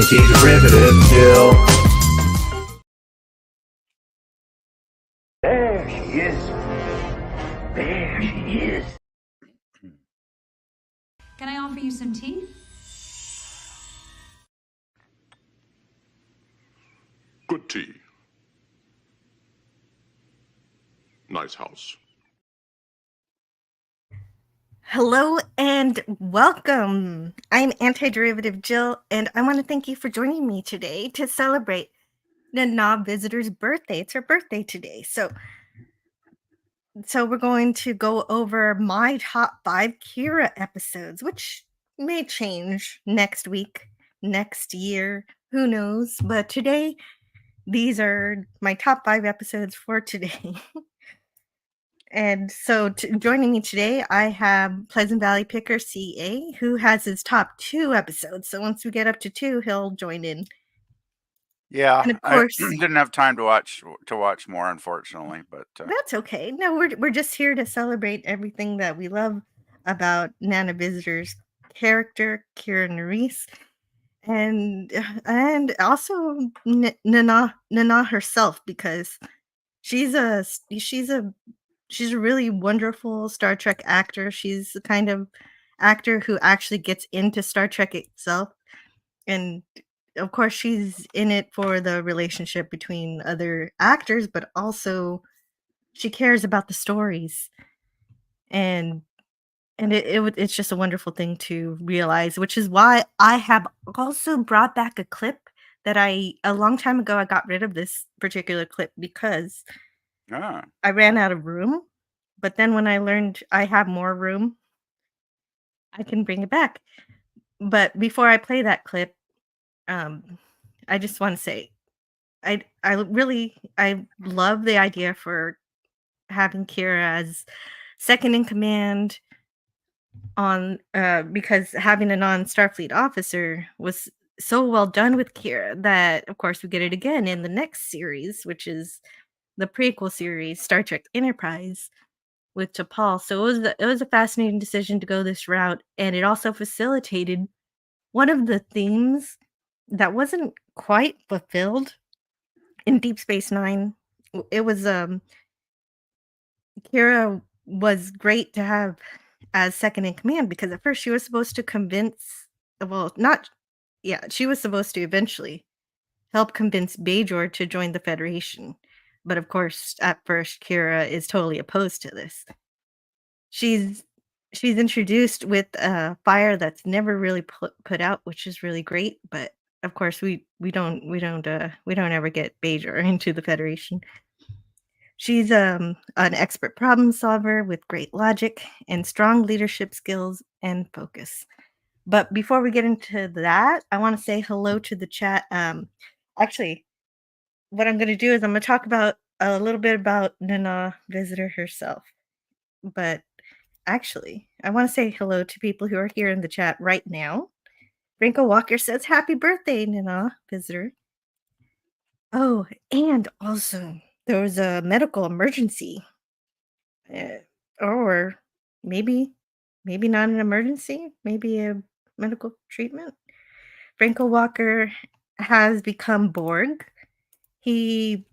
Anti-derivative Jill. There she is. There she is. Can I offer you some tea? Good tea. Nice house. Hello and welcome. I'm Anti-Derivative Jill, and I want to thank you for joining me today to celebrate the Knob visitor's birthday. It's her birthday today. So we're going to go over my top 5 Kira episodes, which may change next week, next year, who knows. But today, these are my top 5 episodes for today. And so joining me today, I have Pleasant Valley Picker CA, who has his top 2 episodes. So once we get up to 2, he'll join in. Yeah, And of course, I didn't have time to watch more, unfortunately. But that's okay. No, we're just here to celebrate everything that we love about Nana Visitor's character, Kira Nerys, and also Nana herself, because she's a really wonderful Star Trek actor. She's the kind of actor who actually gets into Star Trek itself. And of course, she's in it for the relationship between other actors, but also she cares about the stories. And it's just a wonderful thing to realize, which is why I have also brought back a clip that a long time ago, I got rid of this particular clip because I ran out of room. But then when I learned I have more room, I can bring it back. But before I play that clip, I just want to say I love the idea for having Kira as second in command on because having a non-Starfleet officer was so well done with Kira that of course we get it again in the next series, which is the prequel series, Star Trek Enterprise, with T'Pol. So it was a fascinating decision to go this route, and it also facilitated one of the themes that wasn't quite fulfilled in Deep Space Nine. It was Kira was great to have as second in command because at first she was supposed to she was supposed to eventually help convince Bajor to join the Federation. But of course, at first, Kira is totally opposed to this. She's introduced with a fire that's never really put out, which is really great. But of course, we don't ever get Bajor into the Federation. She's an expert problem solver with great logic and strong leadership skills and focus. But before we get into that, I want to say hello to the chat. Actually, what I'm going to do is I'm going to talk about a little bit about Nana Visitor herself. But actually, I want to say hello to people who are here in the chat right now. Franco Walker says, "Happy birthday, Nana Visitor." Oh, and also, there was a medical emergency. Or maybe not an emergency, maybe a medical treatment. Franco Walker has become Borg. He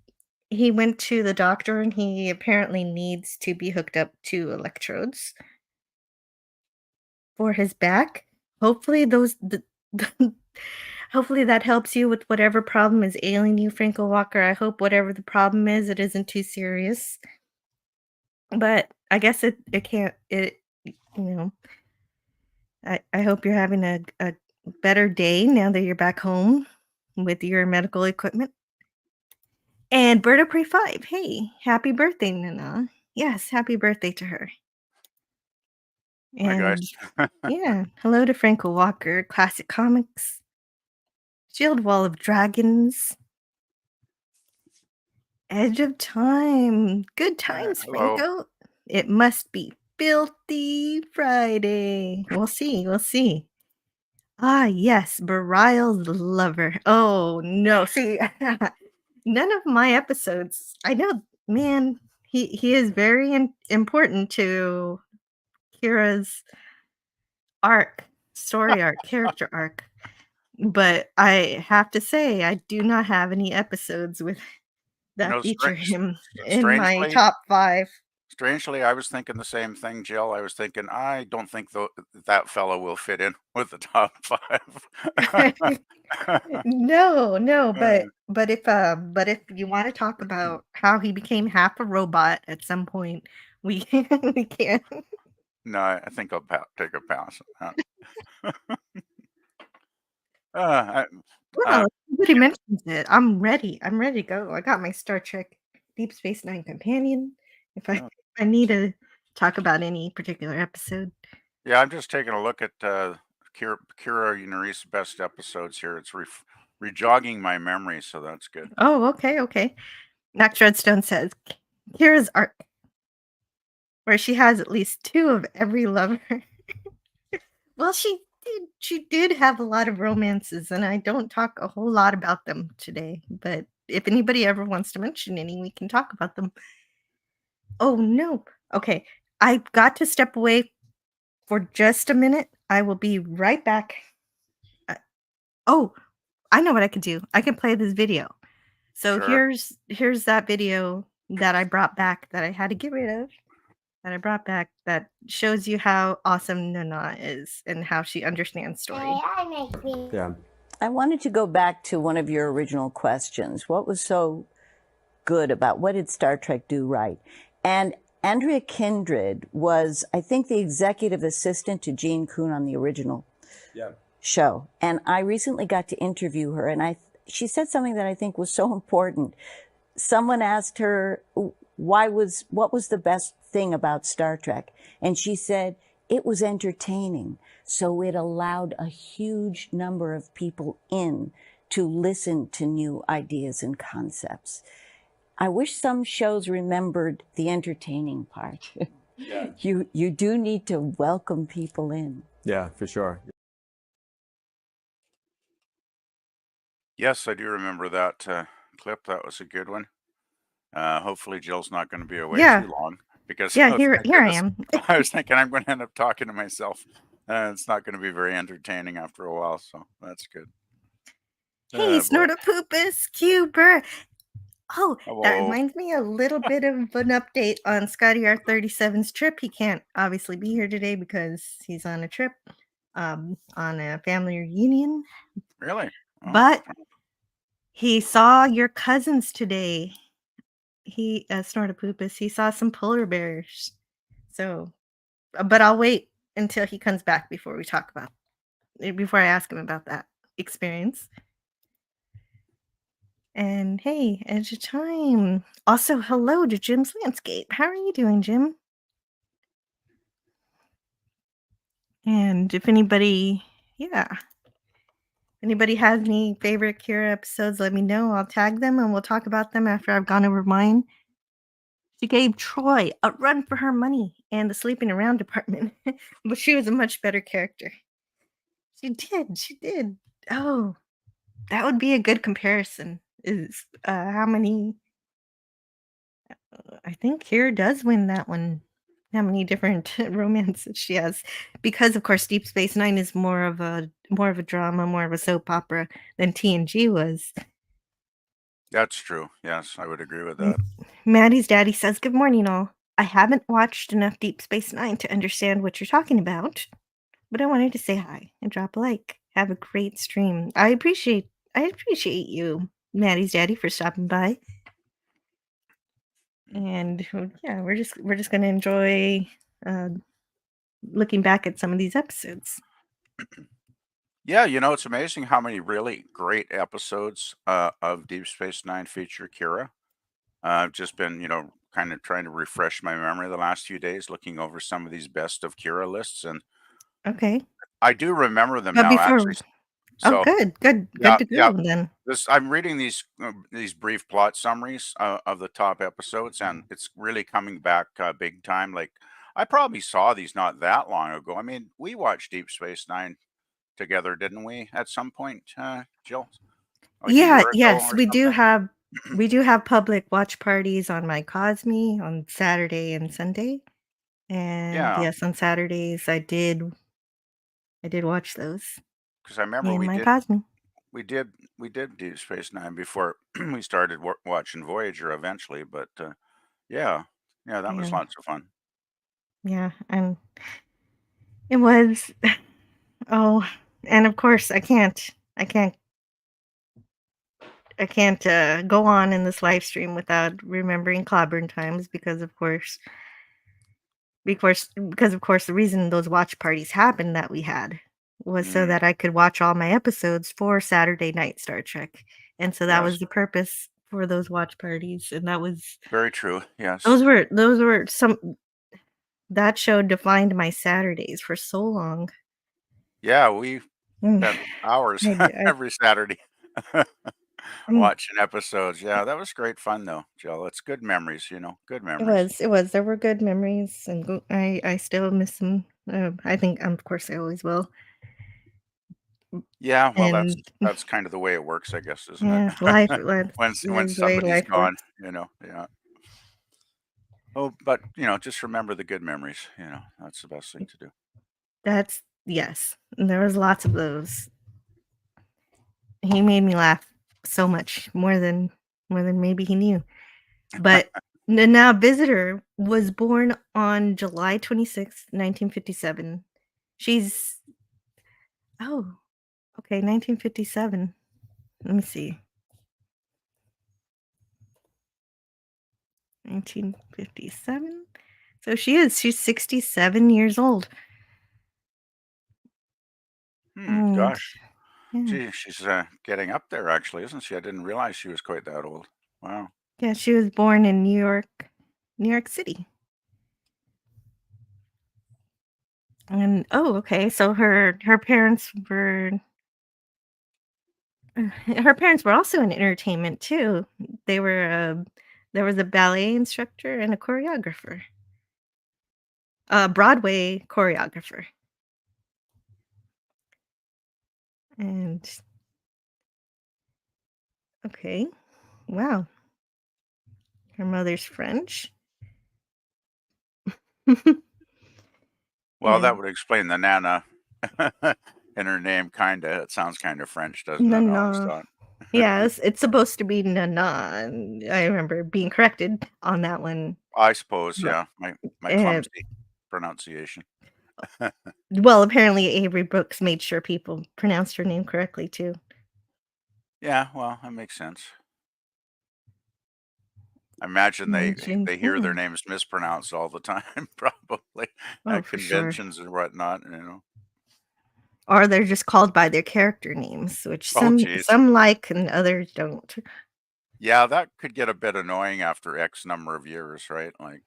went to the doctor and he apparently needs to be hooked up to electrodes for his back. Hopefully hopefully that helps you with whatever problem is ailing you, Franco Walker. I hope whatever the problem is, it isn't too serious. But I guess it can't, I hope you're having a better day now that you're back home with your medical equipment. And Berta Pre 5, hey, happy birthday, Nana. Yes, happy birthday to her. Hi, guys. Yeah, hello to Franco Walker, Classic Comics, Shield Wall of Dragons, Edge of Time. Good times, Franco. It must be Filthy Friday. We'll see. Ah, yes, Barial's lover. Oh, no. See, none of my episodes. I know, man, he is very important to Kira's arc, story arc, character arc. But I have to say, I do not have any episodes with You that know, feature him in my strangely, top 5. I was thinking the same thing, Jill. I was thinking, I don't think that fellow will fit in with the top 5. No, no, Uh, but if you wanna talk about how he became half a robot at some point, we we can. no, I think I'll take a pass on that. Uh, Well, if somebody mentions it, I'm ready to go. I got my Star Trek Deep Space Nine companion if I uh, I need to talk about any particular episode. yeah, I'm just taking a look at Kira Nerys' best episodes here. It's rejogging my memory, so that's good. Oh, okay, okay. Max Redstone says, "Kira's arc, where she has at least 2 of every lover." Well, she did have a lot of romances, and I don't talk a whole lot about them today, but if anybody ever wants to mention any, we can talk about them. Oh, no. Okay, I've got to step away for just a minute. I will be right back. Uh, oh, I know what I could do. I can play this video. So Sure. here's that video that I brought back that I had to get rid of, that I brought back that shows you how awesome Nana is and how she understands story. Yeah. I wanted to go back to one of your original questions. What was so good about what did Star Trek do right? And Andrea Kindred was, I think, the executive assistant to Gene Kuhn on the original show. And I recently got to interview her, and she said something that I think was so important. Someone asked her, what was the best thing about Star Trek? And she said, it was entertaining. So it allowed a huge number of people in to listen to new ideas and concepts. I wish some shows remembered the entertaining part. Yeah. You do need to welcome people in. Yeah, for sure. Yes, I do remember that clip. That was a good one. Hopefully, Jill's not going to be away Yeah. too long because, Yeah, oh, here thank here I goodness, am. I was thinking I'm going to end up talking to myself. It's not going to be very entertaining after a while, so that's good. Hey, Boy. Snortopoopas, Cuber. Oh, that Hello. reminds me a little bit of an update on Scotty R37's trip. He can't obviously be here today because he's on a trip, on a family reunion. Really? Oh, But he saw your cousins today. He, Snortopoopas, he saw some polar bears. So, but I'll wait until he comes back before we talk about before I ask him about that experience. And hey, Edge of Time. Also, hello to Jim's Landscape. How are you doing, Jim? And if anybody, yeah, anybody has any favorite Kira episodes, let me know. I'll tag them and we'll talk about them after I've gone over mine. She gave Troy a run for her money and the sleeping around department, but she was a much better character. She did. She did. Oh, that would be a good comparison. Is how many? I think Kira does win that one. How many different romances she has? Because of course, Deep Space Nine is more of a drama, more of a soap opera than TNG was. that's true. Yes, I would agree with that. Maddie's daddy says, "Good morning, all. I haven't watched enough Deep Space Nine to understand what you're talking about, but I wanted to say hi and drop a like. Have a great stream. I appreciate you, Maddie's daddy, for stopping by. And yeah, we're just gonna enjoy uh, looking back at some of these episodes. Yeah, it's amazing how many really great episodes of Deep Space Nine feature Kira. I've just been, kind of trying to refresh my memory the last few days, looking over some of these best of Kira lists, and Okay, I do remember them but now, before, actually. oh, So, good yeah, to yeah. go then. I'm reading these brief plot summaries of the top episodes, and it's really coming back big time. Like I probably saw these not that long ago. I mean, we watched Deep Space Nine together, didn't we? At some point, Jill, like a Yeah, year ago yes, or something. we do have public watch parties on my Cosme on Saturday and Sunday, and Yeah, yes, on Saturdays I did watch those. because I remember Me and my Cosmo. we did Deep Space Nine before we started watching Voyager eventually, but yeah, yeah, that was Yeah, lots of fun. yeah, and it was. Oh, and of course, I can't go on in this live stream without remembering Clobberin Times because of course the reason those watch parties happened that we had was so Mm, that I could watch all my episodes for Saturday night Star Trek. And so that yes, was the purpose for those watch parties. And very true. Yes. those were some that show defined my Saturdays for so long. Yeah, we Mm, spent hours I every Saturday mm, watching episodes. Yeah, that was great fun though, Jill. It's good memories, good it memories. was, it was. There were good memories, and I still miss them. I think, of course, I always will. Yeah, well, And that's kind of the way it works, I guess, isn't it? yeah, life When is the way somebody's life gone, works. yeah. Oh, but just remember the good memories. That's the best thing to do. That's yes. There was lots of those. He made me laugh so much more than maybe he knew. But now Visitor was born on July 26th, 1957. She's oh, okay, 1957. Let me see. 1957. So she's 67 years old. And Gosh, yeah. she's getting up there, actually, isn't she? I didn't realize she was quite that old. Wow. Yeah, she was born in New York City. And oh, okay. So her parents were also in entertainment too. They were there was a ballet instructor and a choreographer. A Broadway choreographer. And okay. Wow. Her mother's French. Well, that And would explain the Nana in her name, kinda. It sounds kind of French, doesn't it? I always Nana. thought. Yeah, it's supposed to be Nana. And I remember being corrected on that one. I suppose, But yeah. My uh, clumsy pronunciation. well, apparently Avery Brooks made sure people pronounced her name correctly too. Yeah, well, that makes sense. I imagine And they hear yeah. their names mispronounced all the time, probably Oh, at for sure. conventions and whatnot. Or they're just called by their character names, which Oh, geez. some like and others don't. Yeah, that could get a bit annoying after X number of years, right? Like,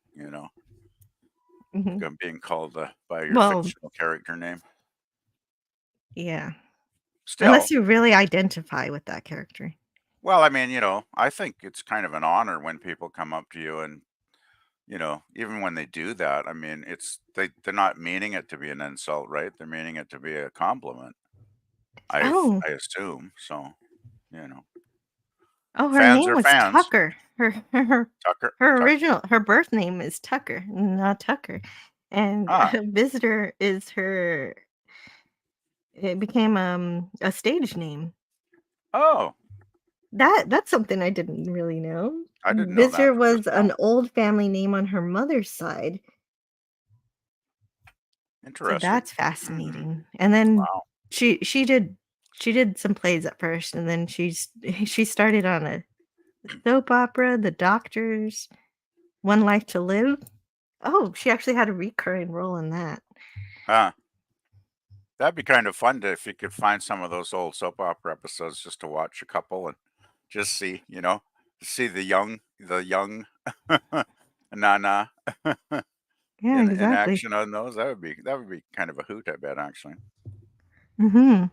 Mhm. being called by your Well, fictional character name. yeah. Unless Still, you really identify with that character. well, I mean, I think it's kind of an honor when people come up to you and, even when they do that, I mean, they're not meaning it to be an insult, right? They're meaning it to be a compliment. Oh, I assume. So, you know, oh, her fans name are was fans. Tucker. Tucker, Her birth name is Tucker, not Tucker. And ah, Visitor is her it became a stage name. oh, That's something I didn't really know. I didn't know that Visitor just was now. an old family name on her mother's side. So Interesting. that's Hmm. fascinating. And then Wow. she she did she did some plays at first, and then she started on a soap opera, The Doctors, One Life to Live. Oh, she actually had a recurring role in that. Huh. That'd be kind of fun if you could find some of those old soap opera episodes just to watch a couple and just see, see the young Nana Yeah, in exactly. action on those. That would be kind of a hoot, I bet, actually. Mhm.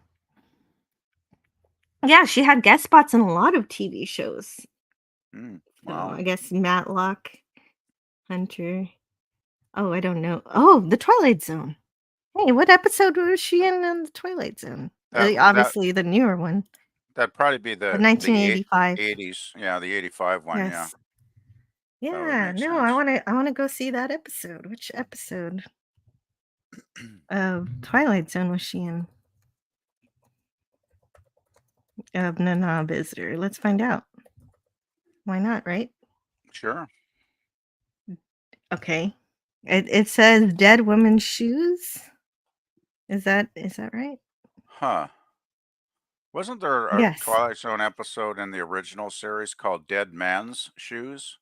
Yeah, she had guest spots in a lot of TV shows. Mm, So, wow. I guess Matlock, Hunter. Oh, I don't know. Oh, The Twilight Zone. Hey, what episode was she in The Twilight Zone? That w- that Obviously the newer one, that'd probably be the the 1985. 80s. Yeah, the 85 one. Yeah, Yes. that would Yeah, make no, sense. I wanna go see that episode. Which episode of Twilight Zone was she in? of Nana Visitor? Let's find out. Why not, right? Sure. Okay. It says dead woman's shoes. Is that right? Huh. Wasn't there a Yes. Twilight Zone episode in the original series called Dead Man's Shoes?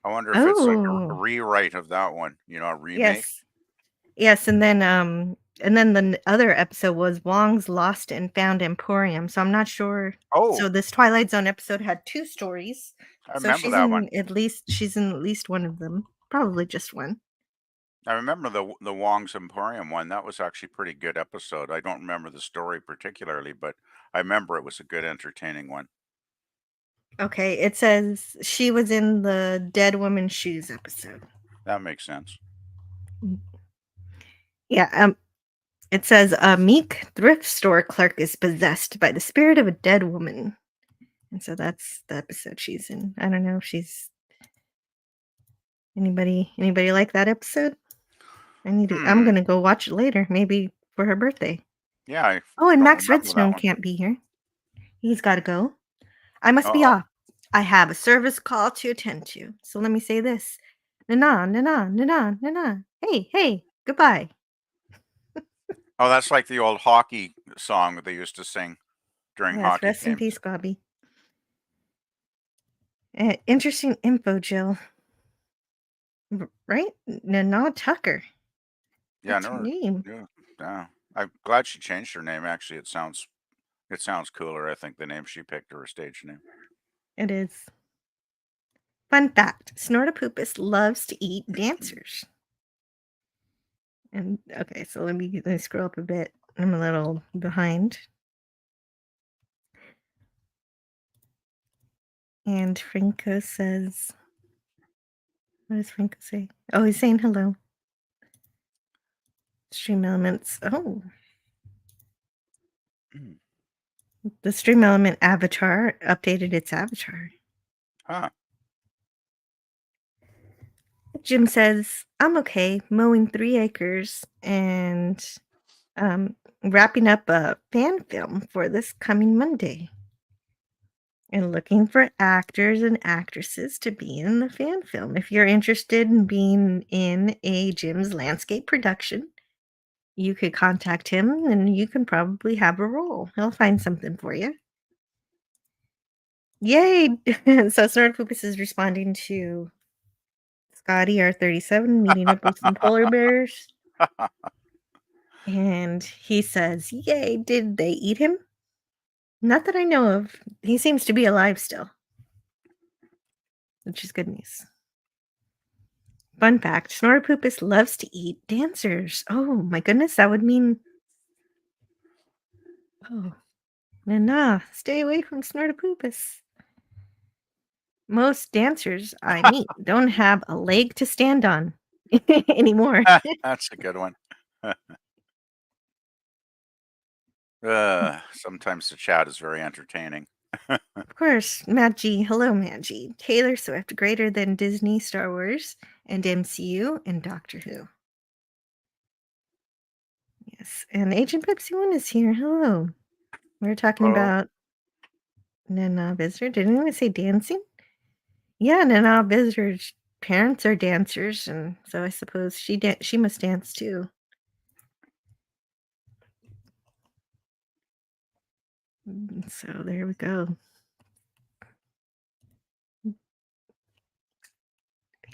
I wonder if it's like a Oh, rewrite of that one, a remake. yes. Yes, and then the other episode was Wong's Lost and Found Emporium. So I'm not sure. Oh, So this Twilight Zone episode had two stories. I So remember that one. she's in at least one of them. Probably just one. I remember the Wong's Emporium one. That was actually a pretty good episode. I don't remember the story particularly, but I remember it was a good, entertaining one. Okay, it says she was in the Dead Woman's Shoes episode. That makes sense. Yeah, it says a meek thrift store clerk is possessed by the spirit of a dead woman. And so that's the episode she's in. I don't know if she's anybody like that episode? I'm gonna go watch it later, maybe for her birthday. Yeah, I Oh, and don't Max remember that Redstone one. can't be here. He's gotta go. I must be Uh-oh. off. I have a service call to attend to. So let me say this. Nana, nana, nana, nana. Hey, goodbye. Oh, that's like the old hockey song that they used to sing during Yes, hockey rest in games. peace, Bobby. Interesting info, Jill. Right? Nana Tucker. Yeah, That's her no, name. yeah. I'm glad she changed her name. Actually, it sounds cooler. I think the name she picked, or her stage name. It is. Fun fact, Snortopoopus loves to eat dancers. And okay, so let me scroll up a bit. I'm a little behind. And Franco says, what does Franco say? Oh, he's saying hello. Stream Elements. Oh. The Stream Element avatar updated its avatar. Huh. Jim says, I'm okay, mowing 3 acres and wrapping up a fan film for this coming Monday. And looking for actors and actresses to be in the fan film. If you're interested in being in a Jim's landscape production, you could contact him and you can probably have a role. He'll find something for you. Yay! So Snortopus is responding to Scotty R37 meeting up with some polar bears. And he says, yay, did they eat him? Not that I know of. He seems to be alive still, which is good news. Fun fact, Snortopus loves to eat dancers. Oh my goodness, that would mean... Oh, nah, stay away from Snortopus. Most dancers I meet don't have a leg to stand on anymore. That's a good one. Sometimes the chat is very entertaining. Of course, Matt G. Hello, Matt G. Taylor Swift, greater than Disney, Star Wars, and MCU, and Doctor Who. Yes, and Agent Pepsi One is here. Hello. We're talking about Nana Visitor. Did anyone say dancing? Yeah, Nana Visitor's parents are dancers, and so I suppose she must dance too. So there we go.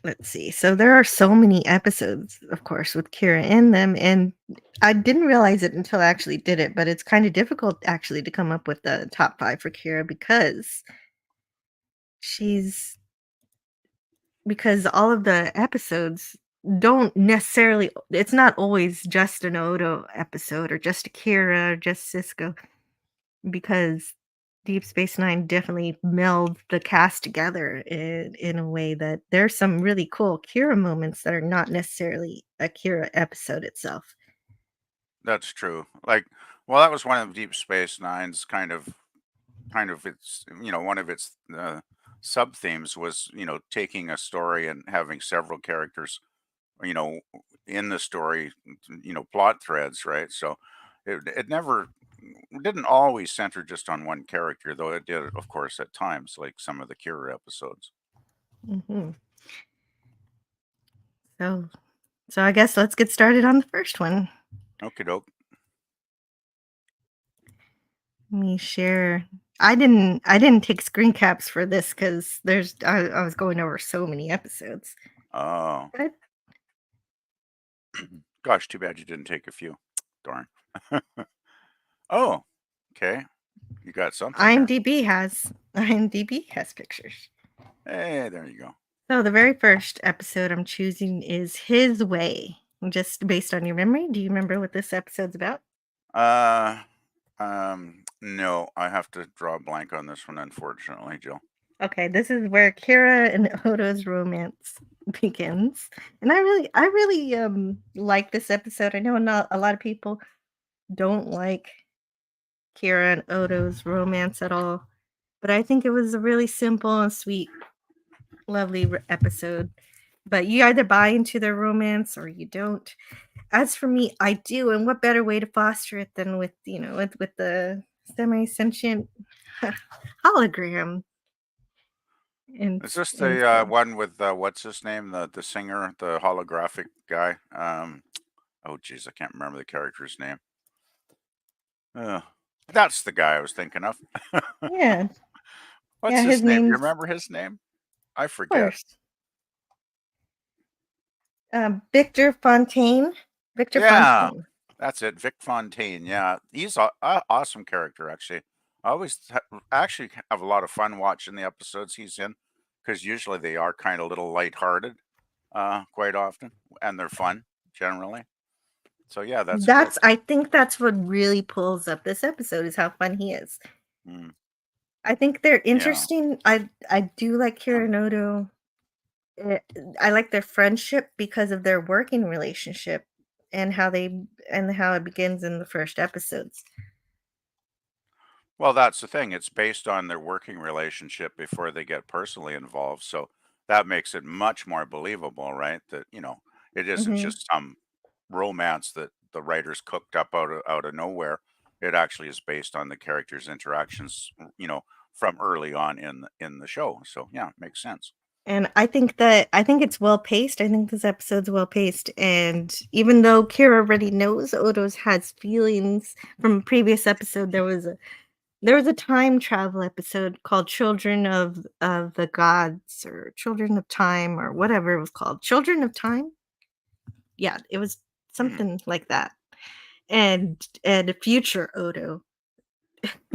Let's see. So there are so many episodes, of course, with Kira in them, and I didn't realize it until I actually did it, but it's kind of difficult actually to come up with the top 5 for Kira because all of the episodes don't necessarily, it's not always just an Odo episode or just a Kira or just Cisco, because Deep Space Nine definitely melds the cast together in a way that there's some really cool Kira moments that are not necessarily a Kira episode itself. That's true. Like, well, that was one of Deep Space Nine's kind of its, one of its sub themes was, taking a story and having several characters, you know, in the story, plot threads, right? So it never didn't always center just on one character, though it did, of course, at times, like some of the Kira episodes. Hmm. So, so I guess let's get started on the first one. Okie doke. Let me share. I didn't take screen caps for this because I was going over so many episodes. Oh, But gosh, too bad you didn't take a few. Darn. Oh, okay. You got something here. IMDb has pictures. Hey, there you go. So the very first episode I'm choosing is His Way. Just based on your memory, do you remember what this episode's about? Uh, no, I have to draw a blank on this one, unfortunately, Jill. Okay, this is where Kira and Odo's romance begins. And I really like this episode. I know not a lot of people don't like Kira and Odo's romance at all, but I think it was a really simple and sweet, lovely episode. But you either buy into their romance or you don't. As for me, I do, and what better way to foster it than with with the semi-sentient hologram and Is this and the so. one with what's his name, the singer, the holographic guy? Oh geez, I can't remember the character's name. Uh, that's the guy I was thinking of. Yeah, What's yeah, his his name? Do you name's remember his name? I of forget. course Victor Fontaine. Victor Yeah, Fontaine. that's it. Vic Fontaine. Yeah, he's a awesome character. Actually, I always actually have a lot of fun watching the episodes he's in because usually they are kind of little lighthearted, quite often, and they're fun generally. So yeah, that's good. I think that's what really pulls up this episode is how fun he is. Mm, I think they're yeah. interesting. I do like Kira and Odo. Eh, I like their friendship because of their working relationship and how it begins in the first episodes. Well, that's the thing. It's based on their working relationship before they get personally involved. So that makes it much more believable, right? That, it isn't Hmm. just some romance that the writers cooked up out of nowhere. It actually is based on the characters' interactions, from early on in the show. So yeah, it makes sense. And I think it's well paced. I think this episode's well paced. And even though Kira already knows Odo's has feelings from a previous episode, there was a time travel episode called Children of the Gods or Children of Time or whatever it was called. Children of Time? Yeah, it was Hmm. something like that. And future Odo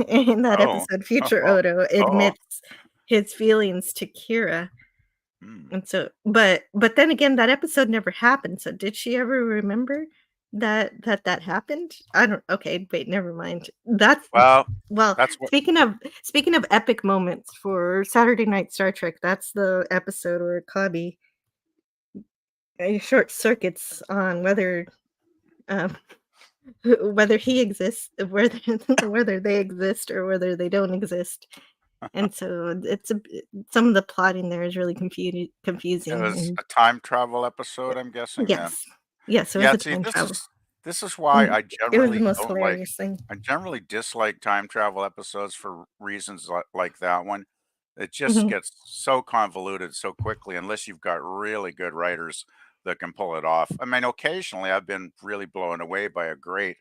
in that Oh, episode, future Odo oh, admits his feelings to Kira. hmm. And so but then again, that episode never happened, so did she ever remember that happened? I don't okay, wait, never mind. Well, Well, that's what. speaking of epic moments for Saturday Night Star Trek, that's the episode where Cobby, short circuits on um, whether he exists, whether whether they exist or whether they don't exist. And so some of the plotting there is really It confusing was and a time travel episode, I'm guessing then. yes. Yes, it was Yeah, a see, time this travel, is this is why and I it was the generally most don't like hilarious thing. I generally dislike time travel episodes for reasons like that one. It just Mhm. gets so convoluted so quickly unless you've got really good writers that can pull it off. I mean, occasionally I've been really blown away by a great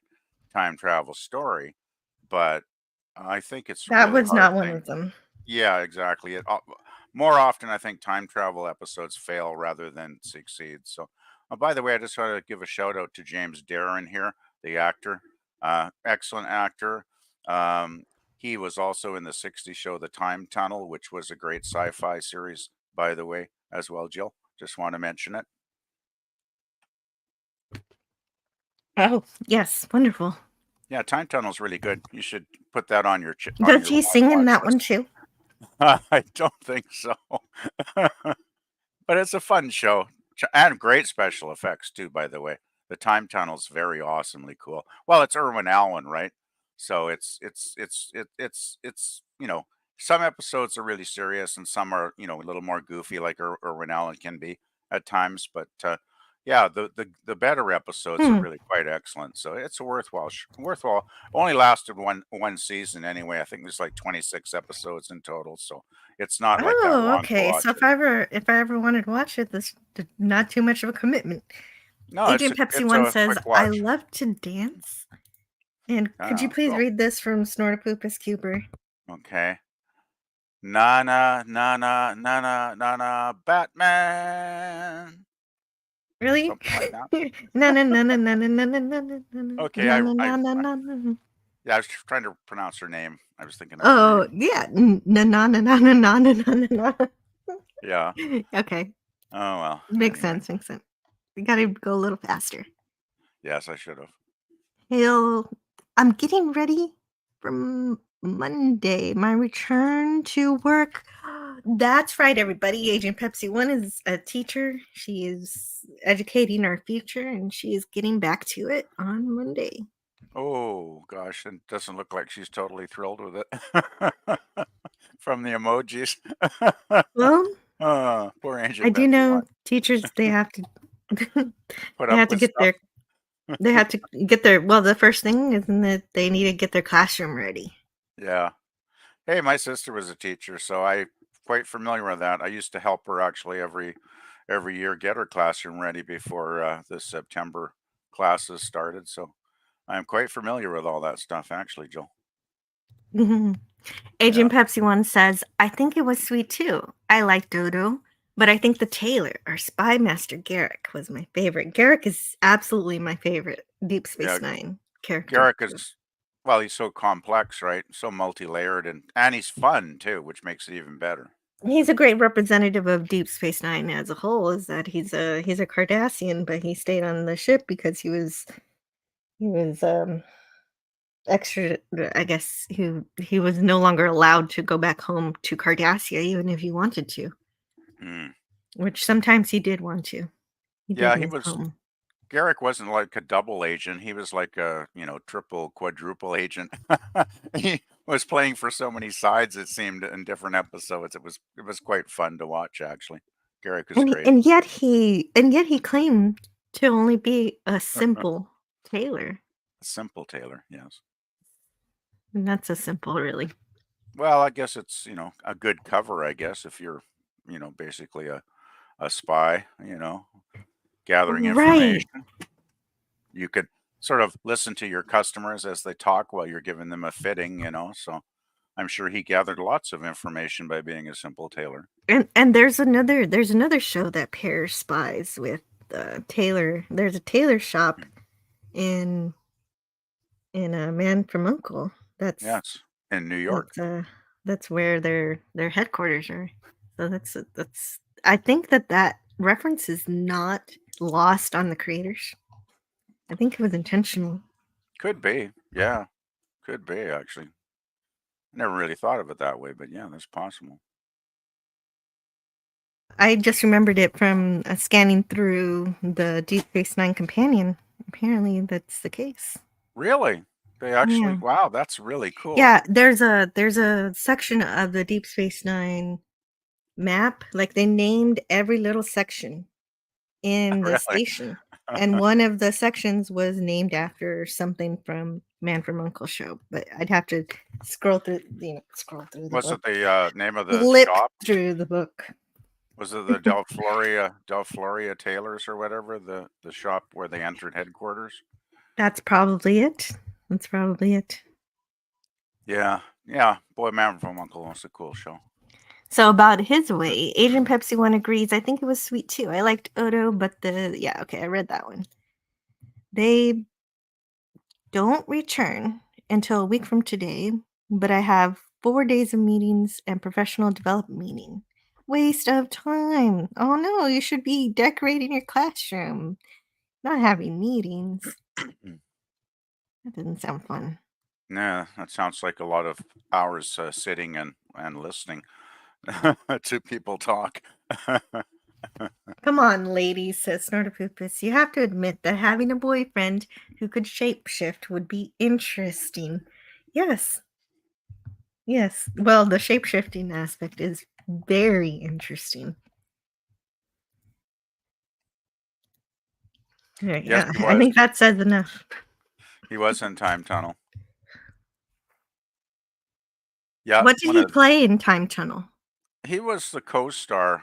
time travel story, but I think it's a That really was hard not one thing. of them. Yeah, exactly. More often, I think time travel episodes fail rather than succeed. So, by the way, I just want to give a shout out to James Darren here, the actor, excellent actor. Um, he was also in the '60s show The Time Tunnel, which was a great sci-fi series, by the way, as well. Jill, just want to mention it. Oh, yes, wonderful. Yeah, Time Tunnel's really good. You should put that on your Does he sing in watch that one list. too? I don't think so. But it's a fun show and great special effects too, by the way. The time tunnel's very awesomely cool. Well, it's Irwin Allen, right? So it's some episodes are really serious and some are a little more goofy like Irwin Allen can be at times, but yeah, the better episodes are really quite excellent. So it's a worthwhile. Only lasted one season anyway. I think there's like 26 episodes in total. So it's not like that Oh, long to okay. So watch if it. I ever wanted to watch it, this not too much of a commitment. No, Agent Pepsi it's One a says, quick "I watch. love to dance." And could you please Cool. read this from Snortopoopas Cuber? Okay. Nana, Nana, Nana, Nana, Batman. Really? Something like that. Na na na na na na na na na na na Okay, na na na na na. yeah, I was trying to pronounce her name. I was thinking of her Oh name. yeah, na na na na na na na na na. Yeah. Okay, Oh well. makes Anyway. sense. Makes sense. We gotta go a little faster. Yes, I should have. I'm getting ready for Monday, my return to work. That's right, everybody. Agent Pepsi One is a teacher. She is educating our future, and she is getting back to it on Monday. Oh gosh, it doesn't look like she's totally thrilled with it. From the emojis. Well, Oh, poor I Agent do Pepsi know One. teachers. They have to. Put They up have to with get stuff. They have to get their. Well, the first thing is that they need to get their classroom ready. Yeah. Hey, my sister was a teacher, so I quite familiar with that. I used to help her actually every year get her classroom ready before the September classes started. So I'm quite familiar with all that stuff, actually, Joel. Agent Pepsi One says, "I think it was sweet too. I like Dodo, but I think the tailor, our spy master Garrick, was my favorite. Garrick is absolutely my favorite Deep Space Yeah, Nine character. Garrick is, well, he's so complex, right? So multi-layered, and he's fun too, which makes it even better. He's a great representative of Deep Space Nine as a whole. Is that he's a Cardassian, but he stayed on the ship because he was extra. I guess he was no longer allowed to go back home to Cardassia, even if he wanted to. Mm. Which sometimes he did want to. He Yeah, did he miss was. home. Garrick wasn't like a double agent. He was like a, triple, quadruple agent. He was playing for so many sides, it seemed, in different episodes. It was quite fun to watch, actually. Garrick is great. And yet he claimed to only be a simple tailor. Simple Taylor, yes. And that's a simple, really. Well, I guess it's, a good cover, I guess, if you're, basically a spy, gathering Right. information. You could sort of listen to your customers as they talk while you're giving them a fitting, so I'm sure he gathered lots of information by being a simple tailor. And there's another show that pairs spies with tailor. There's a tailor shop in a Man from Uncle. Yes, in New York. That's where their headquarters are. So that's I think that reference is not lost on the creators. I think it was intentional. Could be. Yeah, could be, actually. Never really thought of it that way, but yeah, that's possible. I just remembered it from scanning through the Deep Space Nine companion. Apparently, that's the case. Really? They actually, Yeah. wow, that's really cool. Yeah, there's a section of the Deep Space Nine map. Like they named every little section in the Really? station, and one of the sections was named after something from Man from Uncle show. But I'd have to scroll through the Was it book, the name of the flip shop? through the book. Was it the Del Floria Tailors or whatever, the shop where they entered headquarters? That's probably it. That's probably it. Yeah, yeah. Boy, Man from Uncle was a cool show. So about his way, Agent Pepsi One agrees. I think it was sweet too. I liked Odo, but okay, I read that one. They don't return until a week from today, but I have 4 days of meetings and professional development meeting. Waste of time. Oh no, you should be decorating your classroom, not having meetings. That doesn't sound fun. Yeah, that sounds like a lot of hours sitting and listening to people talk. Come on, ladies, says Snortopoopus. You have to admit that having a boyfriend who could shapeshift would be interesting. Yes. Yes. Well, the shapeshifting aspect is very interesting. Yeah, Yes, he I was. think that says enough. He was in Time Tunnel. Yeah, What did one he of play in Time Tunnel? he was the co-star.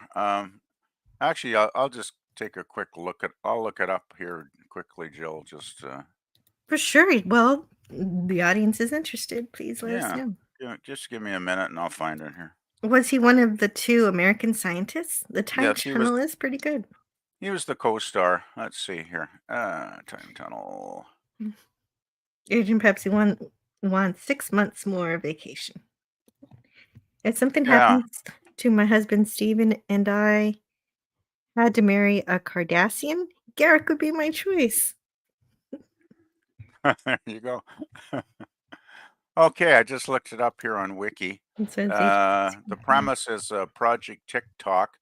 Actually, I'll just take a quick look at. I'll look it up here quickly, Jill. Just For sure. Well, the audience is interested. Please let us yeah, know. just give me a minute and I'll find it here. Was he one of the 2 American scientists? The Time Yes, he was. Tunnel is pretty good. He was the co-star. Let's see here. Time Tunnel. Agent Pepsi wants 6 months more vacation. If something Yeah, happens to my husband Steven and I had to marry a Cardassian, Garrick would be my choice. there you go. Okay, I just looked it up here on Wiki. It says Agent Pepsi. The premise is Project TikTok,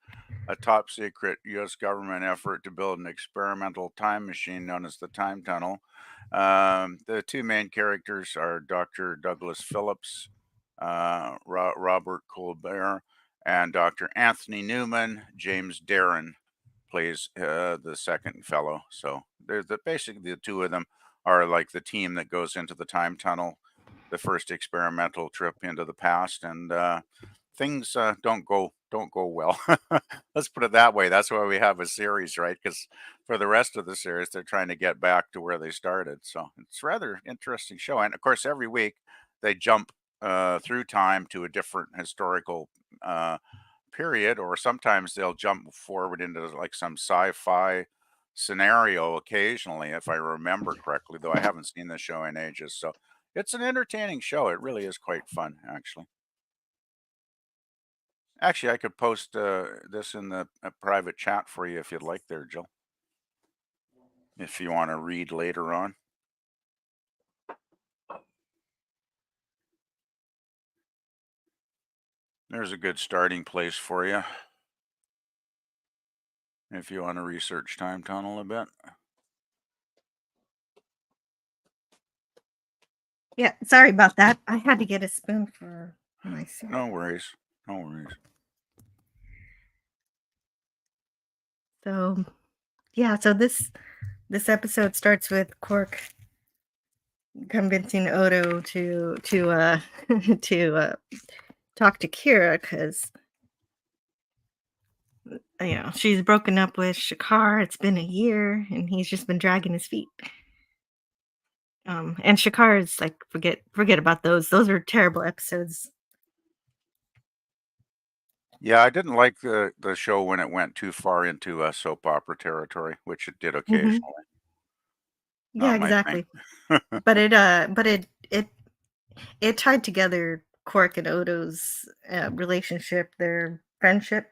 a top secret U.S. government effort to build an experimental time machine known as the Time Tunnel. The 2 main characters are Dr. Douglas Phillips, Robert Colbert, and Dr. Anthony Newman. James Darren plays the second fellow. So they're basically the 2 of them are like the team that goes into the Time Tunnel, the first experimental trip into the past, and things don't go well. Let's put it that way. That's why we have a series, right? Because for the rest of the series, they're trying to get back to where they started. So it's a rather interesting show, and of course, every week they jump through time to a different historical period, or sometimes they'll jump forward into like some sci-fi scenario occasionally, if I remember correctly, though I haven't seen the show in ages. So it's an entertaining show. It really is quite fun, actually. Actually, I could post this in the private chat for you if you'd like there, Jill. If you want to read later on. There's a good starting place for you. If you want to research Time Tunnel a bit. Yeah, sorry about that. I had to get a spoon for my soup. No worries. No worries. So, yeah, so this episode starts with Quark convincing Odo to to talk to Kira because she's broken up with Shakar. It's been a year, and he's just been dragging his feet. And Shakar is like, forget about those. Those are terrible episodes. Yeah, I didn't like the show when it went too far into soap opera territory, which it did occasionally. Yeah, Not my thing. exactly. but it tied together Quark and Odo's relationship, their friendship.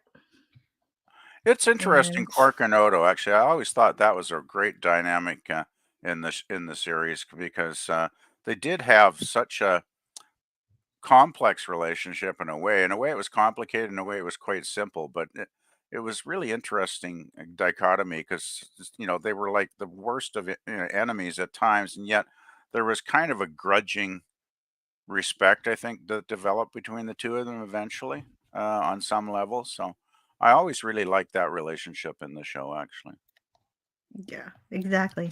It's interesting, And Quark and Odo. Actually, I always thought that was a great dynamic in the series because they did have such a complex relationship in a way. In a way, it was complicated. In a way, it was quite simple. But it was really interesting dichotomy because they were like the worst of enemies at times, and yet there was kind of a grudging respect, I think, that developed between the 2 of them eventually on some level. So I always really liked that relationship in the show, actually. yeah, exactly.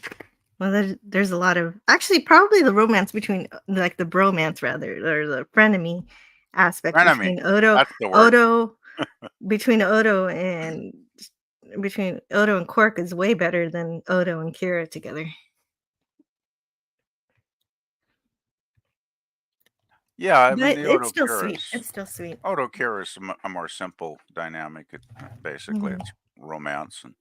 Well, there's a lot of actually probably the romance between like the bromance rather, or the frenemy aspect Frenemy, between Odo that's the word. between Odo and Quark is way better than Odo and Kira together. Yeah, I mean But the it's Odo still Kira sweet. It's still sweet. Odo Kira is a more simple dynamic. Basically, Mhm. it's romance and.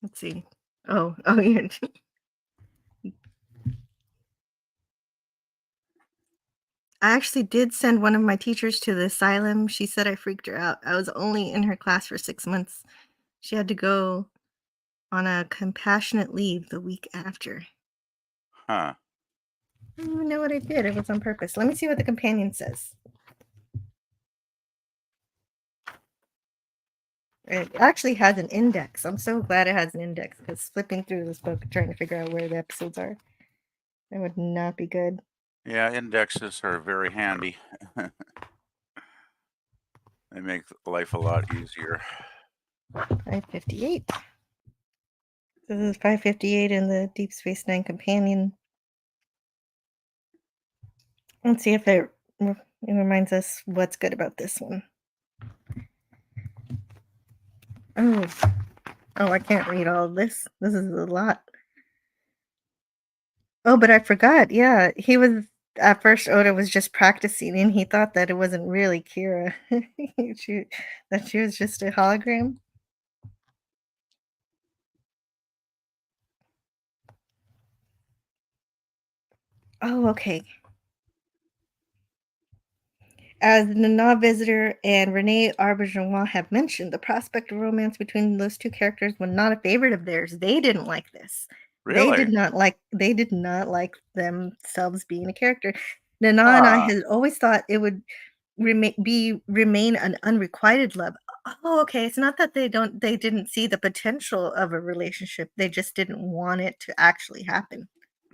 Let's see. Oh, yeah. I actually did send one of my teachers to the asylum. She said I freaked her out. I was only in her class for 6 months. She had to go on a compassionate leave the week after. Huh. I don't even know what I did. It was on purpose. Let me see what the companion says. It actually has an index. I'm so glad it has an index because flipping through this book trying to figure out where the episodes are, that would not be good. Yeah, indexes are very handy. They make life a lot easier. 558. This is 558 in the Deep Space Nine companion. Let's see if it reminds us what's good about this one. Oh, I can't read all of this. This is a lot. Oh, but I forgot. Yeah, he was at first. Oda was just practicing, and he thought that it wasn't really Kira. That she was just a hologram. Oh, okay. As the Nana visitor and Renee Auberjonois have mentioned, the prospect of romance between those two characters was not a favorite of theirs. They didn't like this. They Really? did not like themselves being a character. Nana and I Huh. had always thought it would remain an unrequited love. Oh, okay. It's not that they didn't see the potential of a relationship. They just didn't want it to actually happen.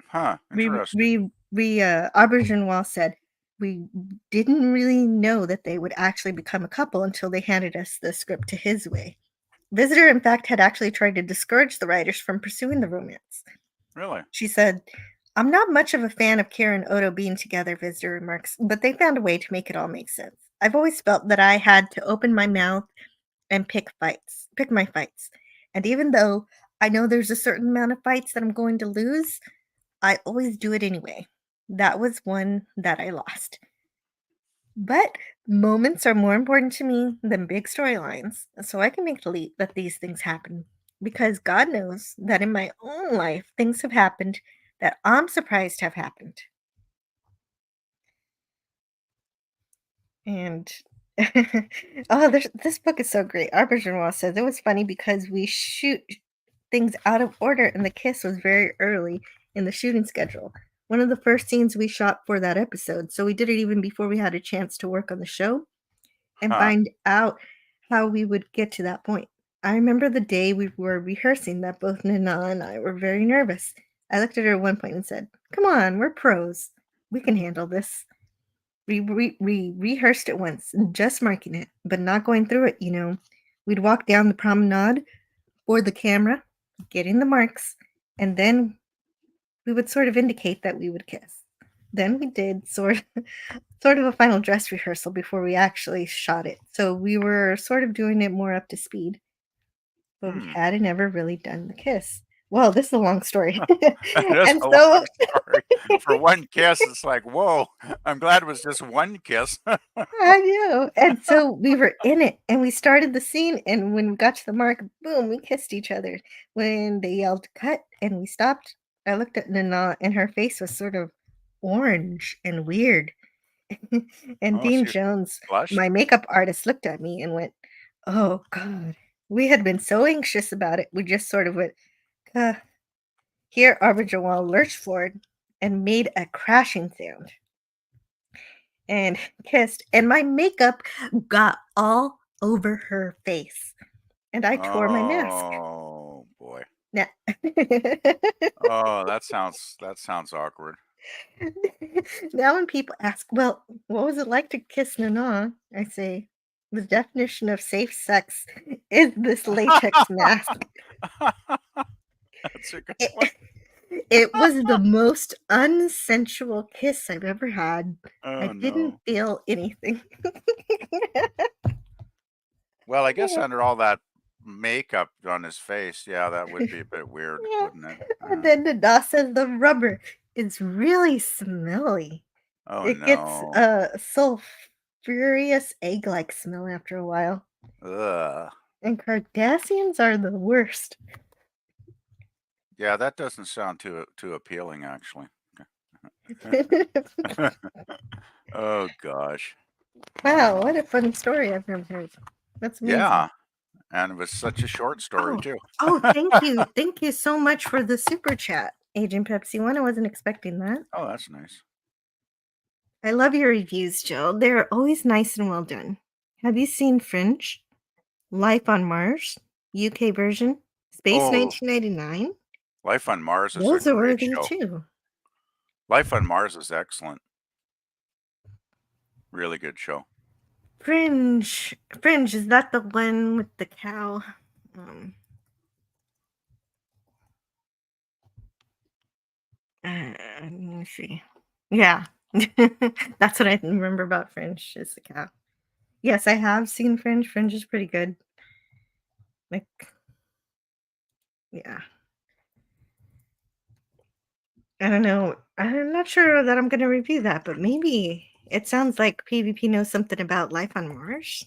Huh. Interesting. Auberjonois said, we didn't really know that they would actually become a couple until they handed us the script to his way. Visitor, in fact, had actually tried to discourage the writers from pursuing the romance. Really? She said, I'm not much of a fan of Kira and Odo being together, Visitor remarks, but they found a way to make it all make sense. I've always felt that I had to open my mouth and pick my fights. And even though I know there's a certain amount of fights that I'm going to lose, I always do it anyway. That was one that I lost. But moments are more important to me than big storylines, so I can make the leap that these things happen. Because God knows that in my own life, things have happened that I'm surprised have happened. And this book is so great. Auberjonois says it was funny because we shoot things out of order and the kiss was very early in the shooting schedule. One of the first scenes we shot for that episode, so we did it even before we had a chance to work on the show and find out how we would get to that point. I remember the day we were rehearsing that both Nana and I were very nervous. I looked at her at one point and said, "Come on, we're pros. We can handle this." We rehearsed it once, just marking it, but not going through it, We'd walk down the promenade for the camera, getting the marks, and then we would sort of indicate that we would kiss. Then we did sort of a final dress rehearsal before we actually shot it. So we were sort of doing it more up to speed, but we hadn't ever really done the kiss. Well, this is a long story. That's And a so long story. For one kiss, it's like, whoa, I'm glad it was just one kiss. I know. And so we were in it and we started the scene. And when we got to the mark, boom, we kissed each other. When they yelled cut and we stopped, I looked at Nana and her face was sort of orange and weird. And Oh, Dean she Jones, blushed? my makeup artist, looked at me and went, "Oh, God." We had been so anxious about it. We just sort of went, "Uh." Here, Auberjonois lurched forward and made a crashing sound and kissed, and my makeup got all over her face, and I tore my mask. Oh boy. Now, Oh, that sounds awkward. now when people ask, well, what was it like to kiss Nana? I say, the definition of safe sex is this latex mask. That's a good one. It was the most unsensual kiss I've ever had. I Oh didn't no. feel anything. Well, I guess under all that makeup on his face, yeah, that would be a bit weird, Yeah. wouldn't it? And then the DOS says the rubber is really smelly. Oh It gets no. a sulfurious egg-like smell after a while. Ugh. And Cardassians are the worst. Yeah, that doesn't sound too appealing, actually. Oh gosh. Wow, what a fun story I've never heard. That's amazing. Yeah, and it was such a short story too. Thank you. Thank you so much for the super chat, Agent Pepsi One. I wasn't expecting that. Oh, that's nice. I love your reviews, Jill. They're always nice and well done. Have you seen Fringe? Life on Mars? UK version? Space Oh, 1999? Life on Mars is a Those are great worthy show. too. Life on Mars is excellent. Really good show. Fringe. Fringe, is that the one with the cow? Um, let me see. Yeah. That's what I remember about Fringe is the cow. Yes, I have seen Fringe. Fringe is pretty good. Like, yeah. I don't know. I'm not sure that I'm going to review that, but maybe it sounds like PvP knows something about life on Mars.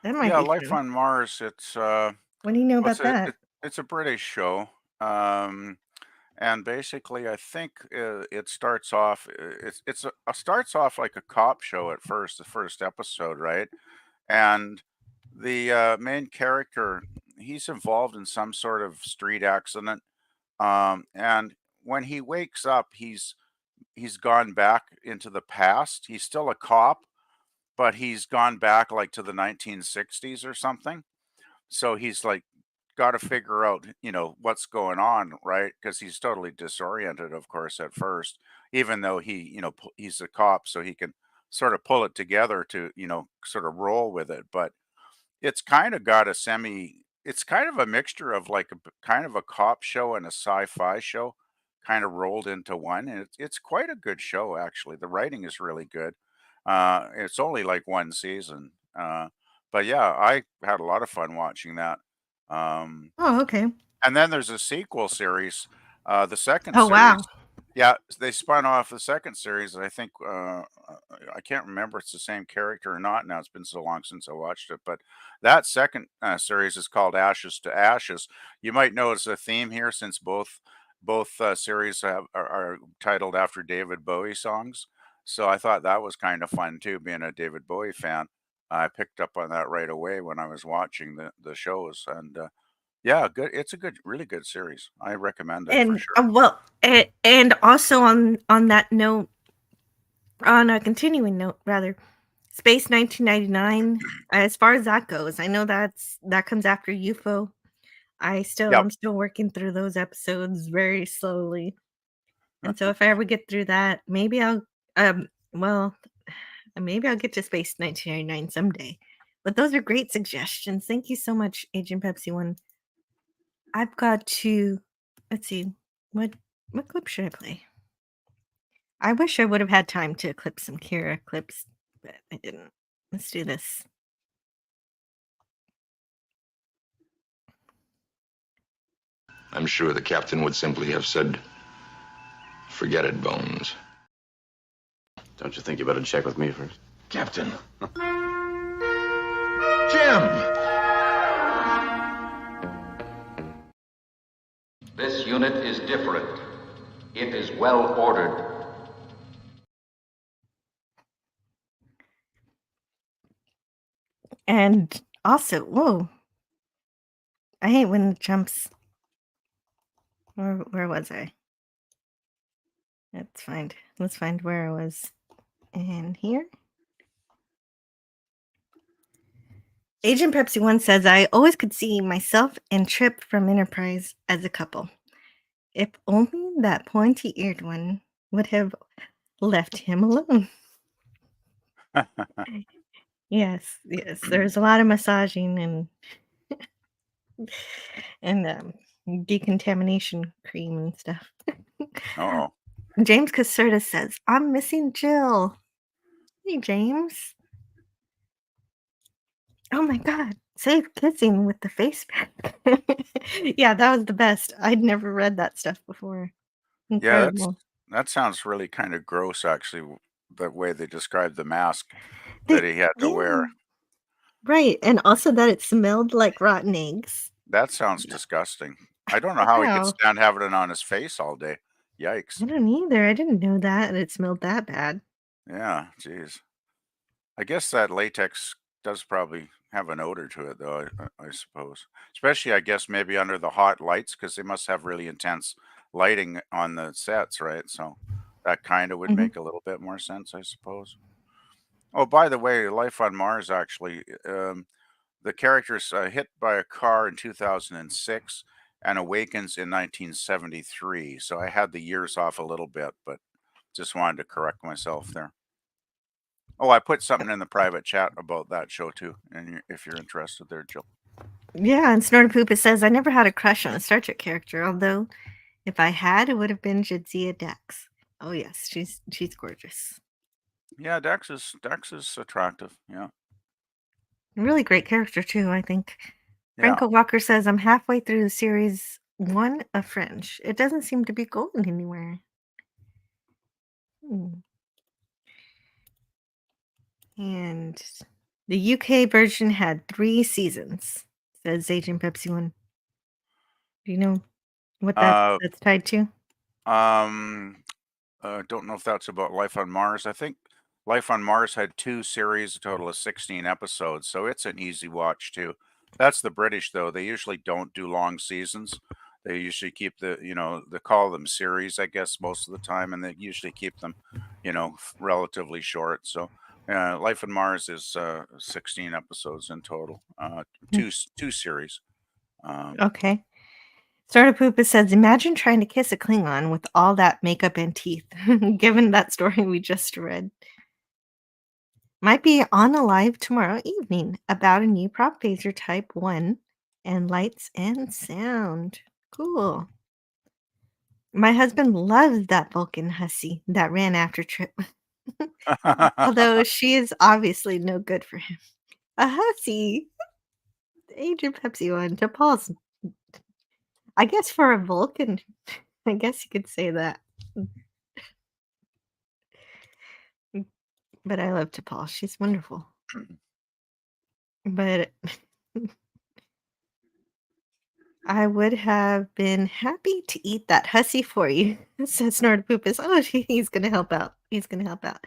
That might Yeah, be Life fun. on Mars. It's What do you know what's about that? it's a British show. And basically, I think it starts off. Starts off like a cop show at first, the first episode, right? And the main character, he's involved in some sort of street accident. And when he wakes up, he's gone back into the past. He's still a cop, but he's gone back like to the 1960s or something. So he's like got to figure out, what's going on, right? Because he's totally disoriented, of course, at first, even though he's a cop, so he can sort of pull it together to, sort of roll with it. But it's kind of got a it's kind of a mixture of like kind of a cop show and a sci-fi show kind of rolled into one. And it's quite a good show, actually. The writing is really good. It's only like one season. But yeah, I had a lot of fun watching that. Um, Oh, okay. and then there's a sequel series. The second Oh, wow. series, yeah, they spun off the second series, and I think I can't remember if it's the same character or not. Now it's been so long since I watched it, but that second series is called Ashes to Ashes. You might notice a theme here since both series are titled after David Bowie songs. So I thought that was kind of fun too, being a David Bowie fan. I picked up on that right away when I was watching the shows, and yeah, good. It's a good, really good series. I recommend it for And sure. and also on that note, on a continuing note, rather, Space 1999. As far as that goes, I know that comes after UFO. Yep. I'm still working through those episodes very slowly, and so if I ever get through that, well, maybe I'll get to Space 1999 someday. But those are great suggestions. Thank you so much, Agent Pepsi One. I've got to let's see what clip should I play? I wish I would have had time to clip some Kira clips, but I didn't. Let's do this. I'm sure the captain would simply have said, "Forget it, Bones." Don't you think you better check with me first? Captain. Jim! This unit is different. It is well ordered. And also, whoa. I hate when it jumps. Where was I? Let's find where I was. In here. Agent Pepsi One says, I always could see myself and Trip from Enterprise as a couple. If only that pointy-eared one would have left him alone. Yes. There's a lot of massaging and decontamination cream and stuff. Oh, James Caserta says, I'm missing Jill. Hey, James. Oh my God. Save kissing with the face pack. Yeah, that was the best. I'd never read that stuff before. yeah, Incredible. that sounds really kind of gross, actually. The way they described the mask that They, he had to wear. right. And also that it smelled like rotten eggs. That sounds disgusting. I don't know how he could Wow. stand having it on his face all day. Yikes. I don't either. I didn't know that it smelled that bad. Yeah, geez. I guess that latex does probably have an odor to it, though, I suppose. Especially, I guess, maybe under the hot lights, because they must have really intense lighting on the sets, right? So that kind of would Mhm. make a little bit more sense, I suppose. Oh, by the way, Life on Mars, actually, the character's hit by a car in 2006 and awakens in 1973. So I had the years off a little bit, but just wanted to correct myself there. Oh, I put something in the private chat about that show too, and if you're interested there, Jill. Yeah, and Snortapoopa says, I never had a crush on a Star Trek character, although if I had, it would have been Jadzia Dax. Oh yes, she's gorgeous. Yeah, Dax is attractive. Yeah. Really great character too, I think. Yeah. Franco Walker says, I'm halfway through series 1 of Fringe. It doesn't seem to be going anywhere. And the UK version had 3 seasons, says Agent Pepsi One. Do you know what that's tied to? Don't know if that's about Life on Mars. I think Life on Mars had 2 series, a total of 16 episodes, so it's an easy watch too. That's the British though. They usually don't do long seasons. They usually keep they call them series, I guess, most of the time, and they usually keep them, relatively short. So, Life on Mars is 16 episodes in total, two series. Okay. Startapoopa says, imagine trying to kiss a Klingon with all that makeup and teeth, given that story we just read. Might be on Alive tomorrow evening about a new prop phaser type 1 and lights and sound. Cool. My husband loves that Vulcan hussy that ran after Trip. Although she is obviously no good for him. A hussy. Agent Pepsi One to Paul's. I guess for a Vulcan, I guess you could say that. But I love T'Pol. She's wonderful. But I would have been happy to eat that hussy for you, says Snortapoopas. Oh, he's going to help out. He's going to help out.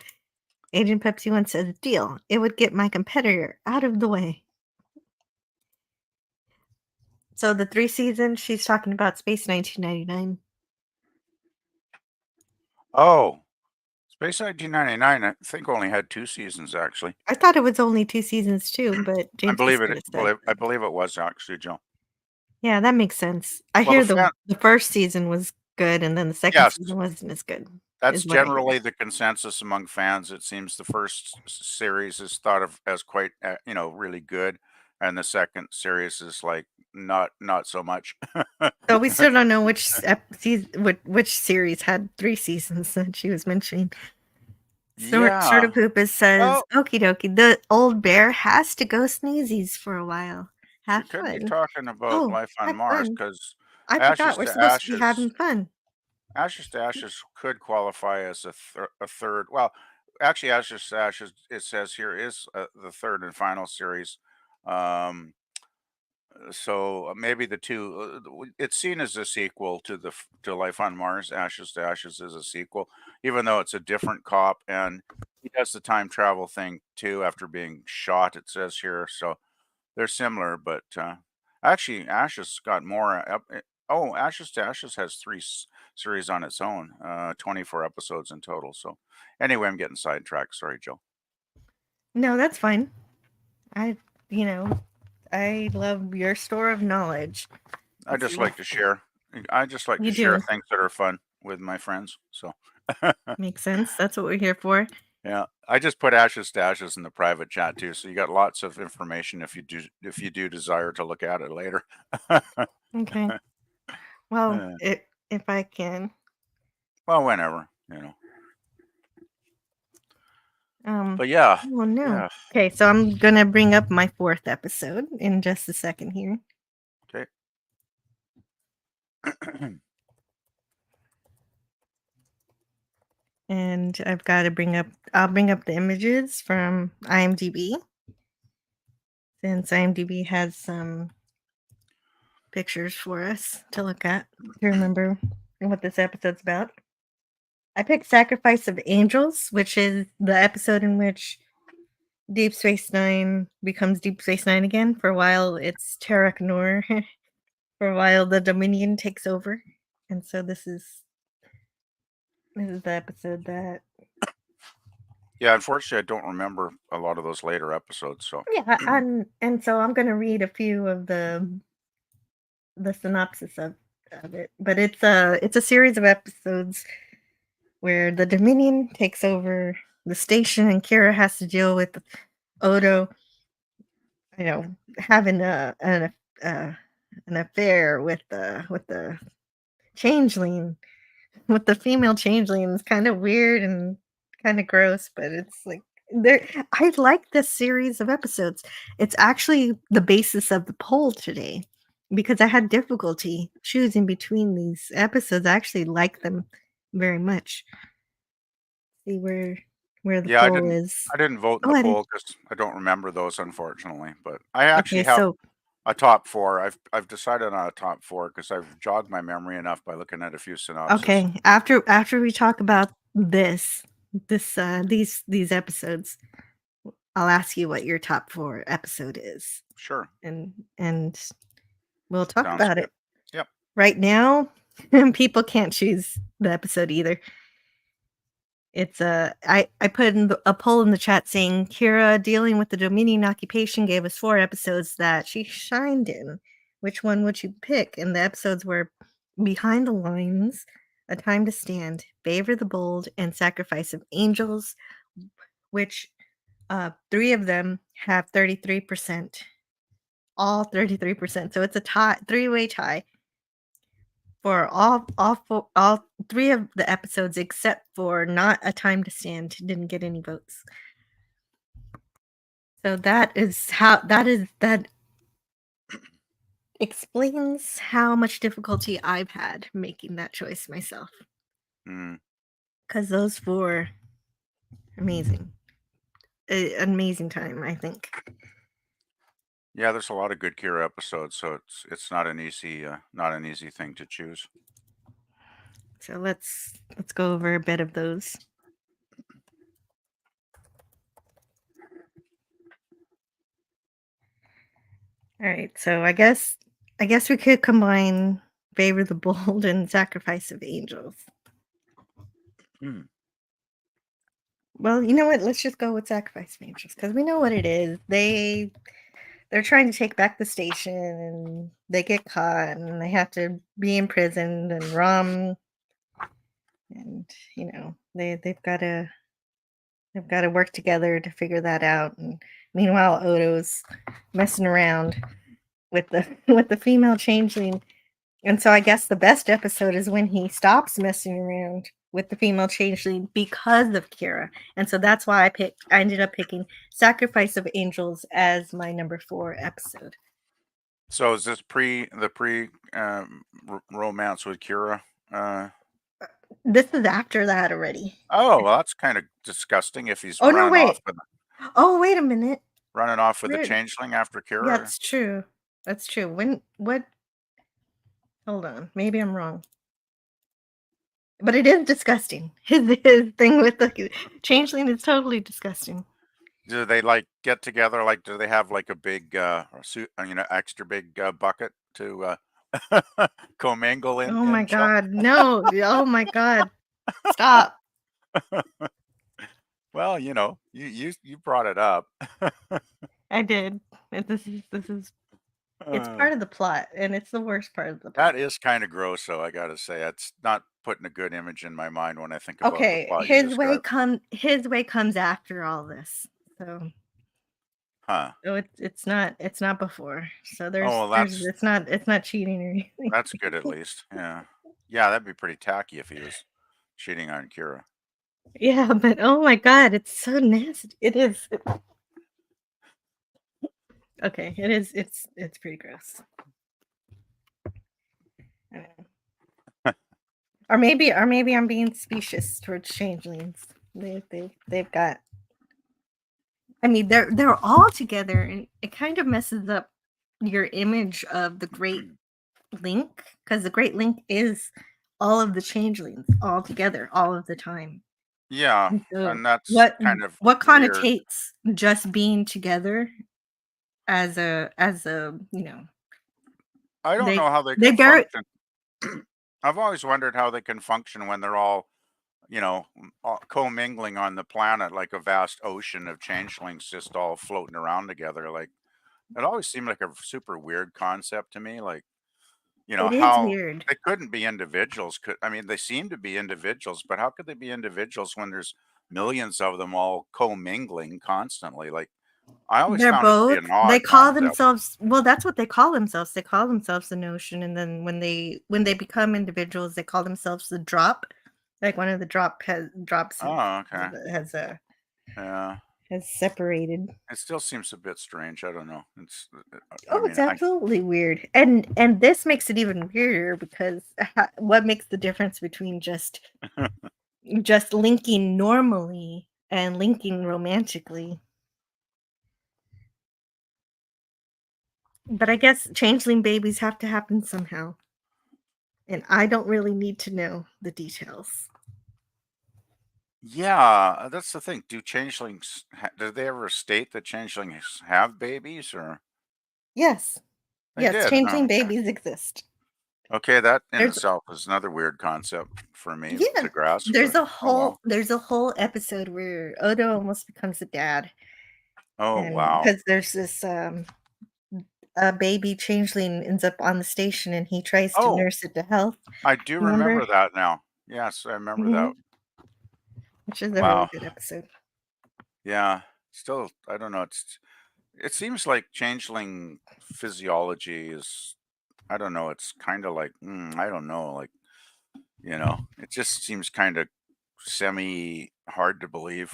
Agent Pepsi One says, deal. It would get my competitor out of the way. So the 3 seasons, she's talking about Space 1999. Oh, Space 1999, I think only had 2 seasons actually. I thought it was only 2 seasons too, but James I believe it was actually, Jill. Yeah, that makes sense. I hear the first season was good, and then the second season wasn't as good. That's generally the consensus among fans. It seems the first series is thought of as quite, really good, and the second series is like not so much. So we still don't know which series had 3 seasons that she was mentioning. Sort of Poopas says, okie dokie, the old bear has to go sneezies for a while. Have fun. Could be talking about Life on Mars because I forgot we're supposed to be having fun. Ashes to Ashes could qualify as a third. Well, actually, Ashes to Ashes, it says here, is the third and final series. So maybe the two. It's seen as a sequel to Life on Mars. Ashes to Ashes is a sequel, even though it's a different cop, and he does the time travel thing too after being shot. It says here, so they're similar, but actually, Ashes got more. Ashes to Ashes has 3 series on its own, 24 episodes in total. So, anyway, I'm getting sidetracked. Sorry, Joe. No, that's fine. I love your store of knowledge. I just like to share. I just like to share things that are fun with my friends. So, makes sense. That's what we're here for. Yeah, I just put Ashes to Ashes in the private chat too, so you got lots of information if you do desire to look at it later. Okay. Well, if I can. Well, whenever, But yeah. Oh no. Yeah. Okay, so I'm gonna bring up my 4th episode in just a second here. Okay. And I'll bring up the images from IMDb. Since IMDb has some pictures for us to look at to remember what this episode's about. I picked Sacrifice of Angels, which is the episode in which Deep Space Nine becomes Deep Space Nine again. For a while, it's Terra Nor. For a while, the Dominion takes over. And so this is the episode that... Yeah, unfortunately, I don't remember a lot of those later episodes. So yeah, and so I'm going to read a few of the synopsis of it. But it's a series of episodes where the Dominion takes over the station, and Kira has to deal with Odo, having an affair with the changeling, with the female changeling. Is kind of weird and kind of gross, but it's like there. I like this series of episodes. It's actually the basis of the poll today because I had difficulty choosing between these episodes. I actually like them very much. See where the Yeah, poll is. I didn't vote in Oh, the I didn't. poll because I don't remember those, unfortunately. But I actually Okay, have so a top four. I've decided on a top four because I've jogged my memory enough by looking at a few synopses. okay, after we talk about these episodes, I'll ask you what your top 4 episode is, Sure, and we'll talk sounds about good. it. Yep. Right now, people can't choose the episode either. It's I put in a poll in the chat saying Kira dealing with the Dominion occupation gave us 4 episodes that she shined in. Which one would you pick? And the episodes were Behind the Lines, A Time to Stand, Favor the Bold, and Sacrifice of Angels, which 3 of them have 33%. All 33%. So it's a tie, 3-way tie for all 3 of the episodes except for Not a Time to Stand didn't get any votes. So that explains how much difficulty I've had making that choice myself. Mm. Because those 4, amazing. Amazing time, I think. Yeah, there's a lot of good Kira episodes, so it's not an easy thing to choose. So let's go over a bit of those. All right, so I guess we could combine Favor the Bold and Sacrifice of Angels. Well, you know what? Let's just go with Sacrifice of Angels because we know what it is. They're trying to take back the station, and they get caught, and they have to be imprisoned. And Rom, and they've got to work together to figure that out. And meanwhile, Odo's messing around with the with the female changeling. And so I guess the best episode is when he stops messing around with the female changeling because of Kira. And so that's why I ended up picking Sacrifice of Angels as my number 4 episode. So is this romance with Kira? This is after that already. Oh, well, that's kind of disgusting if he's Oh no, wait. Wait a minute. Running off with the changeling after Kira. That's true. That's true. What? Hold on. Maybe I'm wrong. But it is disgusting. His thing with the changeling is totally disgusting. Do they get together? Do they have a big extra big bucket to commingle in? Oh my god, no! Oh my god, stop! Well, you brought it up. I did. This is it's part of the plot, and it's the worst part of the plot. That is kind of gross, though. I gotta say, it's not putting a good image in my mind when I think about the Okay, plot. his way comes after all this. So, so it's not before. So it's not cheating or anything. That's good at least. Yeah, that'd be pretty tacky if he was cheating on Kira. Yeah, but oh my god, it's so nasty. It is. Okay, it is. It's pretty gross. Or maybe I'm being specious towards changelings. They've got. I mean, they're all together, and it kind of messes up your image of the Great Link, because the Great Link is all of the changelings all together all of the time. Yeah, so and that's kind of what connotates just being together as a I don't know how they can function. I've always wondered how they can function when they're all commingling on the planet like a vast ocean of changelings just all floating around together. It always seemed like a super weird concept to me. How weird. They couldn't be individuals. They seem to be individuals, but how could they be individuals when there's millions of them all commingling constantly. Like, I always They're found it to be both. an odd They call concept. themselves. Well, that's what they call themselves. They call themselves the Notion, and then when they become individuals, they call themselves the Drop. Like one of the drops Oh, okay. Yeah. has separated. It still seems a bit strange. I don't know. I Oh, it's mean, absolutely weird, and this makes it even weirder because what makes the difference between just linking normally and linking romantically? But I guess changeling babies have to happen somehow. And I don't really need to know the details. yeah, that's the thing. Do changelings, do they ever state that changelings have babies or? Yes. They Yes, did, huh? changeling babies exist. Okay, that in There's itself is another weird concept for me yeah, to grasp, there's but a oh well. episode where Odo almost becomes a dad. Oh, And wow. because there's this a baby changeling ends up on the station and he tries to Oh, nurse it to health. I do Remember? remember that now. Yes, I remember hmm that. Which is a really Wow. good episode. Yeah. Still, I don't know. It seems like changeling physiology is, I don't know. It's kind of like, I don't know. Like, it just seems kind of semi hard to believe.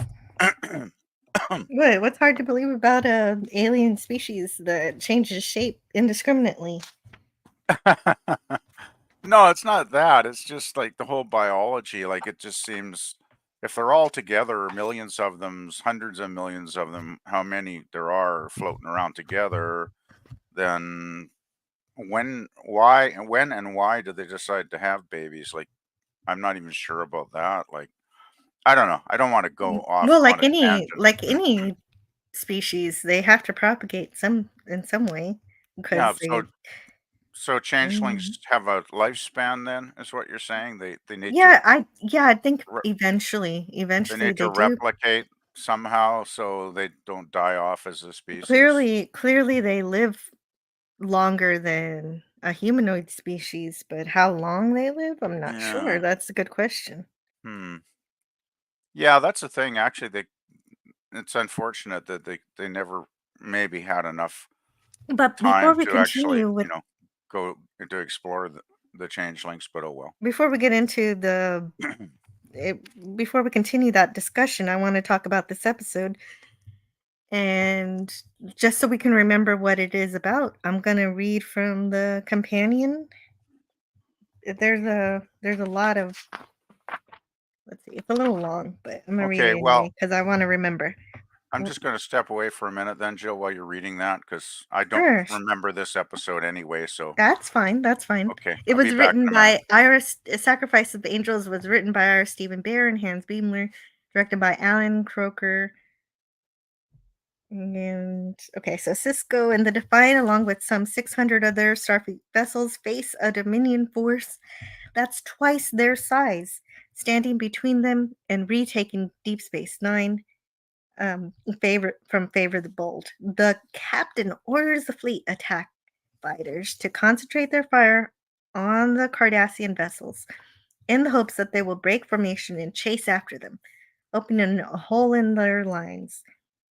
What's hard to believe about a alien species that changes shape indiscriminately? No, it's not that. It's just like the whole biology. Like, it just seems if they're all together, millions of them, hundreds of millions of them, how many there are floating around together, then when and why do they decide to have babies? Like, I'm not even sure about that. Like, I don't know. I don't want to go off Well, on a tangent. like any species, they have to propagate in some way Yeah, because so mm, changelings have a lifespan then, is what you're saying? They need to I think re- they eventually need to they do. replicate somehow so they don't die off as a species. Clearly they live longer than a humanoid species, but how long they live, I'm not sure. Yeah. That's a good question. Hmm. Yeah, that's the thing. Actually, it's unfortunate that they never maybe had enough But time to actually, go to explore the changelings, but oh well. before we get into before we continue that discussion, I want to talk about this episode. And just so we can remember what it is about, I'm going to read from the companion. There's a lot of, let's see, it's a little long, but I'm going to read Okay, it well, anyway because I want to remember. I'm just going to step away for a minute then, Jill, while you're reading that, because I don't Sure, remember this episode anyway. So, that's fine. That's fine. okay, It I'll be was back written in a minute. by Iris. Sacrifice of the Angels was written by Iris Stephen Bear and Hans Beimler, directed by Alan Croker. And okay, so Cisco and the Defiant, along with some 600 other Starfleet vessels, face a Dominion force that's twice their size, standing between them and retaking Deep Space Nine. Favor the Bold. The captain orders the fleet attack fighters to concentrate their fire on the Cardassian vessels in the hopes that they will break formation and chase after them, opening a hole in their lines.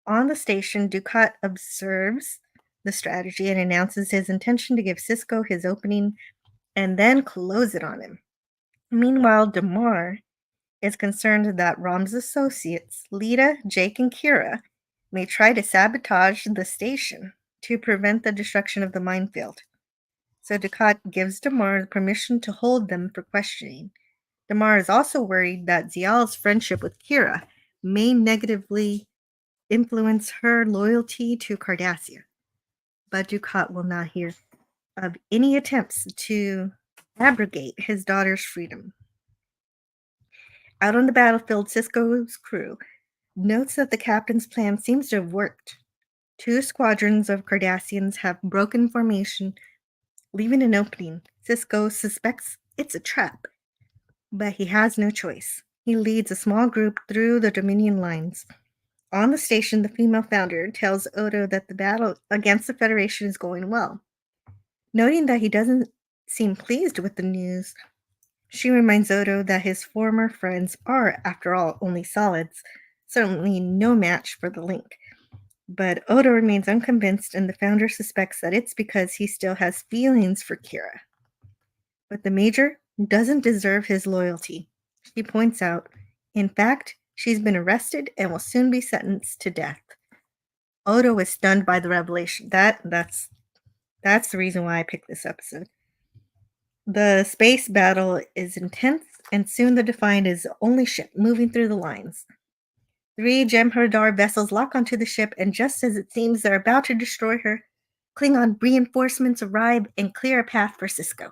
On the station, Ducat observes the strategy and announces his intention to give Cisco his opening and then close it on him. Meanwhile, Damar is concerned that Rom's associates, Lita, Jake, and Kira, may try to sabotage the station to prevent the destruction of the minefield. So Ducat gives Damar permission to hold them for questioning. Damar is also worried that Zial's friendship with Kira may negatively influence her loyalty to Cardassia, but Ducat will not hear of any attempts to abrogate his daughter's freedom. Out on the battlefield, Cisco's crew notes that the captain's plan seems to have worked. 2 squadrons of Cardassians have broken formation, leaving an opening. Cisco suspects it's a trap, but he has no choice. He leads a small group through the Dominion lines. On the station, the female founder tells Odo that the battle against the Federation is going well. Noting that he doesn't seem pleased with the news, She reminds Odo that his former friends are, after all, only solids, certainly no match for the link. But Odo remains unconvinced, and the founder suspects that it's because he still has feelings for Kira. But the Major doesn't deserve his loyalty. She points out, in fact, she's been arrested and will soon be sentenced to death. Odo is stunned by the revelation. That's the reason why I picked this episode. The space battle is intense, and soon the Defiant is the only ship moving through the lines. 3 Jem'Hadar vessels lock onto the ship, and just as it seems they're about to destroy her, Klingon reinforcements arrive and clear a path for Sisko.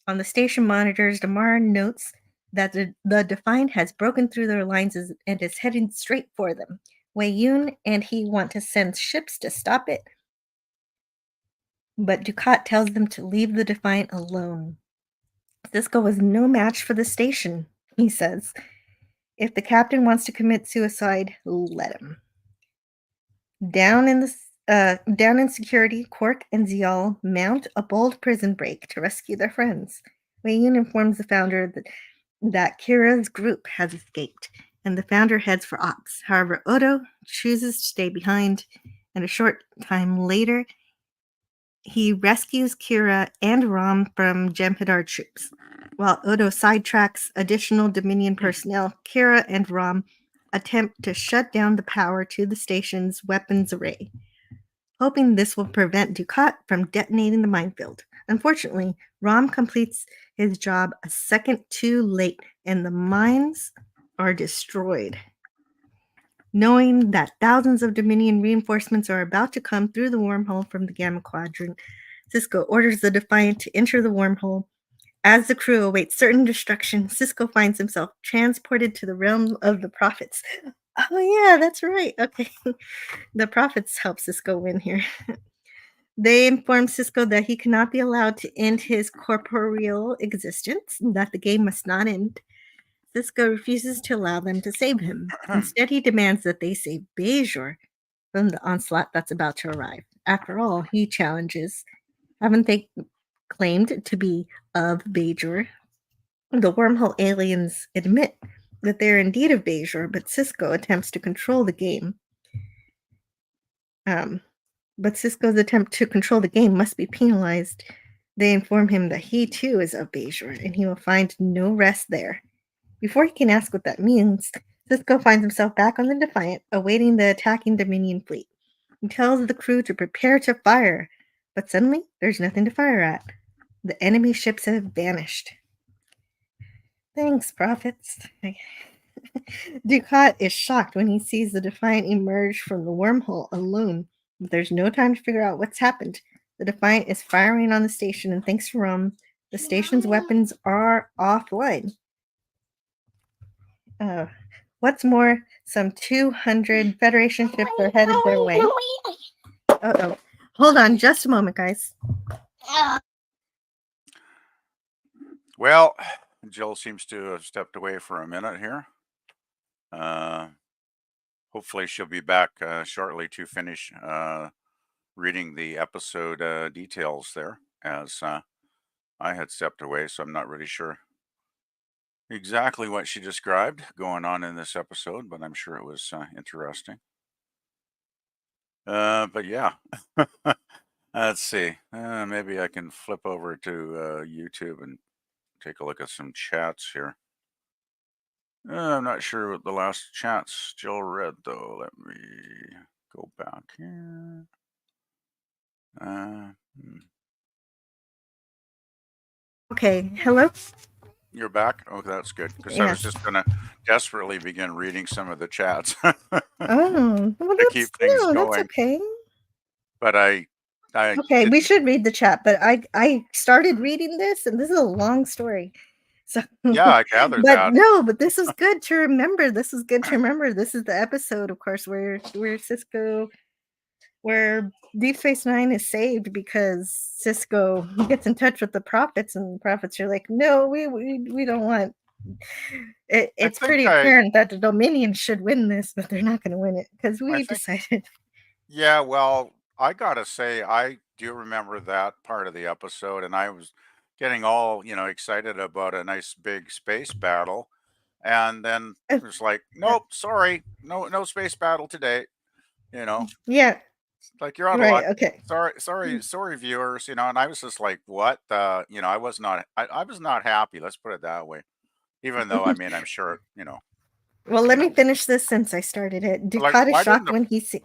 On the station monitors, Damar notes that the Defiant has broken through their lines and is heading straight for them. Wei Yun and he want to send ships to stop it, but Dukat tells them to leave the Defiant alone. Sisko is no match for the station, he says. If the captain wants to commit suicide, let him. Down in security, Quark and Zial mount a bold prison break to rescue their friends. Wei Yun informs the founder that Kira's group has escaped, and the founder heads for Ops. However, Odo chooses to stay behind, and a short time later, he rescues Kira and Rom from Jem'Hadar troops. While Odo sidetracks additional Dominion personnel, Kira and Rom attempt to shut down the power to the station's weapons array, hoping this will prevent Dukat from detonating the minefield. Unfortunately, Rom completes his job a second too late, and the mines are destroyed. Knowing that thousands of Dominion reinforcements are about to come through the wormhole from the Gamma Quadrant, Sisko orders the Defiant to enter the wormhole. As the crew awaits certain destruction, Sisko finds himself transported to the realm of the Prophets. Oh yeah, that's right. Okay. The Prophets help Sisko win here. They inform Sisko that he cannot be allowed to end his corporeal existence, that the game must not end. Sisko refuses to allow them to save him. Instead, he demands that they save Bajor from the onslaught that's about to arrive. After all, he challenges, haven't they claimed to be of Bajor? The wormhole aliens admit that they're indeed of Bajor, but Sisko attempts to control the game. But Sisko's attempt to control the game must be penalized. They inform him that he too is of Bajor, and he will find no rest there. Before he can ask what that means, Sisko finds himself back on the Defiant, awaiting the attacking Dominion fleet. He tells the crew to prepare to fire, but suddenly there's nothing to fire at. The enemy ships have vanished. Thanks, Prophets. Dukat is shocked when he sees the Defiant emerge from the wormhole alone, but there's no time to figure out what's happened. The Defiant is firing on the station, and thanks to Rom, the station's weapons are offline. What's more, some 200 Federation ships are headed their way. Uh-oh. Hold on just a moment, guys. Well, Jill seems to have stepped away for a minute here. Hopefully she'll be back shortly to finish reading the episode details there, as I had stepped away, so I'm not really sure exactly what she described going on in this episode, but I'm sure it was interesting. But yeah, let's see. Maybe I can flip over to YouTube and take a look at some chats here. I'm not sure what the last chats Jill read, though. Let me go back here. Okay, hello? You're back? Oh, that's good, because I was Yes. just going to desperately begin reading some of the chats Oh, well, to keep things that's going. okay. But I Okay, we didn't. should read the chat, but I started reading this, and this is a long story. So Yeah, I gathered but that. no, but this is good to remember. This is good to remember. This is the episode, of course, where Sisko, where Deep Space Nine is saved because Sisko gets in touch with the Prophets, and the Prophets are like, no, we don't want it. It's pretty apparent that the Dominion should win this, but they're not going to win it because we decided. Yeah, well, I gotta say, I do remember that part of the episode, and I was getting all, excited about a nice big space battle. And then Uh, it's like, uh, nope, sorry, no space battle today. You know, yeah, like you're out of right. luck. Okay. Sorry, viewers. And I was just like, what? I was not happy. Let's put it that way. Even though, I mean, I'm sure, Well, you let know, me finish this since I started it. like, Ducat is why didn't shocked the? when he sees.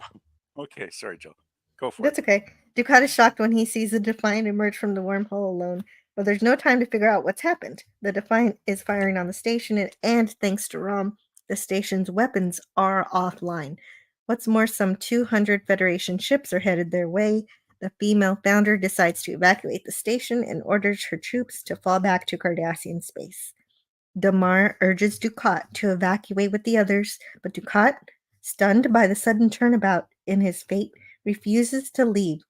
Okay, sorry, Joe. Go for it. That's okay. Ducat is shocked when he sees the Defiant emerge from the wormhole alone, but there's no time to figure out what's happened. The Defiant is firing on the station, and thanks to Rom, the station's weapons are offline. What's more, some 200 Federation ships are headed their way. The female founder decides to evacuate the station and orders her troops to fall back to Cardassian space. Damar urges Ducat to evacuate with the others, but Ducat, stunned by the sudden turnabout in his fate, refuses to leave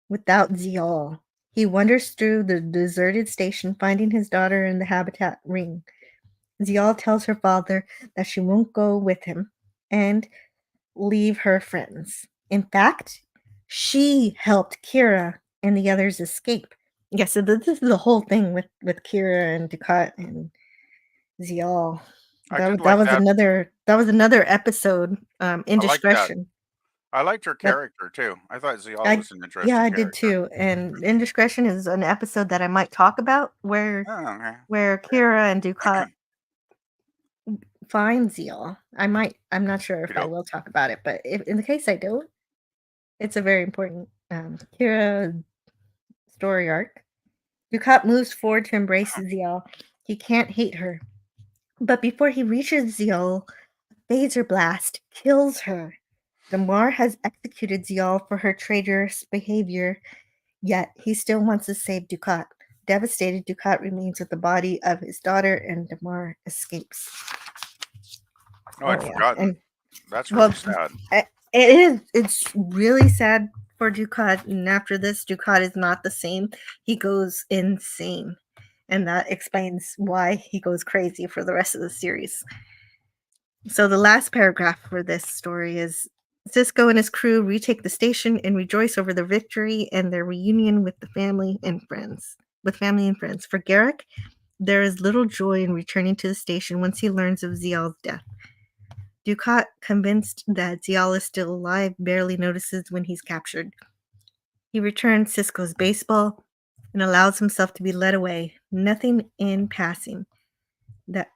without Zial. He wanders through the deserted station, finding his daughter in the habitat ring. Zial tells her father that she won't go with him and leave her friends. In fact, she helped Kira and the others escape. Yeah, so this is the whole thing with Kira and Ducat and Zial. I did That like was that. another episode, I like that. Indiscretion. I liked her That character too. I thought Zial I was an Yeah, interesting I did character. too. And Indiscretion is an episode that I might talk about Oh, okay. where Kira and Ducat find Zeal. I'm not sure if I Okey-doke. will talk about it, but if in the case I don't, it's a very important Kira story arc. Ducat moves forward to embrace Zeal. He can't hate her. But before he reaches Zeal, a phaser blast kills her. Damar has executed Zial for her traitorous behavior, yet he still wants to save Ducat. Devastated, Ducat remains with the body of his daughter, and Damar escapes. Oh, Oh I'd yeah, forgotten. and That's well, really sad. it's really sad for Ducat. And after this, Ducat is not the same. He goes insane, and that explains why he goes crazy for the rest of the series. So the last paragraph for this story is Cisco and his crew retake the station and rejoice over their victory and their reunion with the family and friends. With family and friends. For Garrick, there is little joy in returning to the station once he learns of Zial's death. Ducat, convinced that Zial is still alive, barely notices when he's captured. He returns Cisco's baseball and allows himself to be led away, noting in passing that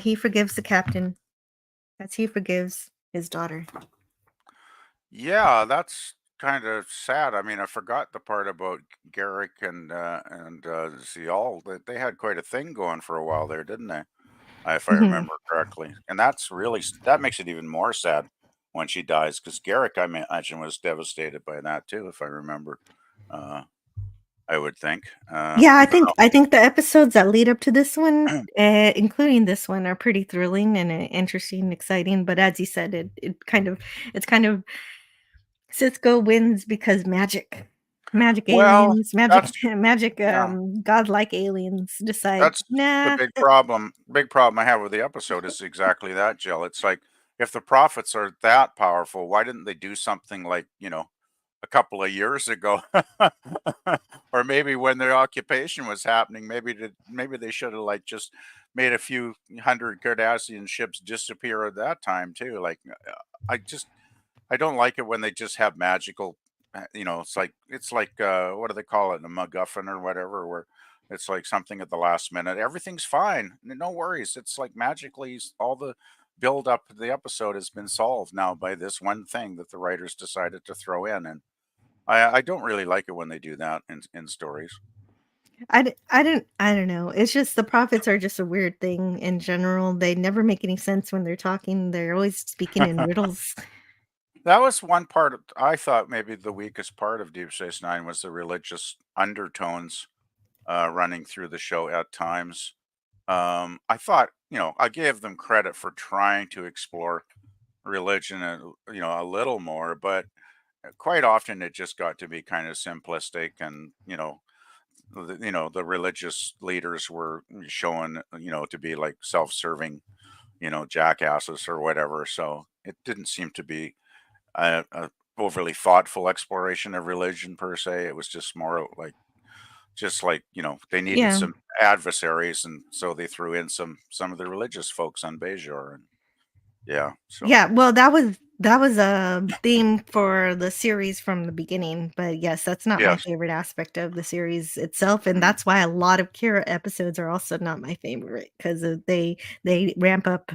he forgives the captain as he forgives his daughter. Yeah, that's kind of sad. I mean, I forgot the part about Garrick and Zial. That they had quite a thing going for a while there, didn't they? If I Mhm. remember correctly. And that's really that makes it even more sad when she dies because Garrick, I imagine, was devastated by that too, if I remember. Uh, I would think. Yeah, Even I think the episodes that lead up to this one, including this one, are pretty thrilling and interesting and exciting. But as you said, it's kind of Cisco wins because magic well, aliens, magic that's magic yeah. godlike aliens decide, That's the nah. big problem. Big problem I have with the episode is exactly that, Jill. It's like if the prophets are that powerful, why didn't they do something like, a couple of years ago? Or maybe when their occupation was happening, maybe they should have like just made a few hundred Cardassian ships disappear at that time too. Like I just I don't like it when they just have magical, it's like what do they call it, a MacGuffin or whatever, where it's like something at the last minute. Everything's fine, no worries. It's like magically all the build up of the episode has been solved now by this one thing that the writers decided to throw in, and I don't really like it when they do that in stories. I don't know. It's just the prophets are just a weird thing in general. They never make any sense when they're talking. They're always speaking in riddles. That was one part I thought maybe the weakest part of Deep Space Nine was the religious undertones running through the show at times. I thought, I gave them credit for trying to explore religion, a little more, but quite often it just got to be kind of simplistic, and the religious leaders were shown, to be like self-serving, jackasses or whatever. So it didn't seem to be a overly thoughtful exploration of religion per se. It was just more like just like, they needed Yeah. some adversaries, and so they threw in some of the religious folks on Bajor, and yeah, so Yeah, well, that was a theme for the series from the beginning, but yes, that's not my yes. favorite aspect of the series itself, and Mhm. that's why a lot of Kira episodes are also not my favorite, 'cause they ramp up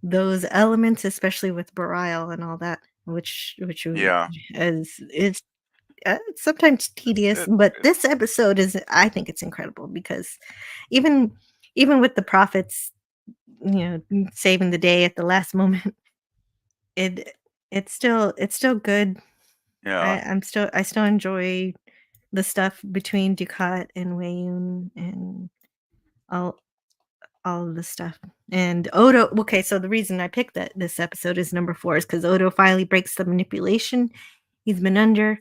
those elements, especially with Belial and all that, which Yeah. is sometimes tedious, It, but it this episode is, I think it's incredible because even even with the prophets, saving the day at the last moment, it it's still good. yeah. I still enjoy the stuff between Ducat and Wayun and all all of the stuff. And Odo, okay, so the reason I picked this episode is number 4 is because Odo finally breaks the manipulation he's been under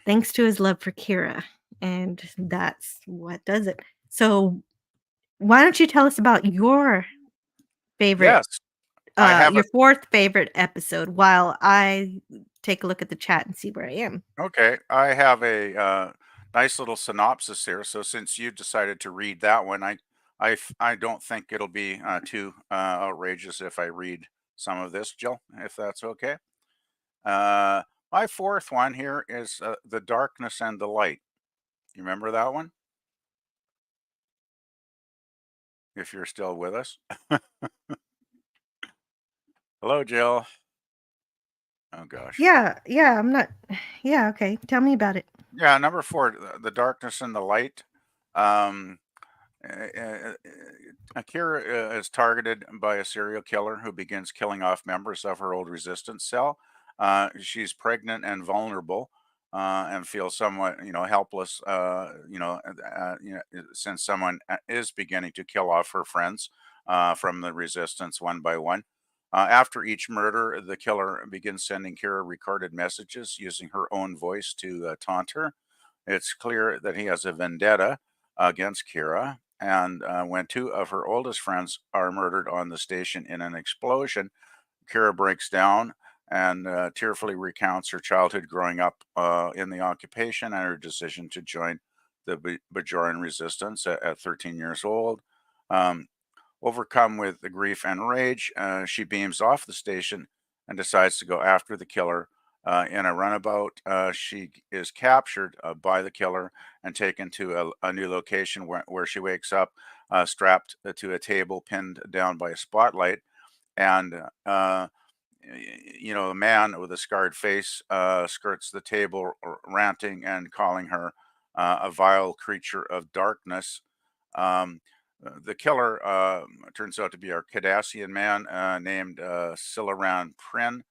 thanks to his love for Kira, and that's what does it. So why don't you tell us about favorite Yes. I have a your 4th favorite episode while I take a look at the chat and see where I am. Okay, I have a nice little synopsis here. So since you decided to read that one, I don't think it'll be too outrageous if I read some of this, Jill, if that's okay. Uh, my fourth one here is The Darkness and the Light. You remember that one? If you're still with us. Hello, Jill. Oh gosh. Yeah, I'm not yeah, okay, tell me about it. Yeah, number four, The Darkness and the Light. Um, Akira is targeted by a serial killer who begins killing off members of her old resistance cell. She's pregnant and vulnerable, and feels somewhat, helpless. Since someone is beginning to kill off her friends from the resistance one by one. After each murder, the killer begins sending Kira recorded messages using her own voice to taunt her. It's clear that he has a vendetta against Kira. And when 2 of her oldest friends are murdered on the station in an explosion, Kira breaks down and tearfully recounts her childhood growing up in the occupation and her decision to join the Bajoran resistance at 13 years old. Um, Overcome with the grief and rage, she beams off the station and decides to go after the killer. In a runabout, she is captured by the killer and taken to a new location where she wakes up strapped to a table, pinned down by a spotlight. And, the man with a scarred face skirts the table, ranting and calling her a vile creature of darkness. Um, the killer turns out to be a Cardassian man named Silaran Prin,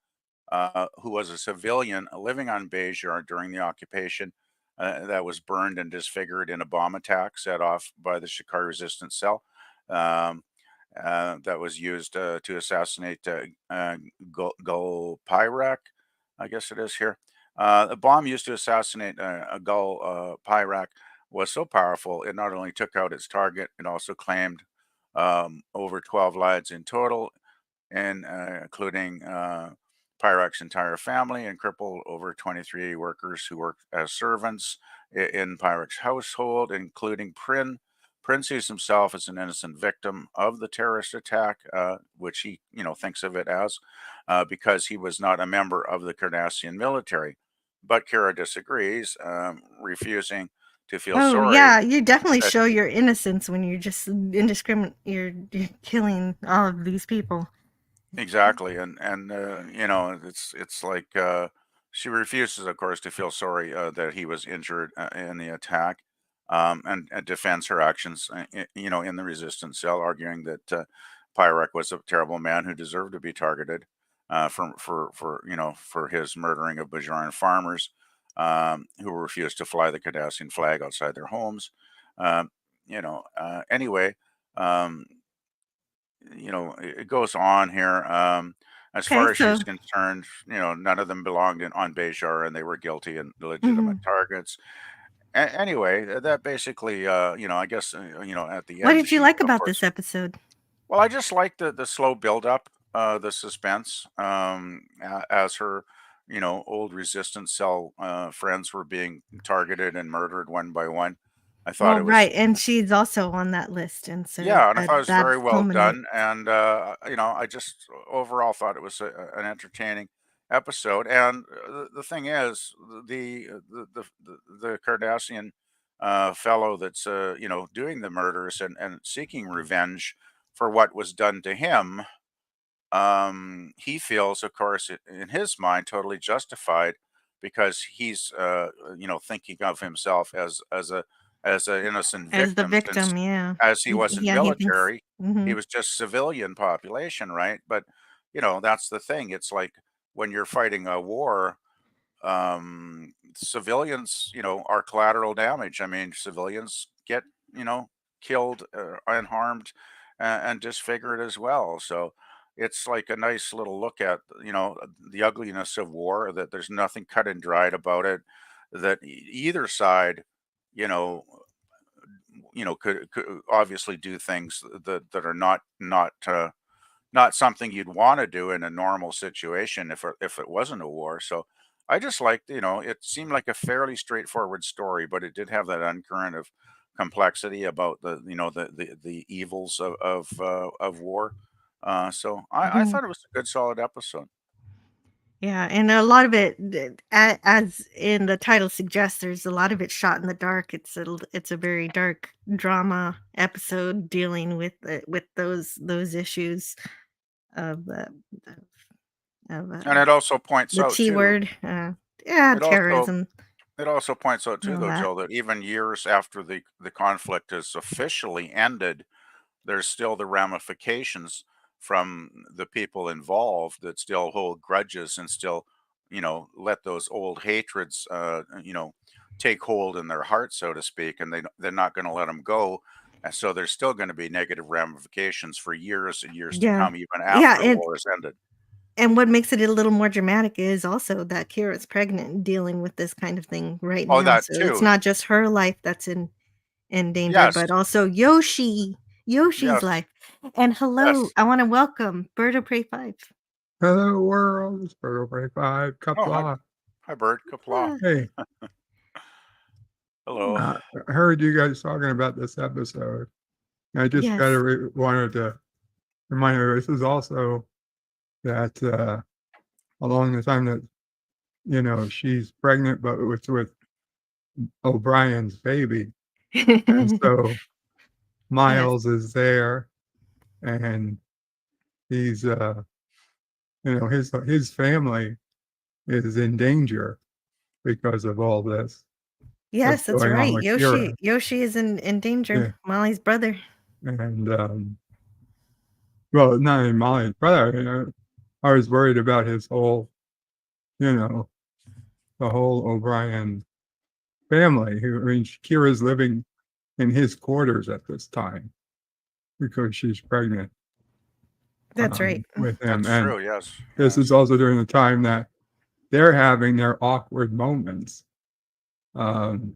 who was a civilian living on Bajor during the occupation that was burned and disfigured in a bomb attack set off by the Shikar resistance cell that was used to assassinate Gul Pyrak, I guess it is here. The bomb used to assassinate Gul Pyrak was so powerful, it not only took out its target, it also claimed over 12 lives in total, and including Pyrak's entire family, and crippled over 23 workers who worked as servants in Pyrak's household, including Prin. Prin sees himself as an innocent victim of the terrorist attack, which he, thinks of it as, because he was not a member of the Cardassian military. But Kira disagrees, refusing to feel Oh, sorry yeah, you definitely that show your innocence when you're just indiscriminate you're killing all of these people. exactly, and it's like she refuses, of course, to feel sorry that he was injured in the attack, and defends her actions, in the resistance cell, arguing that Pyrak was a terrible man who deserved to be targeted for his murdering of Bajoran farmers who refused to fly the Cardassian flag outside their homes. Anyway. Um, it goes on here. As Okay, far as so she's concerned, none of them belonged on Bajor, and they were guilty and legitimate mhm. targets. Anyway, that basically, I guess, at the What end, did you she, like of about this course. episode? Well, I just like the slow build up, the suspense, as her, old resistance cell friends were being targeted and murdered one by one. I thought Well, it was right, and she's also on that list, and so yeah, and I thought it was very that well culminates. done, and I just overall thought it was an entertaining episode. And the thing is, the Cardassian fellow that's doing the murders and seeking revenge for what was done to him, he feels, of course, in his mind, totally justified because he's thinking of himself as an innocent As the victim, since victim, yeah. as he wasn't Yeah, he thinks military, he mhm. was just civilian population, right? But that's the thing. It's like when you're fighting a war, civilians, are collateral damage. I mean, civilians get, killed, and harmed, and disfigured as well. So it's like a nice little look at, the ugliness of war, that there's nothing cut and dried about it, that either side, you know, could obviously do things that are not something you'd want to do in a normal situation if it wasn't a war. So I just liked, it seemed like a fairly straightforward story, but it did have that undercurrent of complexity about the evils of war. So I Mhm. thought it was a good, solid episode. Yeah, and a lot of it, as in the title suggests, there's a lot of it shot in the dark. It's a very dark drama episode dealing with those issues of And it also points the out T too. word, yeah, It also terrorism it also points out and too, all though, that. Joe, that even years after the conflict is officially ended, there's still the ramifications from the people involved that still hold grudges and still, let those old hatreds, take hold in their heart, so to speak, and they're not going to let them go. And so there's still going to be negative ramifications for years and years to Yeah, come, even yeah, after the war is ended. and what makes it a little more dramatic is also that Kira's pregnant and dealing with this kind of thing right Oh, now. that So it's too. not just her life that's in danger, Yes, but also Yoshi's yes, life. And hello, yes. I want to welcome Bird of Prey 5. Hello world, it's Bird 5 Oh, hi, Kapla. hi, Bert. Kapla. Ah, Hey, Hello. I heard you guys talking about this episode. I just yes. wanted to remind you, this is also that along the time that, she's pregnant, but it's with O'Brien's baby. And so Yes. Miles is there and he's, his family is in danger because of all this that's Yes, that's going on right. with Kira. Yoshi is in danger. Yeah. Molly's brother. And, well, not even Molly's brother, I was worried about his whole, the whole O'Brien family. I mean, Kira's living in his quarters at this time because she's pregnant That's right. with him. That's And true. Yes, this is yes. also during the time that they're having their awkward moments, um,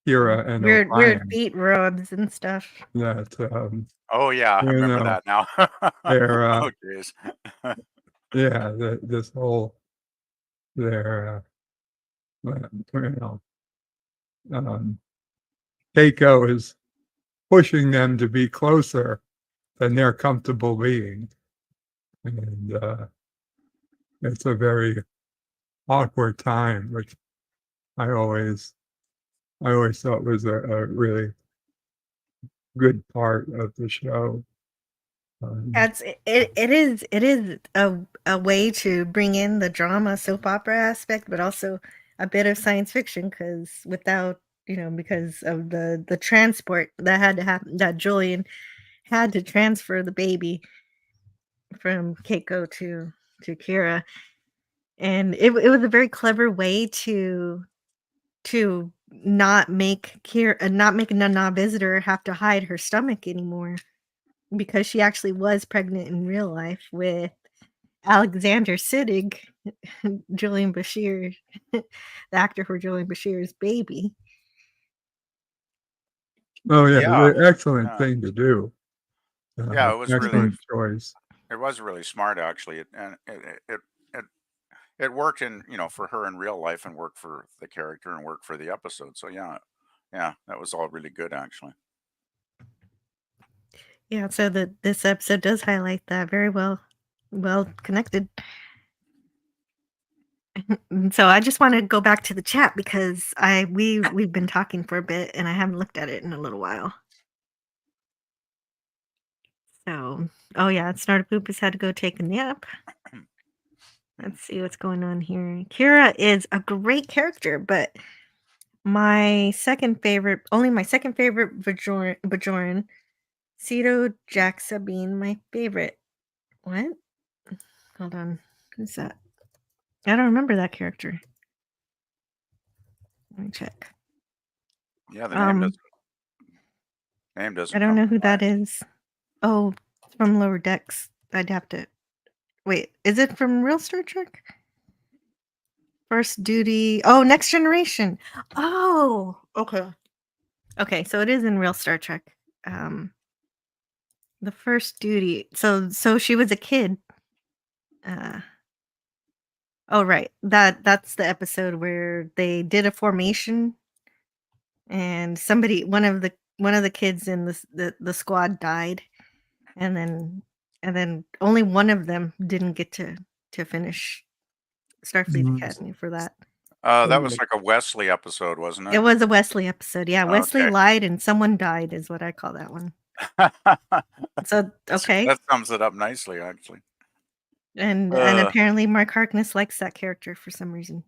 Kira and Weird O'Brien, feet rubs and stuff. that, Oh yeah, I you remember know, that now. they're, Oh jeez. yeah, this whole, their, um, Keiko is pushing them to be closer than they're comfortable being. And it's a very awkward time, which I always thought was a really good part of the show. It is a way to bring in the drama soap opera aspect, but also a bit of science fiction because without because of the transport that had to happen, that Julian had to transfer the baby from Keiko to Kira, and it was a very clever way to not make a non-visitor have to hide her stomach anymore because she actually was pregnant in real life with Alexander Siddig, Julian Bashir, the actor for Julian Bashir's baby. Oh yeah, Yeah, excellent yeah, thing to do. yeah. It was really, Excellent choice. it was really smart actually, and it it worked in for her in real life and worked for the character and worked for the episode. So yeah, Yeah, that was all really good, actually. Yeah, so this episode does highlight that very well connected. So I just want to go back to the chat because we've been talking for a bit and I haven't looked at it in a little while. So, oh yeah, Snartapoop has had to go take a nap. Let's see what's going on here. Kira is a great character, but my second favorite Bajoran, Cedo Jack Sabine, my favorite. What? Hold on. Who's that? I don't remember that character. Let me check. Yeah, the name doesn't I don't come know to who that mind. is. Oh, it's from Lower Decks. I'd have to wait. Is it from Real Star Trek? First Duty. Oh, Next Generation. Oh, okay. Okay, so it is in Real Star Trek. The First Duty. So she was a kid. Oh right. That's the episode where they did a formation and one of the kids in the squad died and then only one of them didn't get to finish Starfleet Mhm. Academy for that. That was like a Wesley episode, wasn't It it? was a Wesley episode. Yeah, Wesley Okay. lied and someone died is what I call that one. So okay. That sums it up nicely, actually. And Uh, apparently Mark Harkness likes that character for some reason.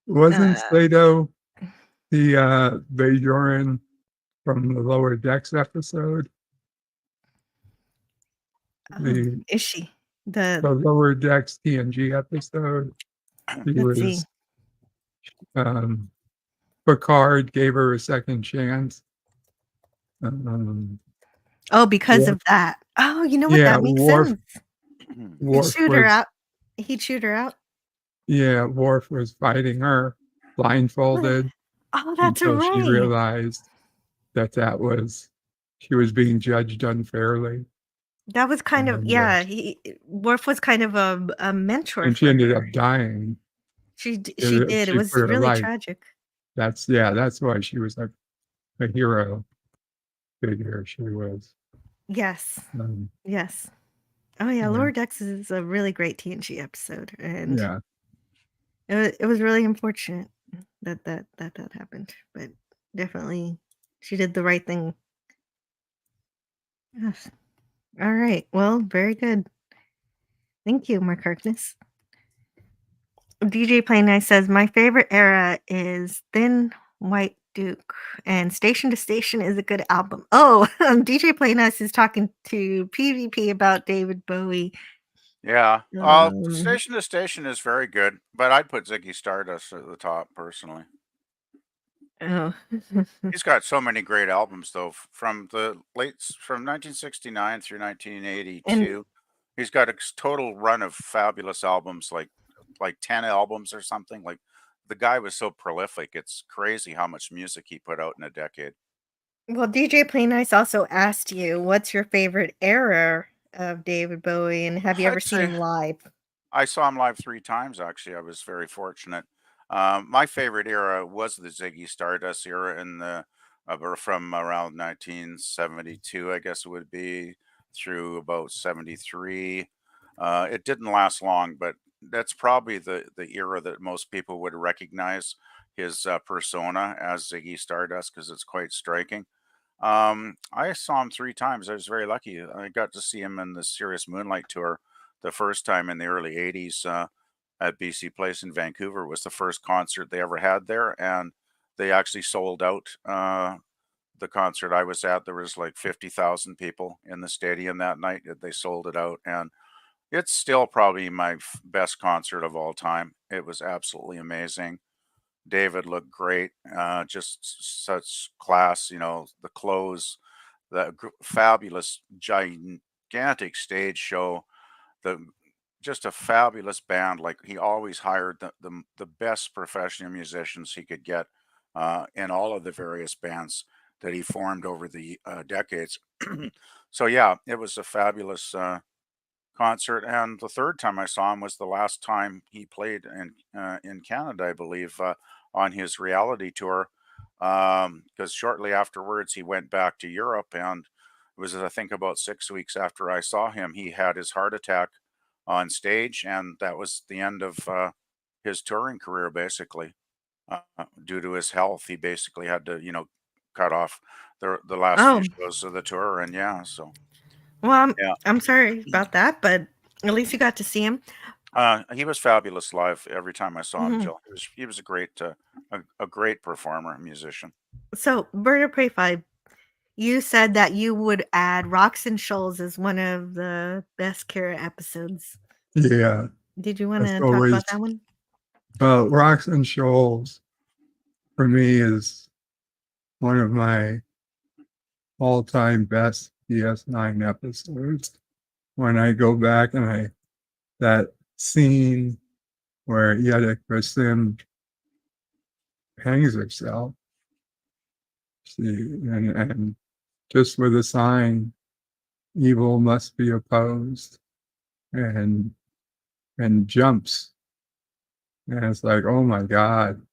Wasn't Slato the Bajoran from the Lower Decks episode? Is she? The Lower Decks TNG episode. He Let's see. was Picard gave her a second chance. Oh, because Worf, of that. Oh, you know what? yeah, That makes Worf. sense. Worf Shoot her was out. He'd shoot her out. yeah, Worf was fighting her blindfolded Oh, that's until she right. realized that was she was being judged unfairly. That was kind of And, Worf was kind of a mentor and she for ended her. up dying. She did. It She was put her really life. tragic. That's why she was a hero figure. She was. Yes. Um, Yes. Oh yeah, yeah. Lower Decks is a really great TNG episode, and Yeah. it was really unfortunate that happened, but definitely she did the right thing. Yes. All right. Well, very good. Thank you, Mark Harkness. DJ Play Nice says my favorite era is Thin White Duke, and Station to Station is a good album. Oh, DJ Play Nice is talking to PvP about David Bowie. Yeah. Station to Station is very good, but I'd put Ziggy Stardust at the top personally. Oh. He's got so many great albums though, from 1969 through 1982. He's got a total run of fabulous albums, like 10 albums or something. Like the guy was so prolific. It's crazy how much music he put out in a decade. Well, DJ Play Nice also asked you, what's your favorite era of David Bowie, and have you ever I'd seen say him live? I saw him live 3 times, actually. I was very fortunate. My favorite era was the Ziggy Stardust era in the from around 1972, I guess it would be, through about 73. It didn't last long, but that's probably the era that most people would recognize his persona as Ziggy Stardust because it's quite striking. I saw him 3 times. I was very lucky. I got to see him in the Serious Moonlight tour the first time in the early 80s at BC Place in Vancouver. It was the first concert they ever had there, and they actually sold out the concert I was at. There was like 50,000 people in the stadium that night. They sold it out, and it's still probably my best concert of all time. It was absolutely amazing. David looked great, just such class, the clothes, the fabulous, gigantic stage show, the just a fabulous band. Like he always hired the best professional musicians he could get in all of the various bands that he formed over the decades. So yeah, it was a fabulous concert. And the third time I saw him was the last time he played in Canada, I believe, on his reality tour. because shortly afterwards he went back to Europe, and it was, I think, about 6 weeks after I saw him, he had his heart attack on stage, and that was the end of his touring career, basically. Due to his health, he basically had to, cut off the last few Oh, shows of the tour, and yeah, so well, yeah. I'm sorry about that, but at least you got to see him. He was fabulous live. Every time I saw him, Mhm. Jill, he was a great performer, musician. So, Bird of Prey 5, you said that you would add Rocks and Shoals as one of the best Kira episodes. Yeah, Did you want that's to talk always about that one? Rocks and Shoals for me is one of my all-time best DS9 episodes. When I go back and that scene where Yedek Rasim hangs herself, and just with a sign, evil must be opposed, and jumps, and it's like, oh my God,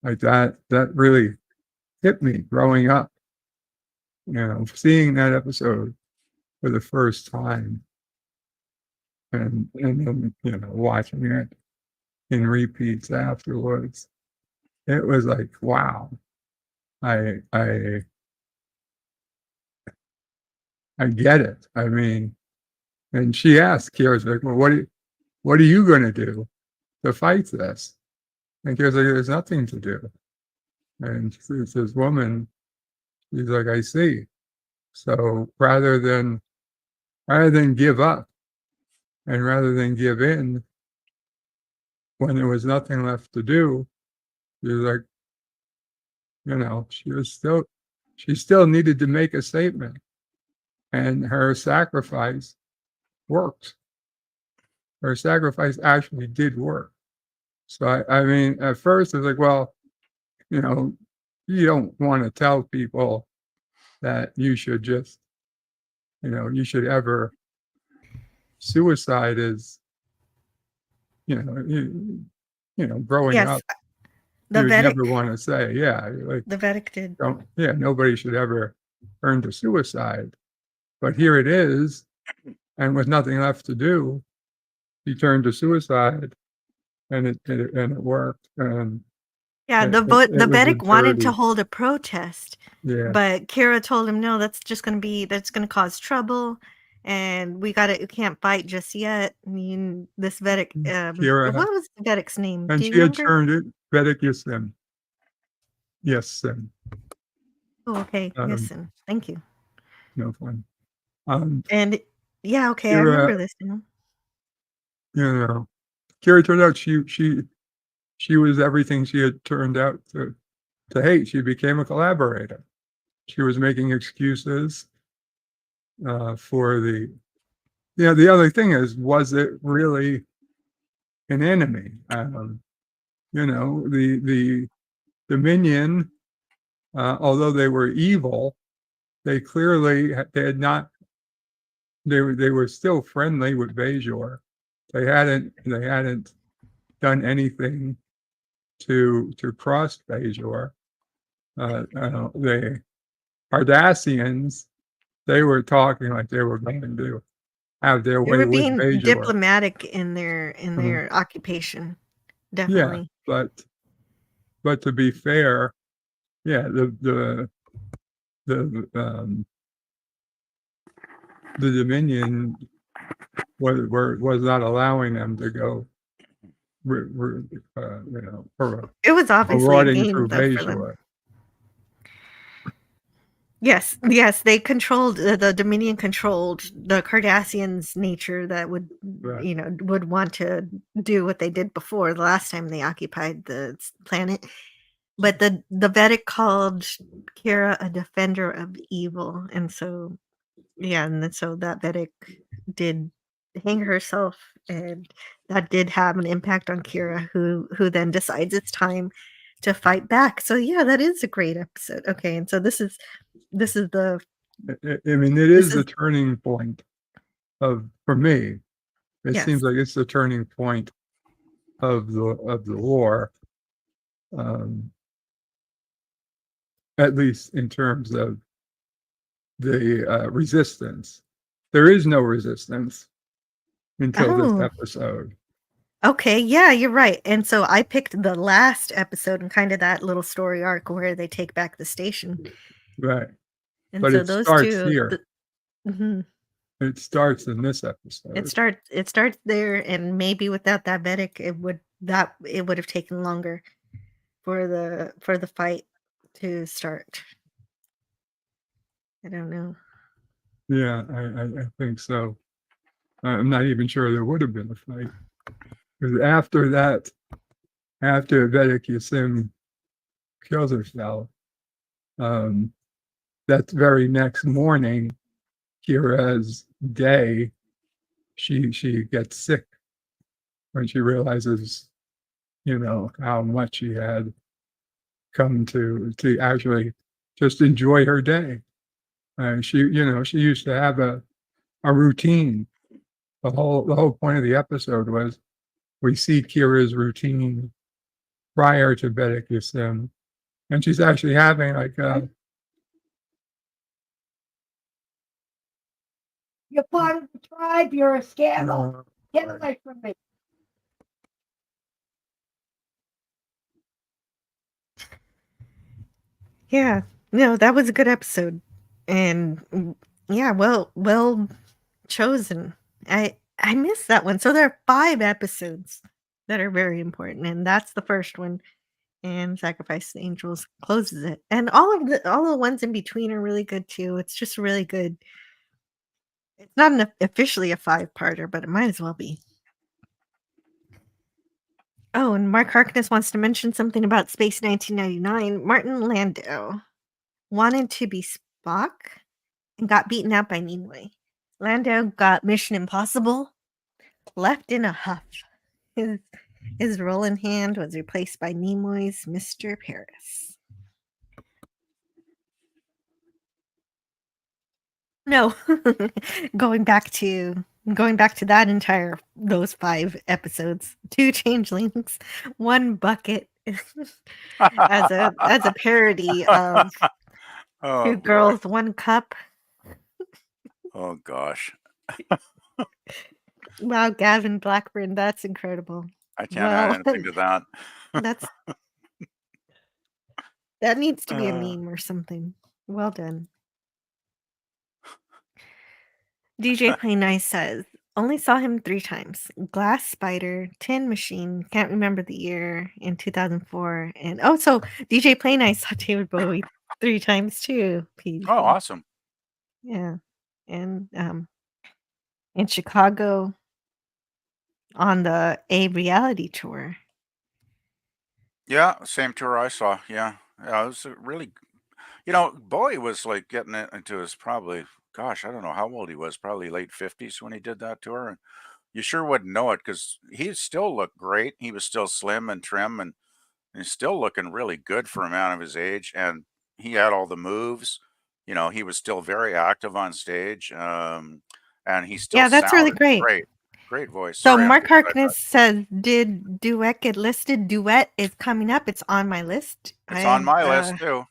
like that really hit me growing up, seeing that episode for the first time, and then watching it in repeats afterwards. It was like, wow. I get it. I mean, and she asked Kira's like, well, what are you going to do to fight this? And Kira's like, there's nothing to do. And this woman, she's like, I see. So rather than give up, and rather than give in, when there was nothing left to do, she was like, she still needed to make a statement, and her sacrifice worked. Her sacrifice actually did work. So I mean, at first it's like, well, you don't want to tell people that you should just, you should ever, suicide is, growing Yes, up, the you'd Vedic. never want to say, yeah, like, The Vedic did. nobody should ever turn to suicide. But here it is, and with nothing left to do, he turned to suicide, and it worked. And Yeah, it the was a Vedic wanted to dirty, hold a protest, yeah. but Kira told him, no, that's gonna cause trouble, and we can't fight just yet. I mean, this Vedic, Kira, what was the Vedic's name? and Do you she had remember? turned it Vedic Yasim. Yes, Sim. Oh, okay. Yes, Sim. Thank you. No fun. And yeah, okay, I Kira, remember this now. Kira turned out she was everything she had turned out to hate. She became a collaborator. She was making excuses for the. The other thing is, was it really an enemy? The Dominion, although they were evil, they clearly they had not. They were still friendly with Bajor. They hadn't done anything to cross Bajor. The Cardassians, they were talking like they were going to have their They way were with being Bajor. diplomatic in their occupation, Yeah, definitely. but to be fair, yeah, the Dominion was not allowing them to go, It was obviously a marauding game through though for them. Bajor. Yes, they controlled the Dominion controlled the Cardassians' nature that would Right. would want to do what they did before the last time they occupied the planet. But the Vedic called Kira a defender of evil, and so so that Vedic did hang herself, and that did have an impact on Kira, who then decides it's time to fight back. So yeah, that is a great episode. Okay, and so this is the I mean, it this is the is turning point for me. It yes. seems like it's the turning point of the war. at least in terms of the resistance. There is no resistance until this Oh, episode. okay. Yeah, you're right. And so I picked the last episode and kind of that little story arc where they take back the station. Right. And But so it those starts two, here. mhm. It starts in this episode. It starts there, and maybe without that Vedic, it would have taken longer for the fight to start. I don't know. Yeah, I think so. I'm not even sure there would have been a fight. Because after that, after Vedic Yasim kills herself, that very next morning, Kira's day, she gets sick when she realizes, how much she had come to actually just enjoy her day. She used to have a routine. The whole point of the episode was we see Kira's routine prior to Vedic Yasim, and she's actually having like a You're part of the tribe. You're a scandal. Get away from me. Yeah, no, that was a good episode, and yeah, well chosen. I missed that one. So there are 5 episodes that are very important, and that's the first one. And Sacrifice the Angels closes it, and all the ones in between are really good too. It's just really good. It's not officially a 5-parter, but it might as well be. Oh, and Mark Harkness wants to mention something about Space 1999. Martin Landau wanted to be Spock and got beaten out by Nimoy. Landau got Mission Impossible, left in a huff. His role in hand was replaced by Nimoy's Mr. Paris. No, going back to those 5 episodes, 2 changelings, 1 bucket as a parody of Oh, 2 boy. girls, 1 cup. Oh, gosh. Wow, Gavin Blackburn, that's incredible. I can't add anything to that. That needs to be a meme or something. Well done. DJ Play Nice says, only saw him 3 times. Glass Spider, Tin Machine, can't remember the year, in 2004. And so DJ Play Nice saw David Bowie 3 times too. Oh, awesome. Yeah. And in Chicago on the A Reality tour. Yeah, same tour I saw. Yeah. Yeah, it was a really, Bowie was like getting into his probably, gosh, I don't know how old he was, probably late 50s when he did that tour. And you sure wouldn't know it because he still looked great. He was still slim and trim and he's still looking really good for a man of his age. And he had all the moves. He was still very active on stage. And he still Yeah, that's really sounded great. great. Great voice. So Sorry, Mark I'm getting Harkness says, did Duet get listed? Duet is coming up. It's on my list. It's on my list too.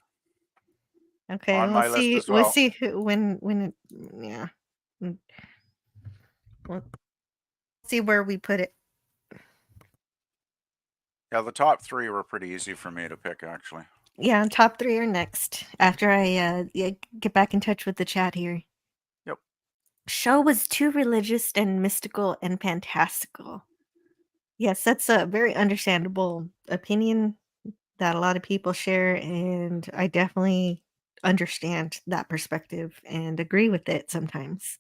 Okay, On we'll my list see. as We'll well. see when it. Yeah, we'll see where we put it. Yeah, the top 3 were pretty easy for me to pick, actually. Yeah, top 3 are next after I get back in touch with the chat here. Yep. Show was too religious and mystical and fantastical. Yes, that's a very understandable opinion that a lot of people share, and I definitely understand that perspective and agree with it sometimes.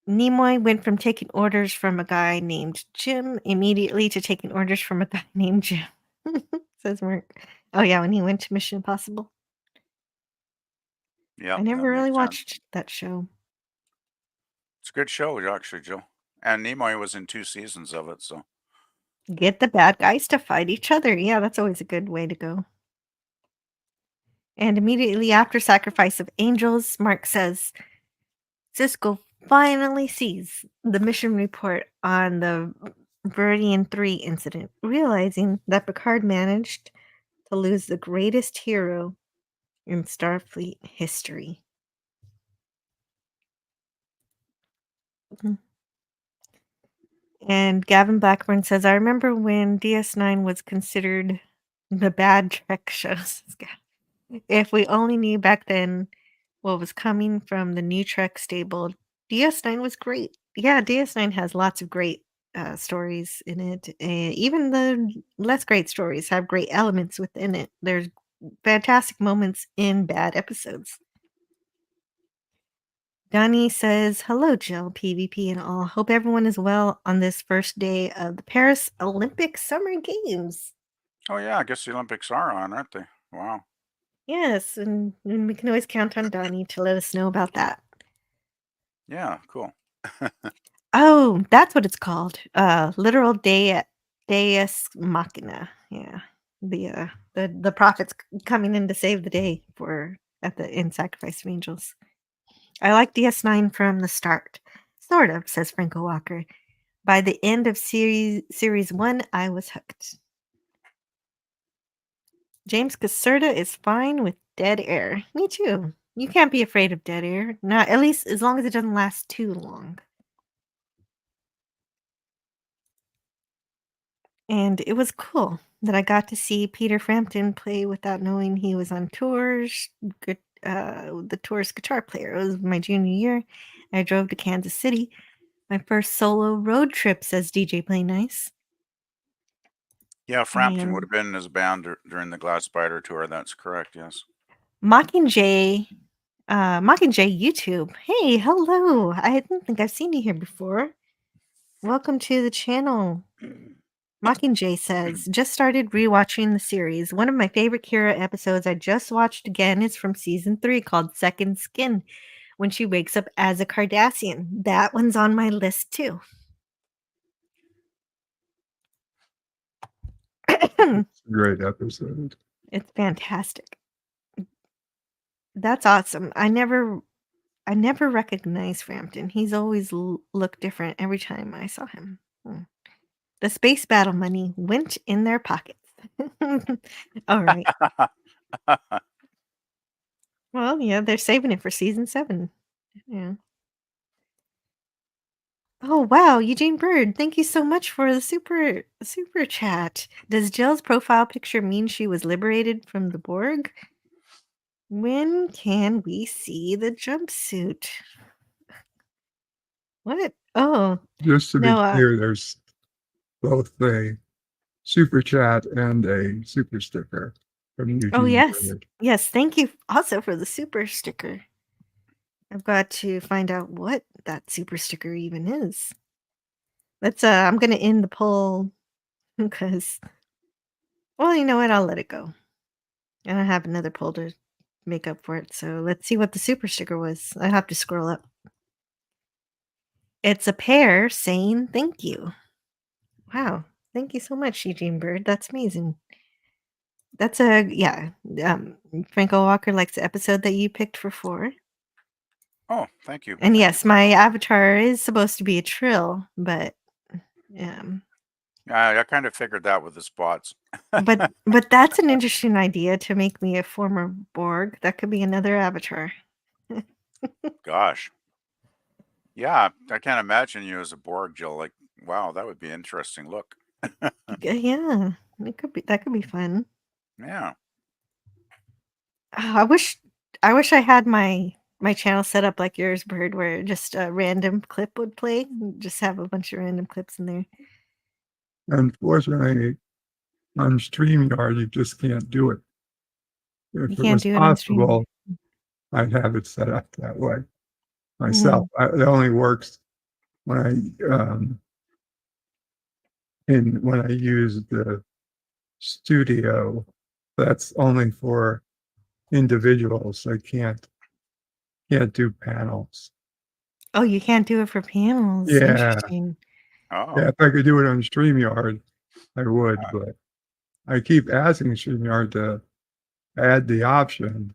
Nimoy went from taking orders from a guy named Jim immediately to taking orders from a guy named Jim, says Mark. Oh, yeah, when he went to Mission Impossible. Yeah, I never that really makes sense. watched that show. It's a good show, actually, Jill. And Nimoy was in 2 seasons of it, so. Get the bad guys to fight each other. Yeah, that's always a good way to go. And immediately after Sacrifice of Angels, Mark says, Cisco finally sees the mission report on the Viridian 3 incident, realizing that Picard managed to lose the greatest hero in Starfleet history. And Gavin Blackburn says, I remember when DS9 was considered the bad Trek shows. If we only knew back then what was coming from the new Trek stable, DS9 was great. Yeah, DS9 has lots of great stories in it. Even the less great stories have great elements within it. There's fantastic moments in bad episodes. Donnie says, hello, Jill, PvP and all. Hope everyone is well on this first day of the Paris Olympic Summer Games. Oh, yeah, I guess the Olympics are on, aren't they? Wow. Yes, and we can always count on Donnie to let us know about that. Yeah, cool. Oh, that's what it's called. Literal Deus Machina. Yeah. The prophets coming in to save the day in Sacrifice of Angels. I like DS9 from the start. Sort of, says Franco Walker. By the end of series 1, I was hooked. James Caserta is fine with dead air. Me too. You can't be afraid of dead air. Not at least as long as it doesn't last too long. And it was cool that I got to see Peter Frampton play without knowing he was on tours. The tour's guitar player. It was my junior year. I drove to Kansas City. My first solo road trip, says DJ Play Nice. Yeah, Frampton would have been in his band during the Glass Spider tour. That's correct, yes. Mockingjay YouTube. Hey, hello. I don't think I've seen you here before. Welcome to the channel. Mockingjay says, just started rewatching the series. One of my favorite Kira episodes I just watched again is from season 3 called Second Skin, when she wakes up as a Cardassian. That one's on my list too. It's a great episode. It's fantastic. That's awesome. I never recognized Frampton. He's always looked different every time I saw him. The space battle money went in their pockets. All right. Well, yeah, they're saving it for season 7. Yeah. Oh, wow, Eugene Bird, thank you so much for the super chat. Does Jill's profile picture mean she was liberated from the Borg? When can we see the jumpsuit? What? Oh, Just to be no, clear, there's both a super chat and a super sticker from Eugene. oh, yes. Bird. Yes, thank you also for the super sticker. I've got to find out what that super sticker even is. Let's I'm gonna end the poll because, well, you know what? I'll let it go. And I have another poll to make up for it. So let's see what the super sticker was. I have to scroll up. It's a pair saying thank you. Wow. Thank you so much, Eugene Bird. That's amazing. That's Franco Walker likes the episode that you picked for 4. Oh, thank you. And yes, my avatar is supposed to be a Trill, but I kind of figured that with the spots. but that's an interesting idea to make me a former Borg. That could be another avatar. Gosh. Yeah, I can't imagine you as a Borg, Jill. Like, wow, that would be an interesting look. Yeah, that could be fun. Yeah. I wish I had my channel set up like yours, Bird, where just a random clip would play. Just have a bunch of random clips in there. Unfortunately, on StreamYard, you just can't do it. If You it can't was do it on possible, I'd have it set up that way myself. It only works when I use the studio. That's only for individuals. I can't do panels. Oh, you can't do it for panels. Yeah. Interesting. Oh. Yeah, if I could do it on StreamYard, I would, but I keep asking StreamYard to add the option,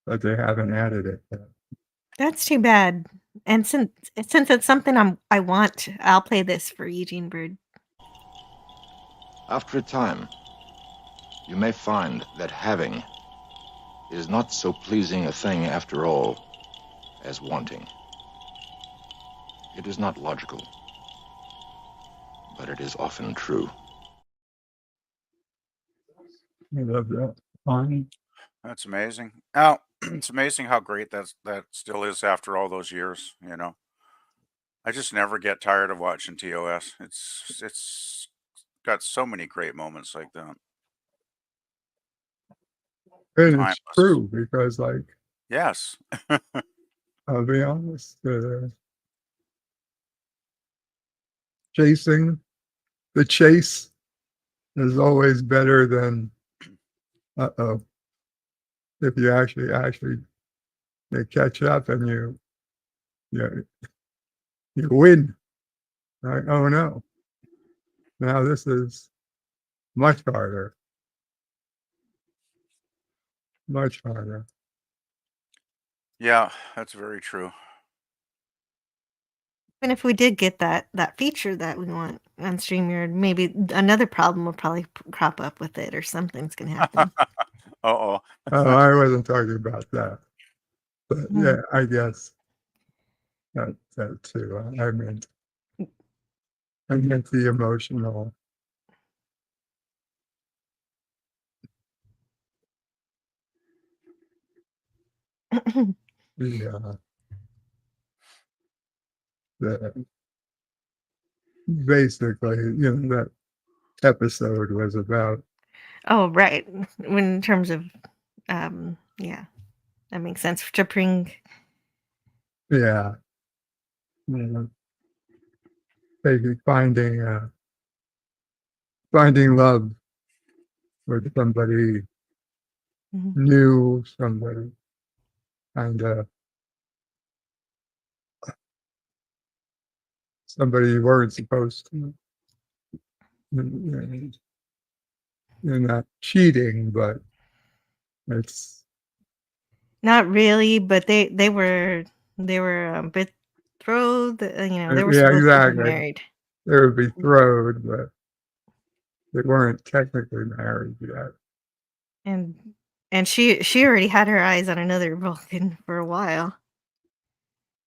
but they haven't added it yet. That's too bad. And since it's something I want, I'll play this for Eugene Bird. After a time, you may find that having is not so pleasing a thing after all as wanting. It is not logical, but it is often true. I love that. Fine. That's amazing. Now, it's amazing how great that still is after all those years, you know. I just never get tired of watching TOS. It's got so many great moments like that. And Timeless. it's true because, like, Yes. I'll be honest, chasing the chase is always better than if you actually they catch up and you win. Like, oh no, now this is much harder, much harder. Yeah, that's very true. And if we did get that feature that we want on StreamYard, maybe another problem will probably crop up with it, or something's gonna happen. Uh-oh. Oh, I wasn't talking about that, but yeah, I guess that too. I meant the emotional. Yeah. Basically, that episode was about. Oh, right. In terms of, yeah, that makes sense to bring. Yeah. Basically finding love with somebody new, somebody somebody you weren't supposed to. You're not cheating, but it's Not really, but they were betrothed. They were yeah, supposed to be exactly. married. They were betrothed, but they weren't technically married yet. And she already had her eyes on another Vulcan for a while.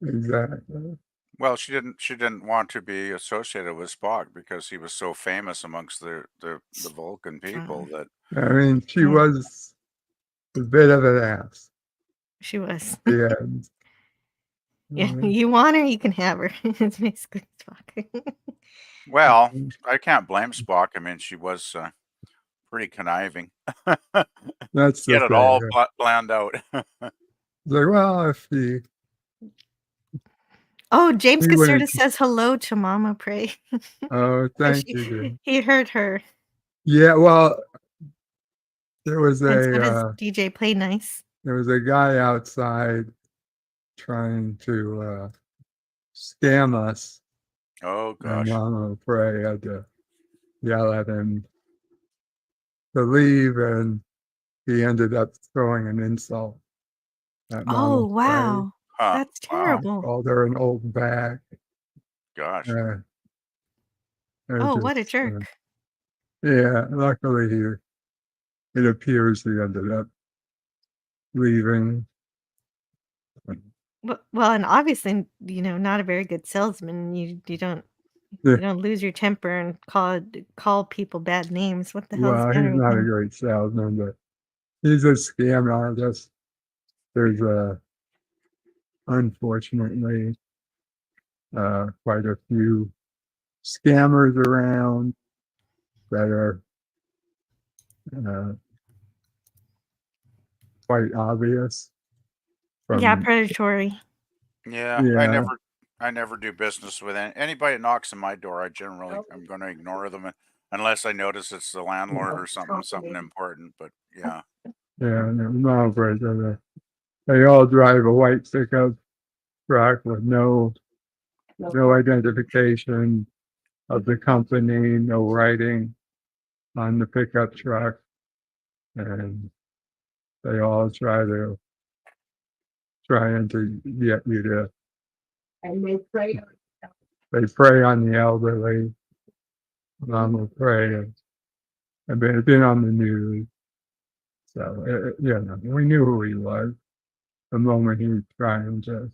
Exactly. Well, she didn't want to be associated with Spock because he was so famous amongst the Vulcan people that. I mean, she was a bit of an ass. She was. Yeah. Yeah, you want her, you can have her. It's basically Spock. Well, I can't blame Spock. I mean, she was pretty conniving. That's the Get it thing. all planned out. It's like, well, if he. Oh, James Caserta says hello to Mama Prey. Oh, thank you. He heard her. Yeah, well, there was And so does DJ Play Nice. There was a guy outside trying to scam us. Oh gosh. And Mama Prey had to yell at him to leave, and he ended up throwing an insult at Mama Oh, wow. Huh, That's terrible. Called her an old bag. Gosh. Oh, what a jerk. Yeah, luckily it appears he ended up leaving. Well, and obviously, not a very good salesman. You don't lose your temper and call people bad names. What the hell is the matter He's with not a him? great salesman, but he's a scam artist. There's unfortunately quite a few scammers around that are quite obvious. Yeah, predatory. Yeah, I never do business with anybody that knocks on my door. I'm going to ignore them unless I notice it's the landlord or something important. But yeah. Yeah, no, they all drive a white pickup truck with no identification of the company, no writing on the pickup truck, and they all try to get you to. And they pray. They prey on the elderly. Mama Prey had been on the news. So, we knew who he was the moment he was trying to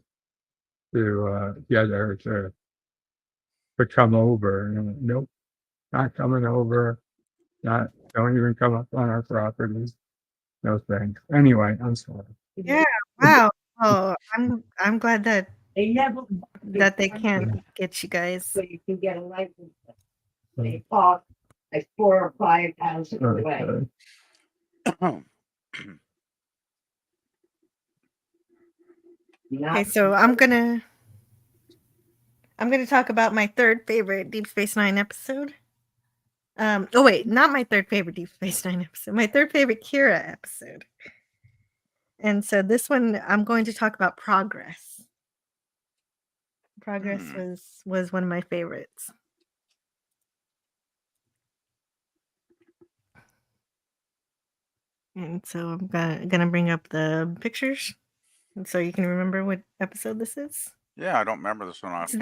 get her to come over. Nope, not coming over. Don't even come up on our property. No thanks. Anyway, I'm sorry. Yeah. Wow. Oh, I'm glad that They never they can't get you guys. So you can get a license. They cost like 4,000 or 5,000 away. Okay, so I'm gonna talk about my third favorite Deep Space Nine episode. Oh wait, not my third favorite Deep Space Nine episode. My third favorite Kira episode. And so this one, I'm going to talk about Progress. Progress was one of my favorites. And so I'm gonna bring up the pictures, and so you can remember what episode this is. Yeah, I don't remember this one off.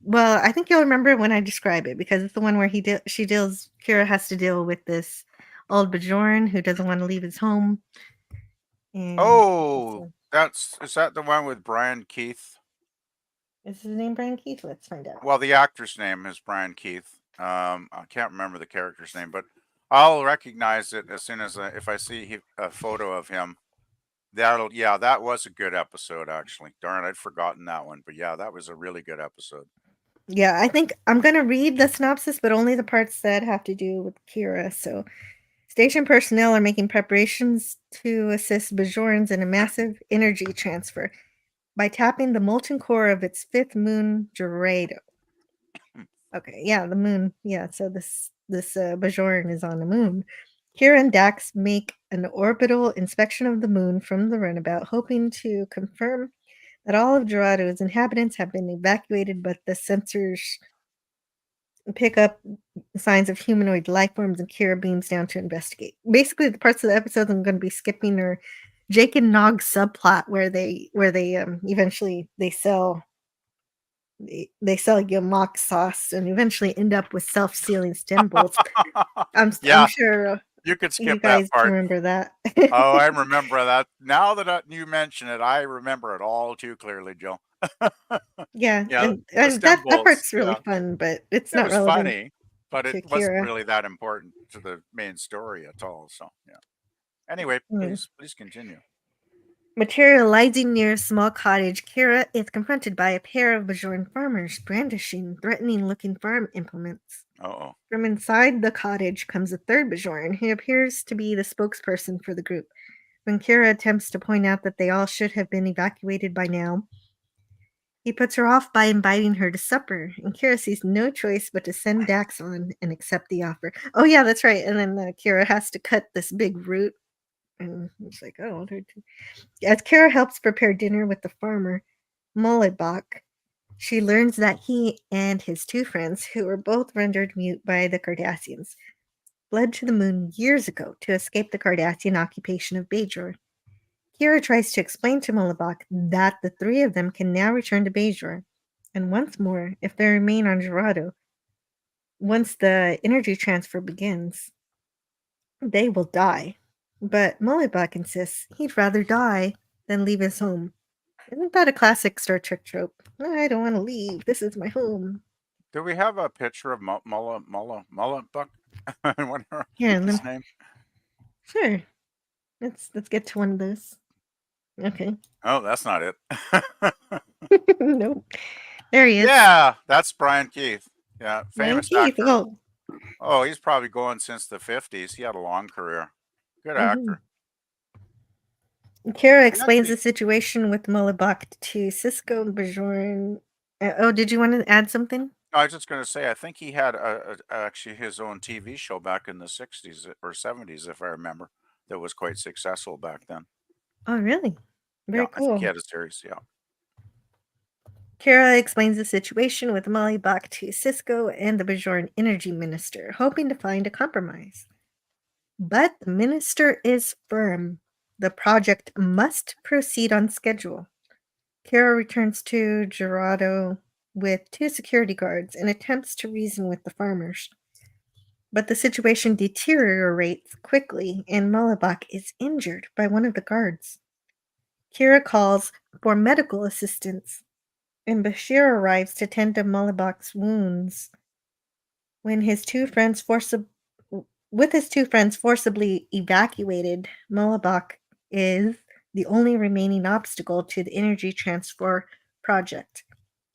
Well, I think you'll remember when I describe it because it's the one where Kira has to deal with this old Bajoran who doesn't want to leave his home. And Oh, is that the one with Brian Keith? Is his name Brian Keith? Let's find out. Well, the actor's name is Brian Keith. I can't remember the character's name, but I'll recognize it as soon as if I see a photo of him. That was a good episode, actually. Darn, I'd forgotten that one. But yeah, that was a really good episode. Yeah, I think I'm going to read the synopsis, but only the parts that have to do with Kira. So, station personnel are making preparations to assist Bajorans in a massive energy transfer by tapping the molten core of its fifth moon, Dorado. Okay, yeah, the moon. Yeah, so this Bajoran is on the moon. Kira and Dax make an orbital inspection of the moon from the runabout, hoping to confirm that all of Dorado's inhabitants have been evacuated, but the sensors pick up signs of humanoid life forms, and Kira beams down to investigate. Basically, the parts of the episode I'm going to be skipping are Jake and Nog subplot, where they eventually they sell Yamak sauce and eventually end up with self-sealing stem bolts. I'm sure you could skip you guys that part. Remember that? Oh, I remember that. Now that you mention it, I remember it all too clearly, Joe. Yeah, and that part's really fun, but it's not relevant. Funny, but it wasn't really that important to the main story at all. So yeah. Anyway, please continue. Materializing near a small cottage, Kira is confronted by a pair of Bajoran farmers brandishing threatening-looking farm implements. Uh-oh. From inside the cottage comes a third Bajoran who appears to be the spokesperson for the group. When Kira attempts to point out that they all should have been evacuated by now, he puts her off by inviting her to supper, and Kira sees no choice but to send Dax on and accept the offer. Oh yeah, that's right. And then Kira has to cut this big root, and it's like, oh, as Kira helps prepare dinner with the farmer, Molibok, she learns that he and his two friends, who were both rendered mute by the Cardassians, fled to the moon years ago to escape the Cardassian occupation of Bajor. Kira tries to explain to Molibok that the three of them can now return to Bajor, and once more, if they remain on Dorado, once the energy transfer begins, they will die. But Molibok insists he'd rather die than leave his home. Isn't that a classic Star Trek trope? I don't want to leave. This is my home. Do we have a picture of Molibok? Yeah, his name. Sure. Let's get to one of those. Okay. Oh, that's not it. Nope. There he is. Yeah, that's Brian Keith. Yeah, famous Keith. actor. Oh, he's probably going since the 50s. He had a long career. Good actor. Kira explains the situation with Molibok to Cisco and Bajoran. Oh, did you want to add something? I was just going to say, I think he had actually his own TV show back in the 60s or 70s, if I remember, that was quite successful back then. Oh, really? Very cool. I think he had a series, yeah. Kira explains the situation with Molibok to Cisco and the Bajoran energy minister, hoping to find a compromise. But the minister is firm. The project must proceed on schedule. Kira returns to Dorado with two security guards and attempts to reason with the farmers. But the situation deteriorates quickly, and Mullibok is injured by one of the guards. Kira calls for medical assistance, and Bashir arrives to tend to Mullibok's wounds. When his two friends with his two friends forcibly evacuated, Mullibok is the only remaining obstacle to the energy transfer project.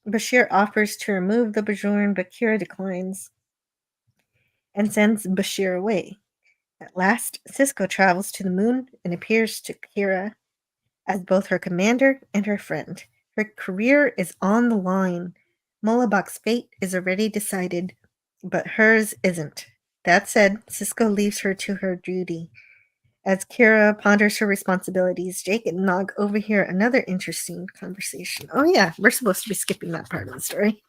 Bashir offers to remove the Bajoran, but Kira declines and sends Bashir away. At last, Cisco travels to the moon and appears to Kira as both her commander and her friend. Her career is on the line. Mullibok's fate is already decided, but hers isn't. That said, Cisco leaves her to her duty. As Kira ponders her responsibilities, Jake and Nog overhear another interesting conversation. Oh yeah, we're supposed to be skipping that part of the story.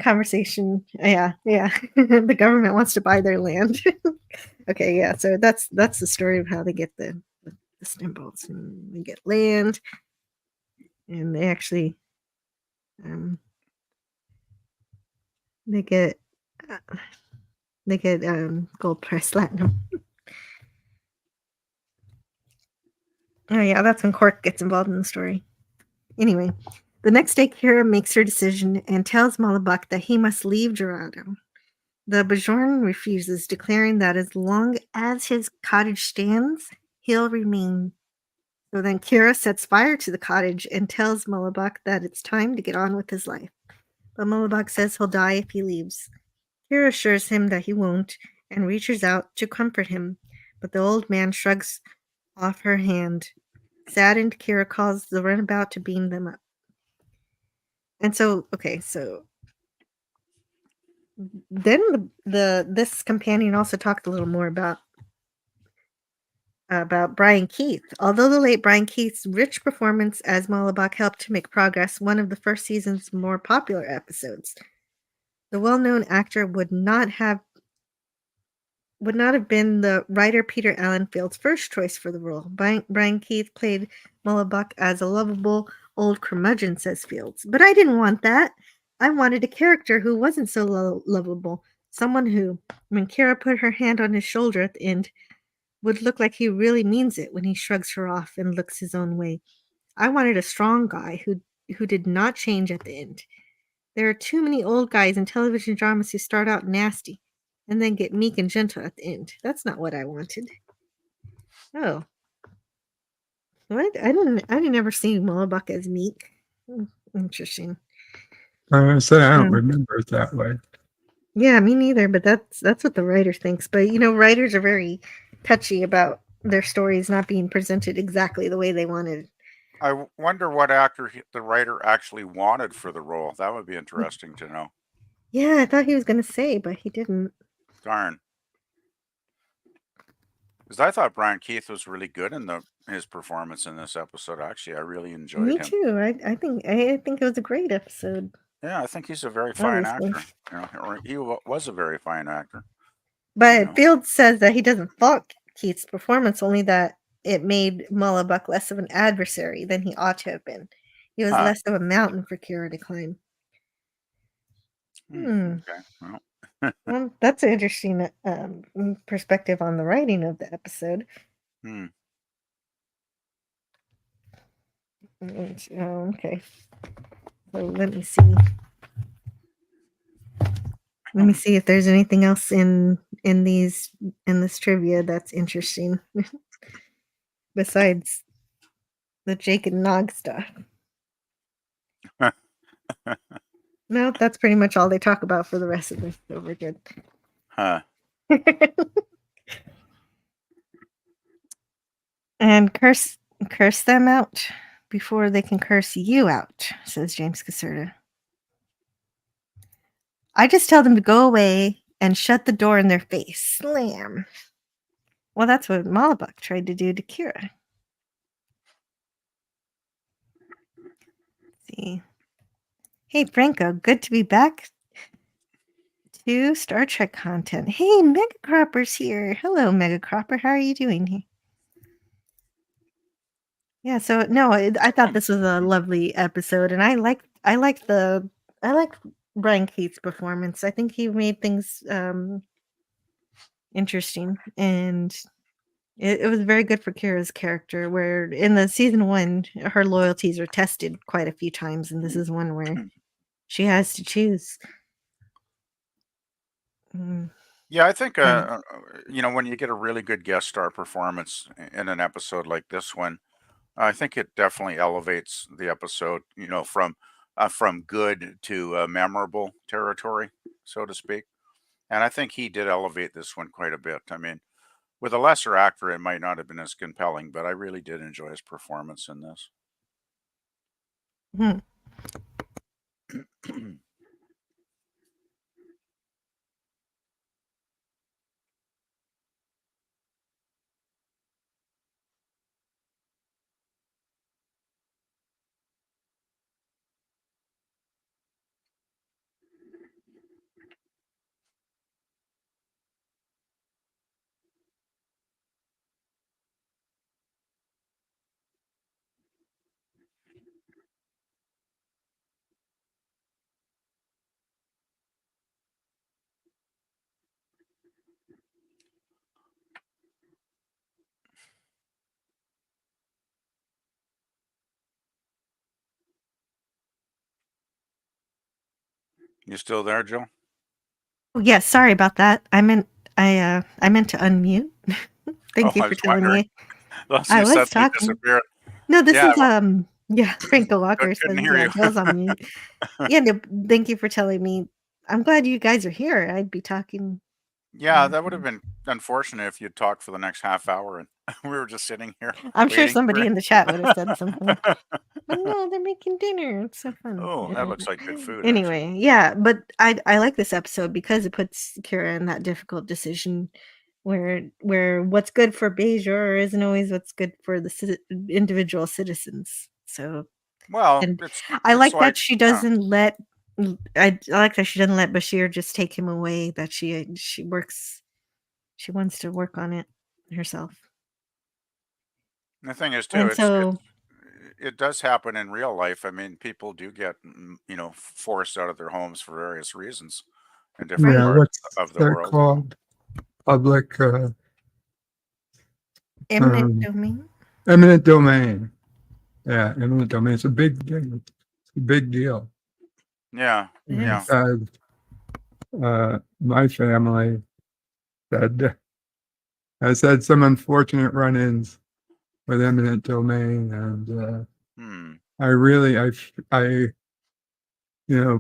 Conversation. Yeah. The government wants to buy their land. Okay, yeah. So that's the story of how they get the symbols, and they get land, and they actually they get gold press platinum. Oh yeah, that's when Cork gets involved in the story. Anyway, the next day Kira makes her decision and tells Mullibok that he must leave Dorado. The Bajoran refuses, declaring that as long as his cottage stands, he'll remain. So then Kira sets fire to the cottage and tells Mullibok that it's time to get on with his life. But Mullibok says he'll die if he leaves. Kira assures him that he won't and reaches out to comfort him, but the old man shrugs off her hand. Saddened, Kira calls the runabout to beam them up. And so, okay, so then this companion also talked a little more about Brian Keith. Although the late Brian Keith's rich performance as Mullibok helped to make Progress one of the first season's more popular episodes, the well-known actor would not have been the writer Peter Allen Field's first choice for the role. Brian Keith played Mullibok as a lovable old curmudgeon, says Fields. But I didn't want that. I wanted a character who wasn't so lovable. Someone who, when Kira put her hand on his shoulder at the end, would look like he really means it when he shrugs her off and looks his own way. I wanted a strong guy who did not change at the end. There are too many old guys in television dramas who start out nasty and then get meek and gentle at the end. That's not what I wanted. Oh. What? I didn't ever see Mullibok as meek. Interesting. I say I don't remember it that way. Yeah, me neither, but that's what the writer thinks. But writers are very touchy about their stories not being presented exactly the way they wanted. I wonder what actor the writer actually wanted for the role. That would be interesting to know. Yeah, I thought he was going to say, but he didn't. Darn. Because I thought Brian Keith was really good in his performance in this episode. Actually, I really enjoyed him. Me too. I think it was a great episode. Yeah, I think he's a very fine actor. Or he was a very fine actor. But Field says that he doesn't fault Keith's performance, only that it made Mullibok less of an adversary than he ought to have been. He was less of a mountain for Kira to climb. Okay. Well, that's an interesting perspective on the writing of the episode. Okay. So let me see. Let me see if there's anything else in this trivia that's interesting besides the Jake and Nog stuff. No, that's pretty much all they talk about for the rest of this. So we're good. And curse them out before they can curse you out, says James Caserta. I just tell them to go away and shut the door in their face. Slam. Well, that's what Mullibok tried to do to Kira. Let's see. Hey, Franco, good to be back to Star Trek content. Hey, Mega Cropper's here. Hello, Mega Cropper. How are you doing here? Yeah, so no, I thought this was a lovely episode, and I liked Brian Keith's performance. I think he made things interesting, and it was very good for Kira's character. Where in the season 1, her loyalties are tested quite a few times, and this is one where she has to choose. Yeah, I think And when you get a really good guest star performance in an episode like this one, I think it definitely elevates the episode, from good to memorable territory, so to speak. And I think he did elevate this one quite a bit. I mean, with a lesser actor, it might not have been as compelling, but I really did enjoy his performance in this. hmm. You still there, Joe? Oh, yeah, sorry about that. I meant to unmute. Oh, Thank you I for was telling wondering. me. Those I you was suddenly talking. disappeared. No, this Yeah, is yeah, Franco Walker couldn't says hear you. Joe's on mute. Yeah, no, thank you for telling me. I'm glad you guys are here. I'd be talking. Yeah, that would have been unfortunate if you'd talked for the next half hour and we were just sitting here I'm sure waiting for somebody in the chat would have said something. it. But no, they're making dinner. It's so fun. Oh, that looks like good food, actually. Anyway, yeah, but I like this episode because it puts Kira in that difficult decision where what's good for Bajor isn't always what's good for the individual citizens. So, Well, and it's I it's like like, that she doesn't let I like that she doesn't let Bashir just take him away. That she wants to work on it herself. the thing is too, And it's so it does happen in real life. I mean, people do get forced out of their homes for various reasons in different Yeah, right, parts what's of the that world. called? Public eminent domain. eminent domain. Yeah, eminent domain. It's a big deal. It's a big deal. Yeah, yeah. Because my family has had some unfortunate run-ins with eminent domain, and I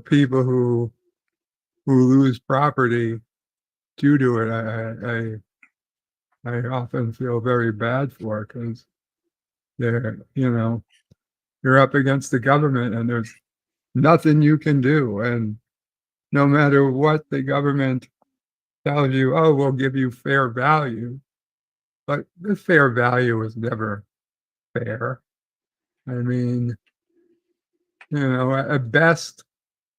people who lose property due to it, I often feel very bad for, because they're you're up against the government and there's nothing you can do, and no matter what the government tells you, oh, we'll give you fair value, but the fair value is never fair. I mean, at best,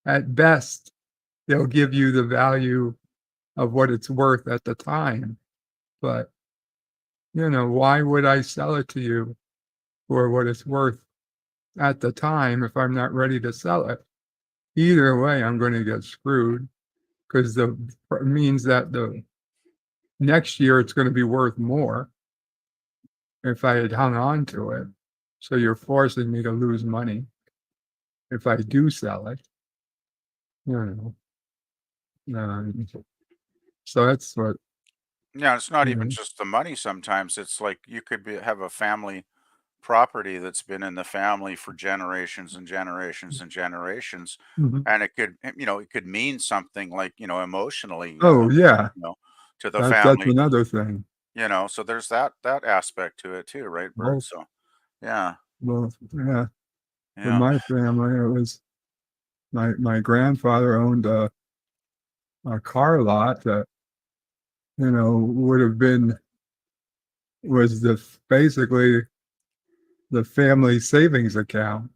they'll give you the value of what it's worth at the time. But, why would I sell it to you for what it's worth at the time if I'm not ready to sell it? Either way, I'm going to get screwed, because it means that the next year it's going to be worth more if I had hung on to it. So you're forcing me to lose money if I do sell it. So that's what. Yeah, it's not even just the money sometimes. It's like you could have a family property that's been in the family for generations and generations and generations, and it could mean something, like, emotionally, Oh yeah, to the that's family. another thing. So there's that aspect to it too, right, Bert? Well, So, yeah. well, yeah. For Yeah. my family, it was my grandfather owned a car lot that would have been was basically the family savings account.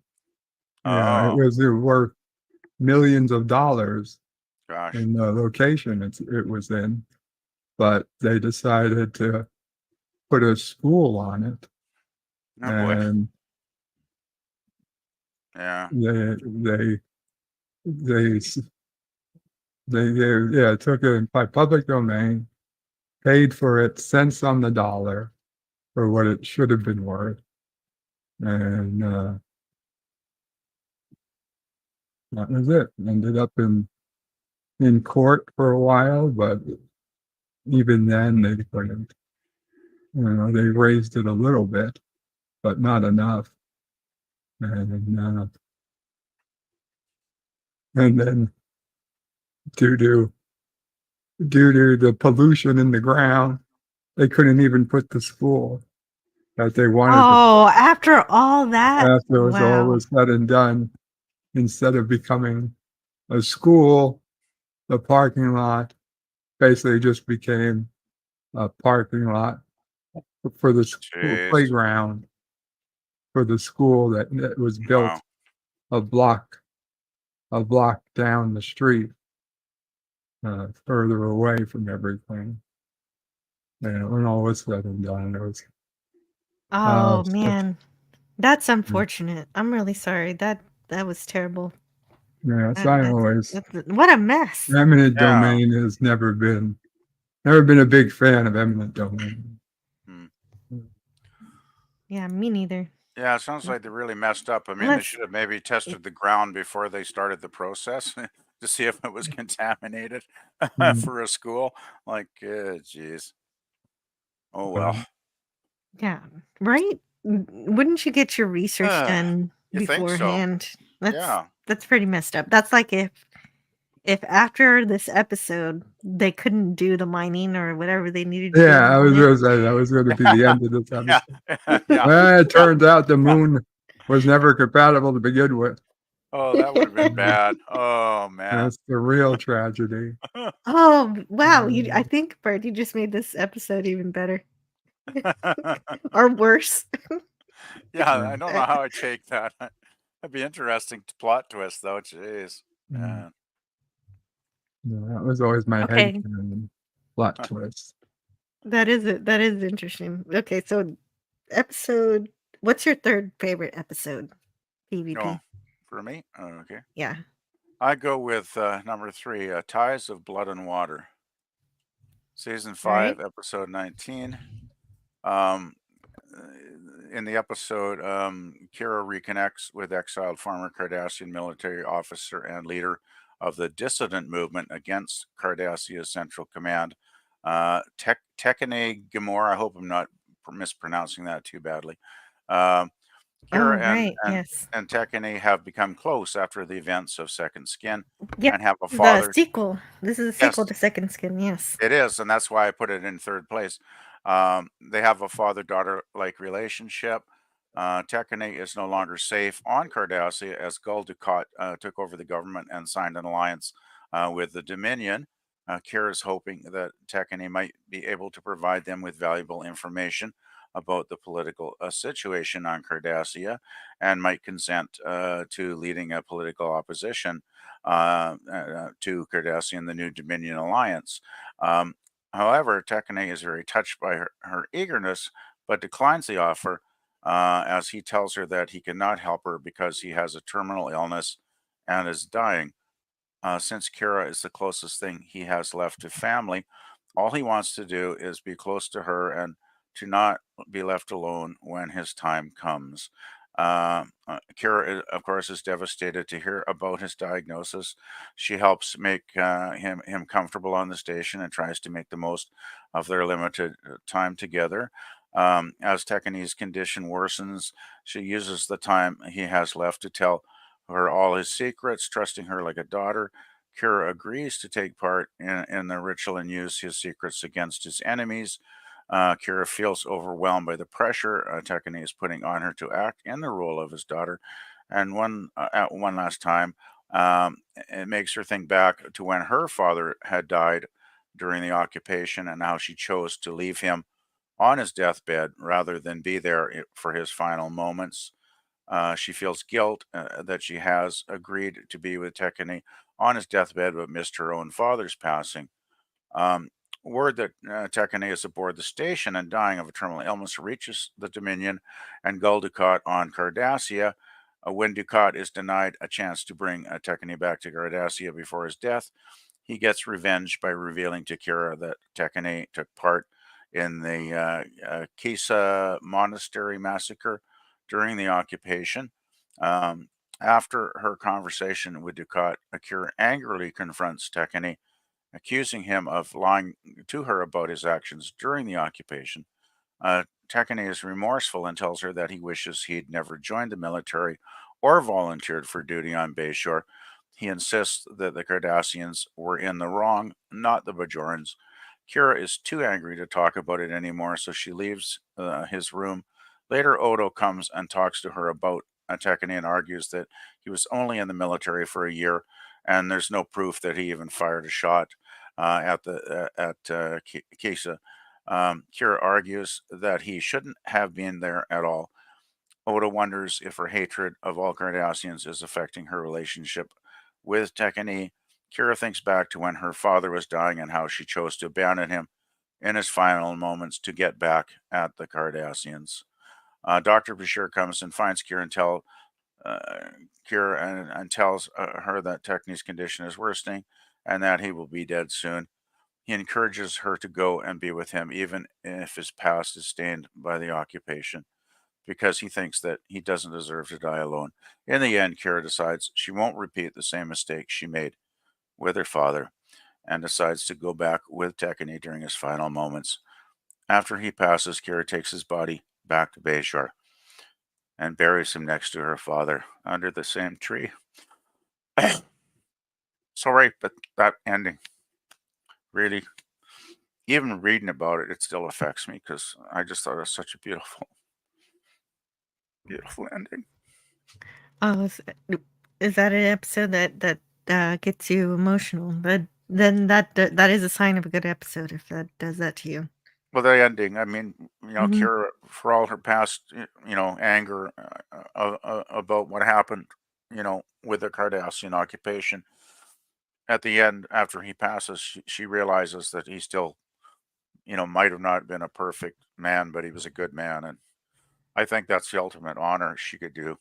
Yeah, it Oh, was worth millions of dollars gosh. in the location it was in, but they decided to put a school on it, Oh boy. and Yeah. they They took it by public domain, paid for it cents on the dollar for what it should have been worth, and that was it. Ended up in court for a while, but even then they couldn't. They raised it a little bit, but not enough. And then due to the pollution in the ground, they couldn't even put the school that they wanted to. Oh, after all that, After it was all wow. was said and done, instead of becoming a school, the parking lot basically just became a parking lot for the school Jeez. playground for the school that was built Wow. a block down the street, further away from everything. When all was said and done, it was Oh such, man, that's unfortunate. I'm really sorry. That was terrible. yes, I always What a mess. eminent Yeah. domain has never been a big fan of eminent domain. Yeah, me neither. Yeah, it sounds like they really messed up. I mean, they Let's- should have maybe tested the ground before they started the process to see if it was contaminated for a school. Like, geez. Oh well. Yeah, right? Wouldn't you get your research done You think so? beforehand? Yeah. That's pretty messed up. That's like if after this episode they couldn't do the mining or whatever they needed to do. Yeah, I was on going it. to say that was going to be the end of this episode. Yeah. Well, it turns out the moon was never compatible to begin with. Oh, that would have been bad. Oh man. That's the real tragedy. Oh wow! I think Bert, you just made this episode even better or worse. Yeah, I don't know how I'd take that. That'd be interesting plot twist, though. Jeez. Yeah. Yeah, that was always my Okay. head plot twist. That is it. That is interesting. Okay, so episode. What's your third favorite episode? PvP. Oh, for me? Oh, okay. Yeah. I go with number 3, Ties of Blood and Water. Season 5, Right. episode 19. In the episode, Kira reconnects with exiled former Cardassian military officer and leader of the dissident movement against Cardassia's Central Command, Tekene Gamora. I hope I'm not mispronouncing that too badly. Kira right. Yes. and Tekene have become close after the events of Second Skin Yeah. and have a The father. sequel. This is a sequel to Second Skin. Yes. It is, and that's why I put it in third place. They have a father-daughter-like relationship. Tekene is no longer safe on Cardassia as Gul Dukat took over the government and signed an alliance with the Dominion. Kira is hoping that Tekene might be able to provide them with valuable information about the political situation on Cardassia and might consent to leading a political opposition to Cardassia and the new Dominion alliance. However, Tekene is very touched by her eagerness, but declines the offer as he tells her that he cannot help her because he has a terminal illness and is dying. Since Kira is the closest thing he has left to family, all he wants to do is be close to her and to not be left alone when his time comes. Kira, of course, is devastated to hear about his diagnosis. She helps make him comfortable on the station and tries to make the most of their limited time together. As Tekene's condition worsens, she uses the time he has left to tell her all his secrets, trusting her like a daughter. Kira agrees to take part in the ritual and use his secrets against his enemies. Kira feels overwhelmed by the pressure Tekene is putting on her to act in the role of his daughter. And one last time, it makes her think back to when her father had died during the occupation and how she chose to leave him on his deathbed rather than be there for his final moments. She feels guilt that she has agreed to be with Tekene on his deathbed but missed her own father's passing. Word that Tekene is aboard the station and dying of a terminal illness reaches the Dominion and Gul Dukat on Cardassia. When Dukat is denied a chance to bring Tekene back to Cardassia before his death, he gets revenge by revealing to Kira that Tekene took part in the Kisa Monastery massacre during the occupation. After her conversation with Ducat, Kira angrily confronts Tekene, accusing him of lying to her about his actions during the occupation. Tekene is remorseful and tells her that he wishes he'd never joined the military or volunteered for duty on Bayshore. He insists that the Cardassians were in the wrong, not the Bajorans. Kira is too angry to talk about it anymore, so she leaves his room. Later, Odo comes and talks to her about Tekene and argues that he was only in the military for a year, and there's no proof that he even fired a shot at Kisa. Kira argues that he shouldn't have been there at all. Oda wonders if her hatred of all Cardassians is affecting her relationship with Tekene. Kira thinks back to when her father was dying and how she chose to abandon him in his final moments to get back at the Cardassians. Dr. Bashir comes and finds Kira and tells her that Tekene's condition is worsening and that he will be dead soon. He encourages her to go and be with him, even if his past is stained by the occupation, because he thinks that he doesn't deserve to die alone. In the end, Kira decides she won't repeat the same mistake she made with her father and decides to go back with Tekene during his final moments. After he passes, Kira takes his body back to Bayshore and buries him next to her father under the same tree. Sorry, but that ending really, even reading about it, it still affects me because I just thought it was such a beautiful ending. Oh, is that an episode that gets you emotional? Then that is a sign of a good episode if that does that to you. Well, the ending, I mean, Kira, for all her past, anger about what happened, with the Cardassian occupation, at the end, after he passes, she realizes that he still, might have not been a perfect man, but he was a good man. And I think that's the ultimate honor she could do.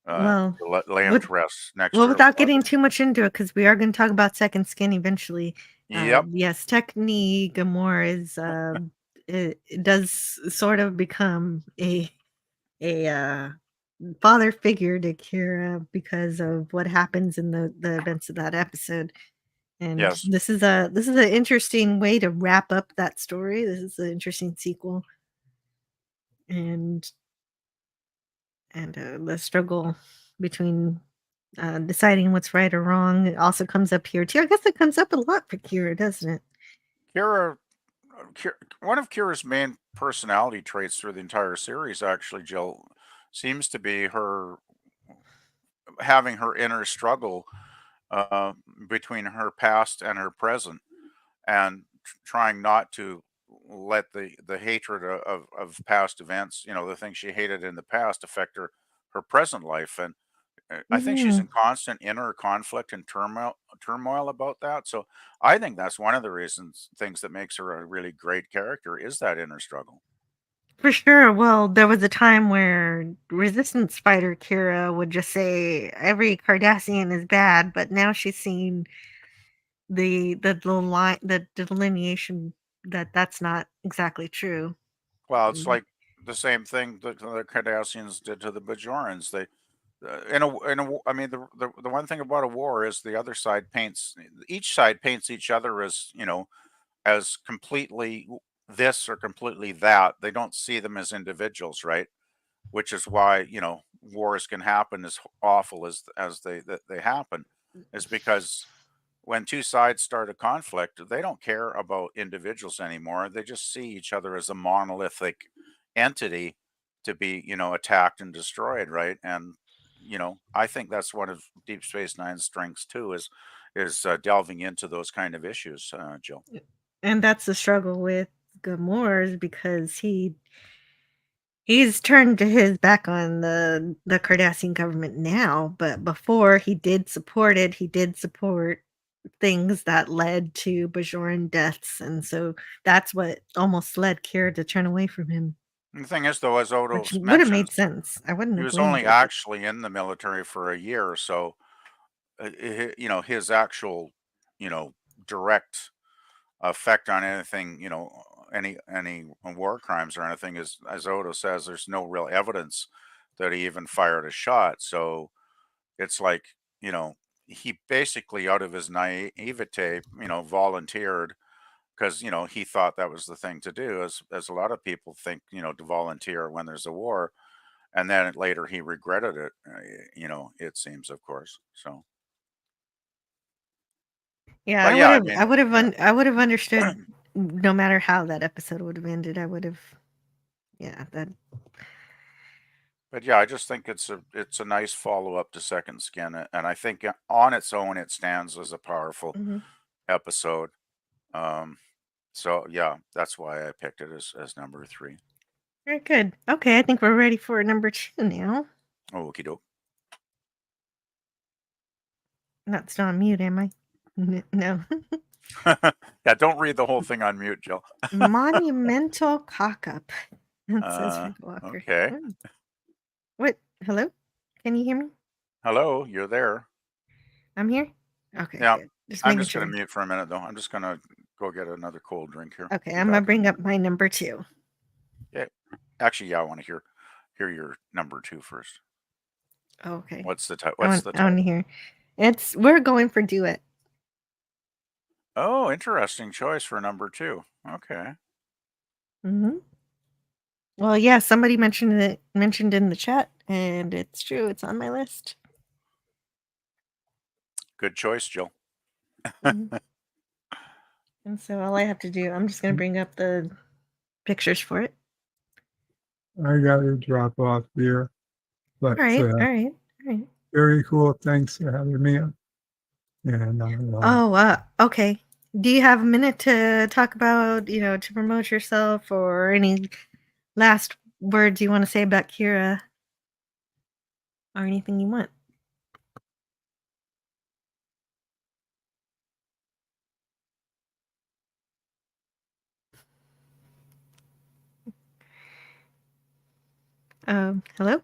Well, Lay him to rest next to well, her without father. getting too much into it, because we are going to talk about Second Skin eventually. Yep. Yes, Tekene Gamora is it does sort of become a father figure to Kira because of what happens in the events of that episode. And Yes. this is an interesting way to wrap up that story. This is an interesting sequel, and the struggle between deciding what's right or wrong. It also comes up here too. I guess it comes up a lot for Kira, doesn't it? One of Kira's main personality traits through the entire series, actually, Jill, seems to be her having her inner struggle between her past and her present, and trying not to let the hatred of past events, the things she hated in the past, affect her present life. And I think she's in constant inner conflict and turmoil about that. So I think that's one of the things that makes her a really great character, is that inner struggle. For sure. Well, there was a time where resistance fighter Kira would just say every Cardassian is bad, but now she's seen the line, the delineation that that's not exactly true. Well, it's like the same thing that the Cardassians did to the Bajorans. They, I mean, the one thing about a war is the other side each side paints each other as, as completely this or completely that. They don't see them as individuals, right? Which is why, wars can happen as awful as they happen, is because when two sides start a conflict, they don't care about individuals anymore. They just see each other as a monolithic entity to be, attacked and destroyed, right? And I think that's one of Deep Space Nine's strengths too, is delving into those kind of issues, Jill. And that's the struggle with Gamora, because he's turned his back on the Cardassian government now, but before he did support it. He did support things that led to Bajoran deaths, and so that's what almost led Kira to turn away from him. The thing is, though, as Odo Which would have mentions, made sense. I wouldn't he have was blamed only her. actually in the military for a year, so his actual, direct effect on anything, any war crimes or anything. As Odo says, there's no real evidence that he even fired a shot. So it's like, he basically, out of his naivete, volunteered because, he thought that was the thing to do, as a lot of people think, to volunteer when there's a war. And then later he regretted it, it seems, of course. So, Yeah, but I yeah, would I have, mean, I would have, I would have understood no matter how that episode would have ended. I would have, yeah, that. but yeah, I just think it's a nice follow up to Second Skin, and I think on its own it stands as a powerful Mhm. episode. So yeah, that's why I picked it as number 3. Very good. Okay, I think we're ready for number 2 now. Okie doke. Not still on mute, am I? No. Yeah, don't read the whole thing on mute, Jill. Monumental cock-up. It says Frank Walker. Okay. What? Hello? Can you hear me? Hello, you're there. I'm here? Okay, Yeah, good. Just I'm making just sure. going to mute for a minute, though. I'm just going to go get another cold drink here. Okay, Be I'm going to back. bring up my number 2. Yeah. Actually, yeah, I want to hear your number 2 first. Okay. What's the title? I want to hear. We're going for Duet. Oh, interesting choice for number 2. Okay. Mm-hmm. Well, yeah, somebody mentioned in the chat, and it's true. It's on my list. Good choice, Jill. Mm-hmm. And so all I have to do, I'm just going to bring up the pictures for it. I got to drop off here. But All right. very cool. Thanks for having me on. And okay. Do you have a minute to talk about, to promote yourself, or any last words you want to say about Kira, or anything you want? Hello?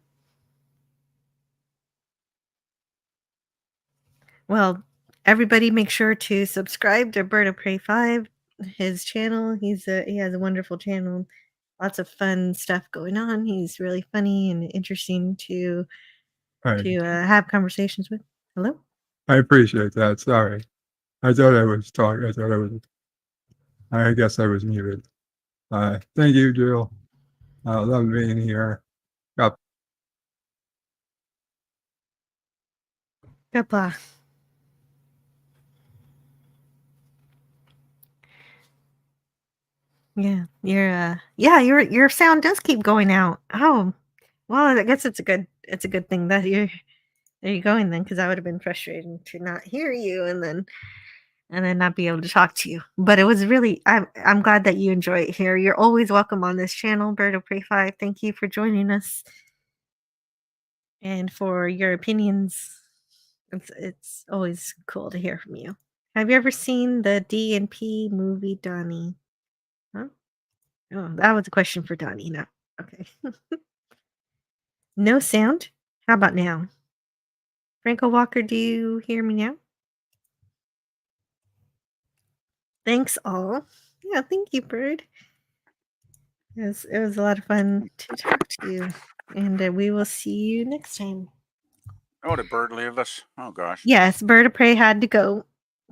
Well, everybody make sure to subscribe to Bird of Prey 5, his channel. He has a wonderful channel. Lots of fun stuff going on. He's really funny and interesting to have conversations with. Hello? I appreciate that. Sorry. I thought I was talking. I guess I was muted. Thank you, Jill. I love being here. Goodbye. Yeah, your sound does keep going out. Oh, well, I guess it's a good thing that you're going then, because that would have been frustrating to not hear you and then not be able to talk to you. But it was really, I'm glad that you enjoy it here. You're always welcome on this channel, Bird of Prey 5. Thank you for joining us and for your opinions. It's always cool to hear from you. Have you ever seen the D&P movie, Donnie? Huh? Oh, that was a question for Donnie. No. Okay. No sound? How about now? Franco Walker, do you hear me now? Thanks all. Yeah, thank you, Bird. It was a lot of fun to talk to you. And we will see you next time. Oh, did Bird leave us? Oh, gosh. Yes, Bird of Prey had to go.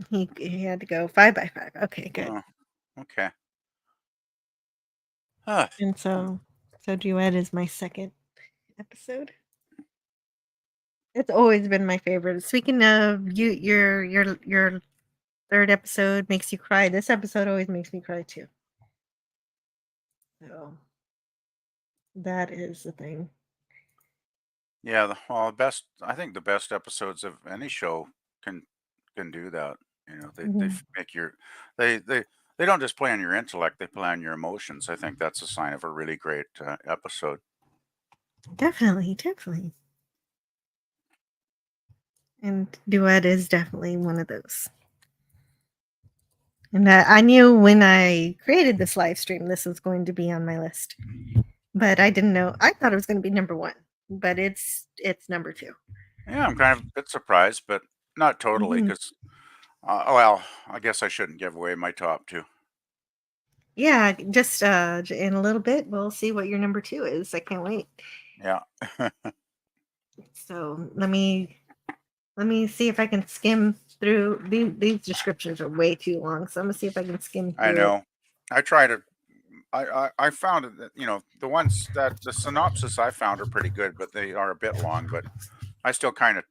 He had to go 5 by 5. Okay, good. Oh, okay. And so Duet is my second episode. It's always been my favorite. Speaking of your third episode makes you cry. This episode always makes me cry too. So that is the thing. Yeah, I think the best episodes of any show can do that. They make they don't just play on your intellect; they play on your emotions. I think that's a sign of a really great episode. Definitely. And Duet is definitely one of those. And I knew when I created this live stream, this was going to be on my list. But I didn't know. I thought it was going to be number 1, but it's number 2. Yeah, I'm kind of a bit surprised, but not totally, because Well, I guess I shouldn't give away my top two. Yeah, just in a little bit, we'll see what your number 2 is. I can't wait. Yeah. So let me see if I can skim through these descriptions are way too long. So I'm gonna see if I can skim through I know. I try to. I found it that the ones that the synopsis I found are pretty good, but they are a bit long. But I still kind of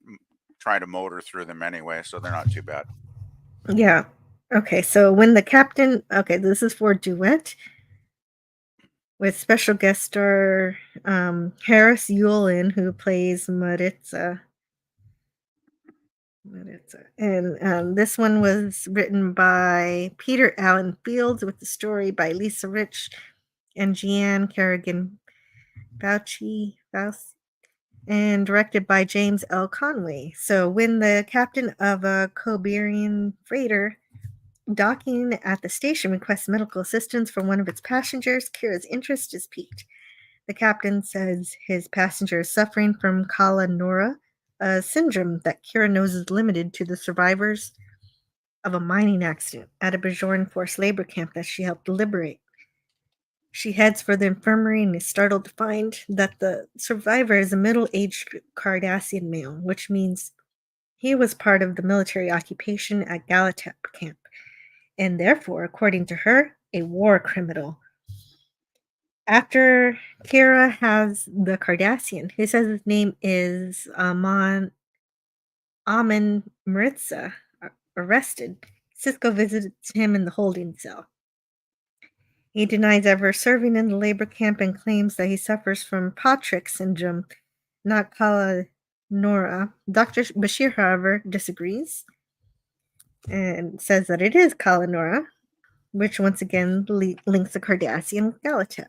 try to motor through them anyway, so they're not too bad. Yeah. Okay, so when the captain, okay, this is for Duet with special guest star Harris Yulin, who plays Maritza. And this one was written by Peter Allen Fields with the story by Lisa Rich and Jeanne Kerrigan Bouchy, and directed by James L. Conway. So when the captain of a Coberian freighter docking at the station requests medical assistance from one of its passengers, Kira's interest is piqued. The captain says his passenger is suffering from Kala Nora, a syndrome that Kira knows is limited to the survivors of a mining accident at a Bajoran forced labor camp that she helped liberate. She heads for the infirmary and is startled to find that the survivor is a middle-aged Cardassian male, which means he was part of the military occupation at Galatep camp, and therefore, according to her, a war criminal. After Kira has the Cardassian, who says his name is Amen Maritza, arrested, Sisko visits him in the holding cell. He denies ever serving in the labor camp and claims that he suffers from Patrick syndrome, not Kala Nora. Dr. Bashir, however, disagrees and says that it is Kala Nora, which once again links the Cardassian with Galatep.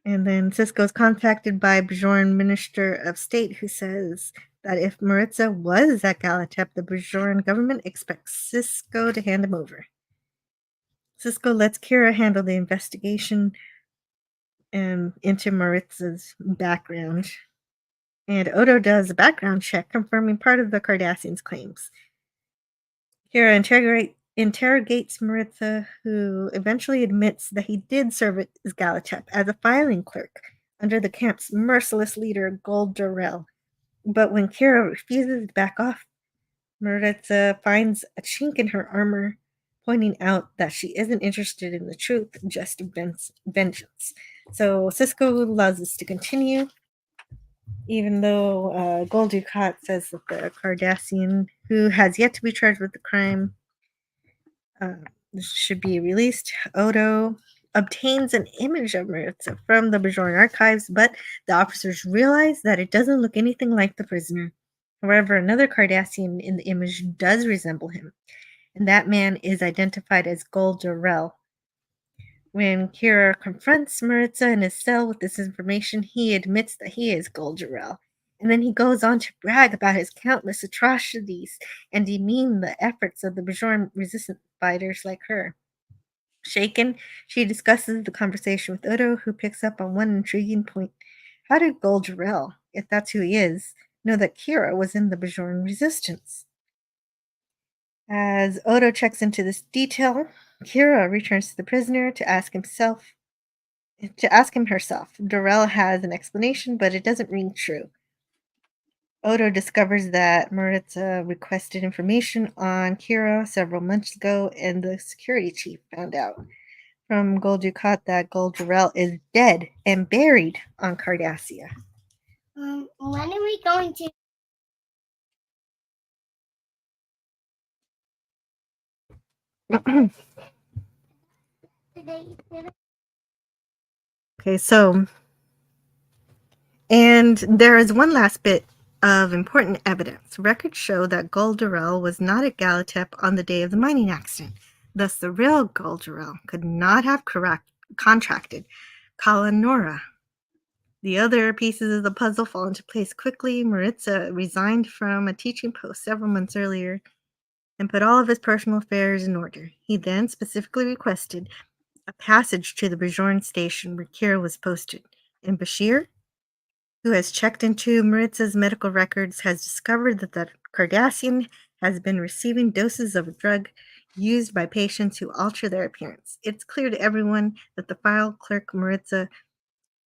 And then Sisko is contacted by Bajoran Minister of State, who says that if Maritza was at Galatep, the Bajoran government expects Sisko to hand him over. Sisko lets Kira handle the investigation into Maritza's background. And Odo does a background check confirming part of the Cardassians' claims. Kira interrogates Maritza, who eventually admits that he did serve at Galatep as a filing clerk under the camp's merciless leader, Gul Durrell. But when Kira refuses to back off, Maritza finds a chink in her armor, pointing out that she isn't interested in the truth, just vengeance. So Sisko allows this to continue, even though Gul Dukat says that the Cardassian, who has yet to be charged with the crime, should be released. Odo obtains an image of Maritza from the Bajoran archives, but the officers realize that it doesn't look anything like the prisoner. However, another Cardassian in the image does resemble him, and that man is identified as Gul Durrell. When Kira confronts Maritza in his cell with this information, he admits that he is Gul Durrell, and then he goes on to brag about his countless atrocities and demean the efforts of the Bajoran resistance fighters like her. Shaken, she discusses the conversation with Odo, who picks up on one intriguing point. How did Gul Durrell, if that's who he is, know that Kira was in the Bajoran resistance? As Odo checks into this detail, Kira returns to the prisoner to ask him herself. Durrell has an explanation, but it doesn't ring true. Odo discovers that Maritza requested information on Kira several months ago, and the security chief found out from Gul Dukat that Gul Durrell is dead and buried on Cardassia. When are we going to? Okay, so, and there is one last bit of important evidence. Records show that Gul Durrell was not at Galatep on the day of the mining accident. Thus, the real Gul Durrell could not have contracted Kala Nora. The other pieces of the puzzle fall into place quickly. Maritza resigned from a teaching post several months earlier and put all of his personal affairs in order. He then specifically requested a passage to the Bajoran station where Kira was posted. And Bashir, who has checked into Maritza's medical records, has discovered that the Cardassian has been receiving doses of a drug used by patients who alter their appearance. It's clear to everyone that the file clerk Maritza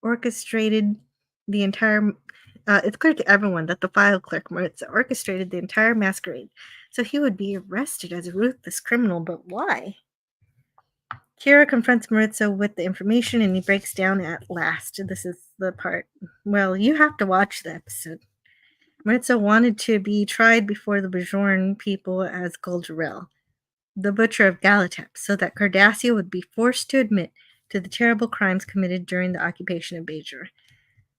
orchestrated the entire it's clear to everyone that the file clerk Maritza orchestrated the entire masquerade, so he would be arrested as a ruthless criminal, but why? Kira confronts Maritza with the information and he breaks down at last. This is the part. Well, you have to watch the episode. Maritza wanted to be tried before the Bajoran people as Goldarel, the butcher of Galatep, so that Cardassia would be forced to admit to the terrible crimes committed during the occupation of Bajor.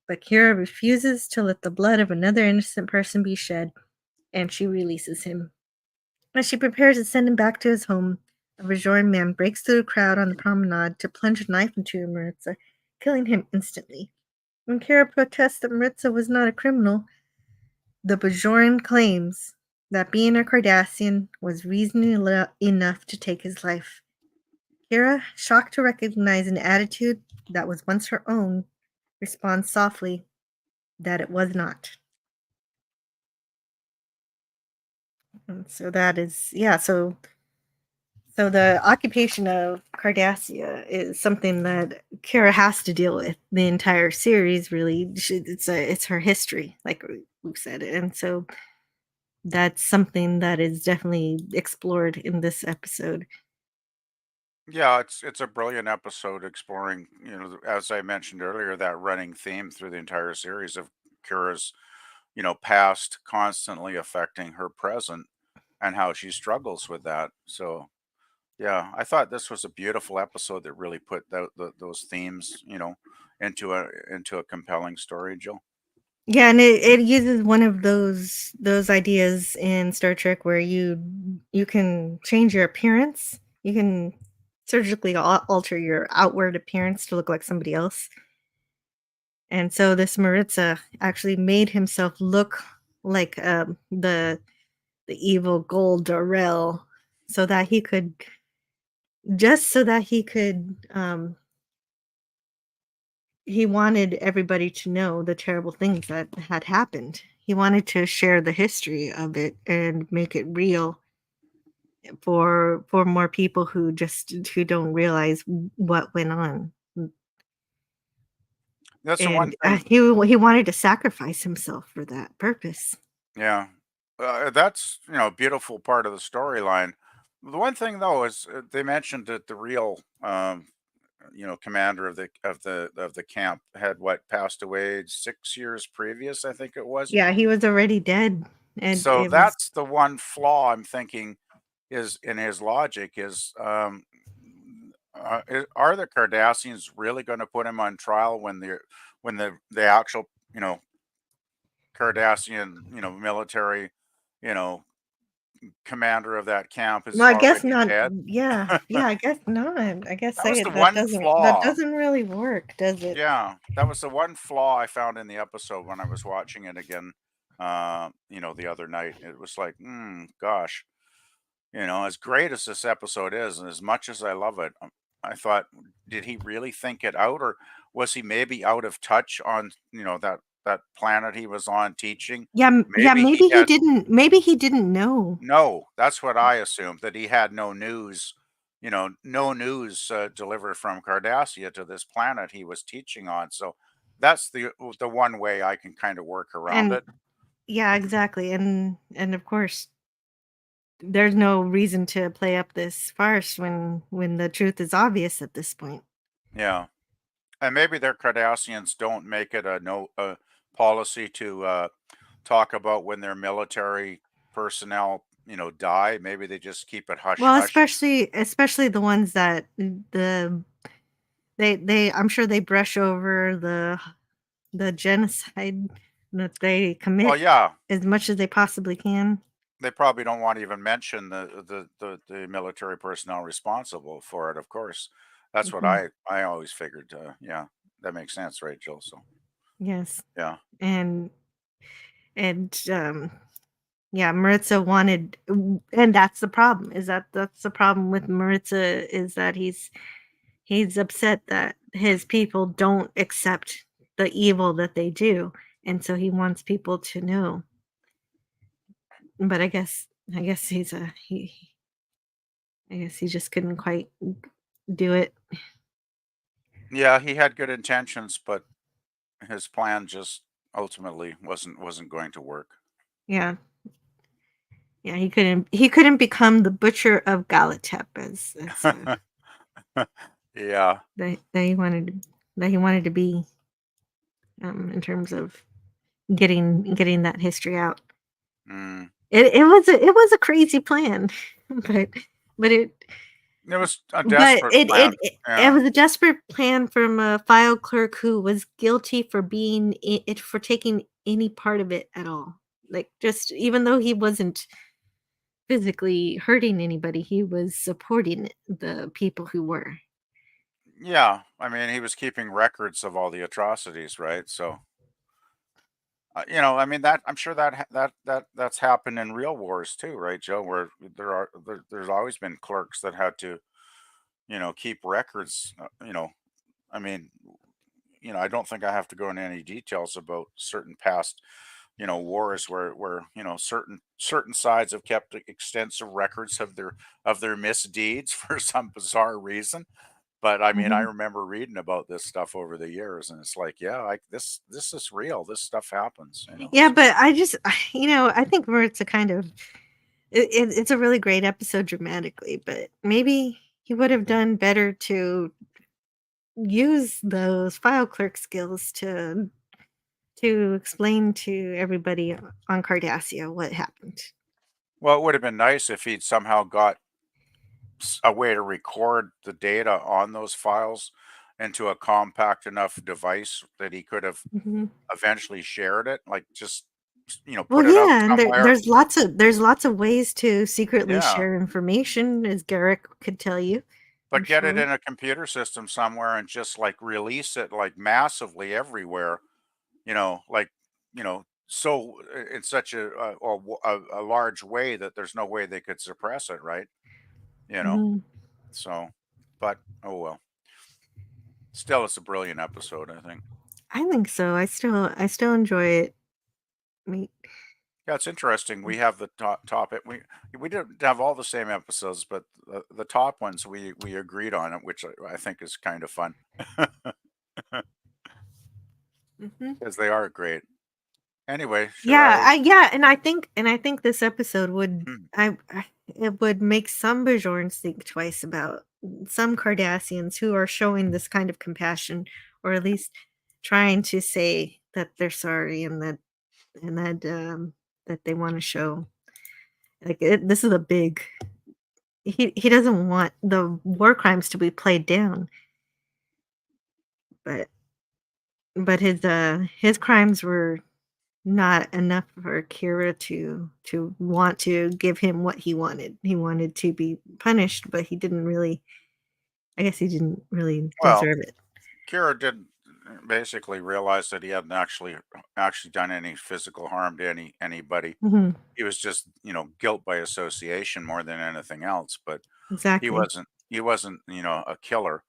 But Kira refuses to let the blood of another innocent person be shed, and she releases him. As she prepares to send him back to his home, a Bajoran man breaks through the crowd on the promenade to plunge a knife into Maritza, killing him instantly. When Kira protests that Maritza was not a criminal, the Bajoran claims that being a Cardassian was reason enough to take his life. Kira, shocked to recognize an attitude that was once her own, responds softly that it was not. And so that is, yeah, so the occupation of Cardassia is something that Kira has to deal with the entire series, really. It's her history, like we've said. And so that's something that is definitely explored in this episode. Yeah, it's a brilliant episode exploring, as I mentioned earlier, that running theme through the entire series of Kira's, past constantly affecting her present and how she struggles with that. So, yeah, I thought this was a beautiful episode that really put those themes, into a compelling story, Jill. Yeah, and it uses one of those ideas in Star Trek where you can change your appearance. You can surgically alter your outward appearance to look like somebody else. And so this Maritza actually made himself look like the evil Gold Darrell, so that he could he wanted everybody to know the terrible things that had happened. He wanted to share the history of it and make it real for more people who don't realize what went on. That's the one And thing. he wanted to sacrifice himself for that purpose. Yeah, that's a beautiful part of the storyline. The one thing though is they mentioned that the real commander of the camp had passed away 6 years previous, I think it was. Yeah, he was already dead, and So it was that's the one flaw I'm thinking is in his logic is are the Cardassians really going to put him on trial when the actual Cardassian military you know commander of that camp is well, I guess already not. dead? Yeah, yeah, I guess not. I guess That was the that one flaw. doesn't really work, does it? Yeah, that was the one flaw I found in the episode when I was watching it again, the other night. It was like, gosh, as great as this episode is, and as much as I love it, I thought, did he really think it out, or was he maybe out of touch on, that planet he was on teaching? Yeah, yeah, Maybe he had maybe he didn't know. no. That's what I assumed, that he had no news. No news delivered from Cardassia to this planet he was teaching on. So that's the one way I can kind of work around And it. yeah, exactly. And of course, there's no reason to play up this farce when the truth is obvious at this point. Yeah, and maybe their Cardassians don't make it a policy to talk about when their military personnel die. Maybe they just keep it hush Well, hush. especially the ones that they I'm sure they brush over the genocide that they Well, commit yeah, as much as they possibly can. they probably don't want to even mention the military personnel responsible for it. Of course, that's what Mhm. I always figured. Yeah, that makes sense, right, Jill? So Yes. yeah, And yeah, Maritza wanted, and that's the problem. That's the problem with Maritza is that he's upset that his people don't accept the evil that they do, and so he wants people to know. But I guess I guess I guess he just couldn't quite do it. Yeah, he had good intentions, but his plan just ultimately wasn't going to work. Yeah. Yeah, he couldn't become the butcher of Galatep as Yeah. that he wanted to be, in terms of getting that history out. Mm. It was a crazy plan, but it It was a but desperate plan. it Yeah. was a desperate plan from a file clerk who was guilty for for taking any part of it at all. Like, just even though he wasn't physically hurting anybody, he was supporting the people who were. Yeah, I mean, he was keeping records of all the atrocities, right? So, I mean, that I'm sure that's happened in real wars too, right, Joe? Where there's always been clerks that had to, keep records. I mean, I don't think I have to go into any details about certain past, wars where certain sides have kept extensive records of their misdeeds for some bizarre reason. But I mean, I Mhm. remember reading about this stuff over the years, and it's like, yeah, this is real. This stuff happens. Yeah, So but I just, I think where it's a kind of, it's a really great episode dramatically, but maybe he would have done better to use those file clerk skills to explain to everybody on Cardassia what happened. well, it would have been nice if he'd somehow got a way to record the data on those files into a compact enough device that he could have Mhm. eventually shared it, like just Well, put it out yeah, and somewhere. there's lots of ways to secretly Yeah, share information, as Garrick could tell you, I'm but get it sure. in a computer system somewhere and just like release it like massively everywhere. Like so in such a large way that there's no way they could suppress it, right? You know, Mhm. so but oh well. Still, it's a brilliant episode, I think. I think so. I still enjoy it. I mean, Yeah, it's interesting. We have the top it. We didn't have all the same episodes, but the top ones we agreed on it, which I think is kind of fun mhm. because they are great. Anyway, should Yeah, I? and I think this episode would Hmm. it would make some Bajorans think twice about some Cardassians who are showing this kind of compassion, or at least trying to say that they're sorry and that they want to show this is a big. He doesn't want the war crimes to be played down, but his crimes were not enough for Kira to want to give him what he wanted. He wanted to be punished, but he didn't really. I guess he didn't really Well, deserve it. Kira did basically realize that he hadn't actually done any physical harm to anybody. Mhm. He was just guilt by association more than anything else. But Exactly. he wasn't a killer.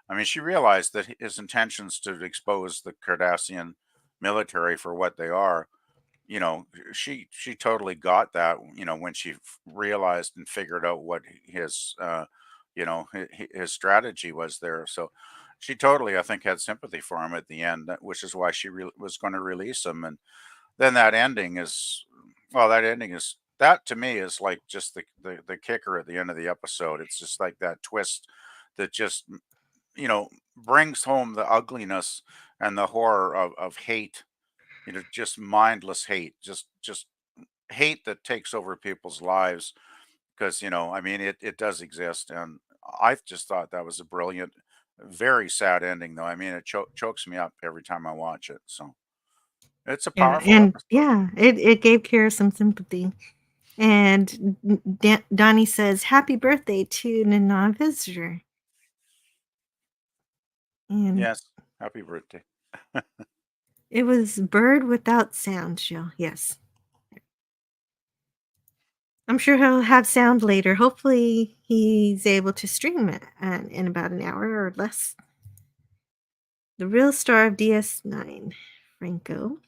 I mean, she realized that his intentions to expose the Cardassian military for what they are, she totally got that, when she realized and figured out what his, his strategy was there. So she totally, I think, had sympathy for him at the end, which is why she was going to release him. And then that ending is, well, that to me is like just the kicker at the end of the episode. It's just like that twist that just brings home the ugliness and the horror of hate, just mindless hate, just hate that takes over people's lives. Because, I mean, it does exist. And I just thought that was a brilliant, very sad ending, though. I mean, it chokes me up every time I watch it. So it's a Yeah, powerful and episode. yeah, it gave Kira some sympathy. And Donnie says, "Happy birthday to Nana Visitor." And Yes. Happy birthday. it was bird without sound, Jill. Yes. I'm sure he'll have sound later. Hopefully, he's able to stream it in about an hour or less. The real star of DS9, Franco,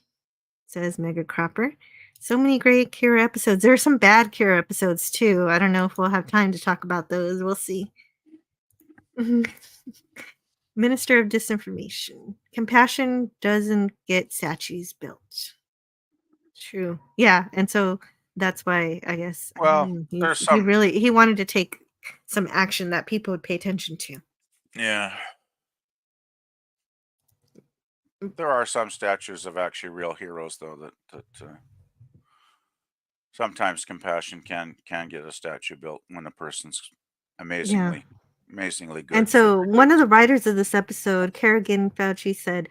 says Mega Cropper. So many great Kira episodes. There are some bad Kira episodes too. I don't know if we'll have time to talk about those. We'll see. Minister of Disinformation. Compassion doesn't get statues built. True. Yeah, and so that's why I guess Well, there's some. he wanted to take some action that people would pay attention to. Yeah. There are some statues of actually real heroes, though, that sometimes compassion can get a statue built when a person's Yeah. amazingly good. And so one of the writers of this episode, Kerrigan Fauci, said,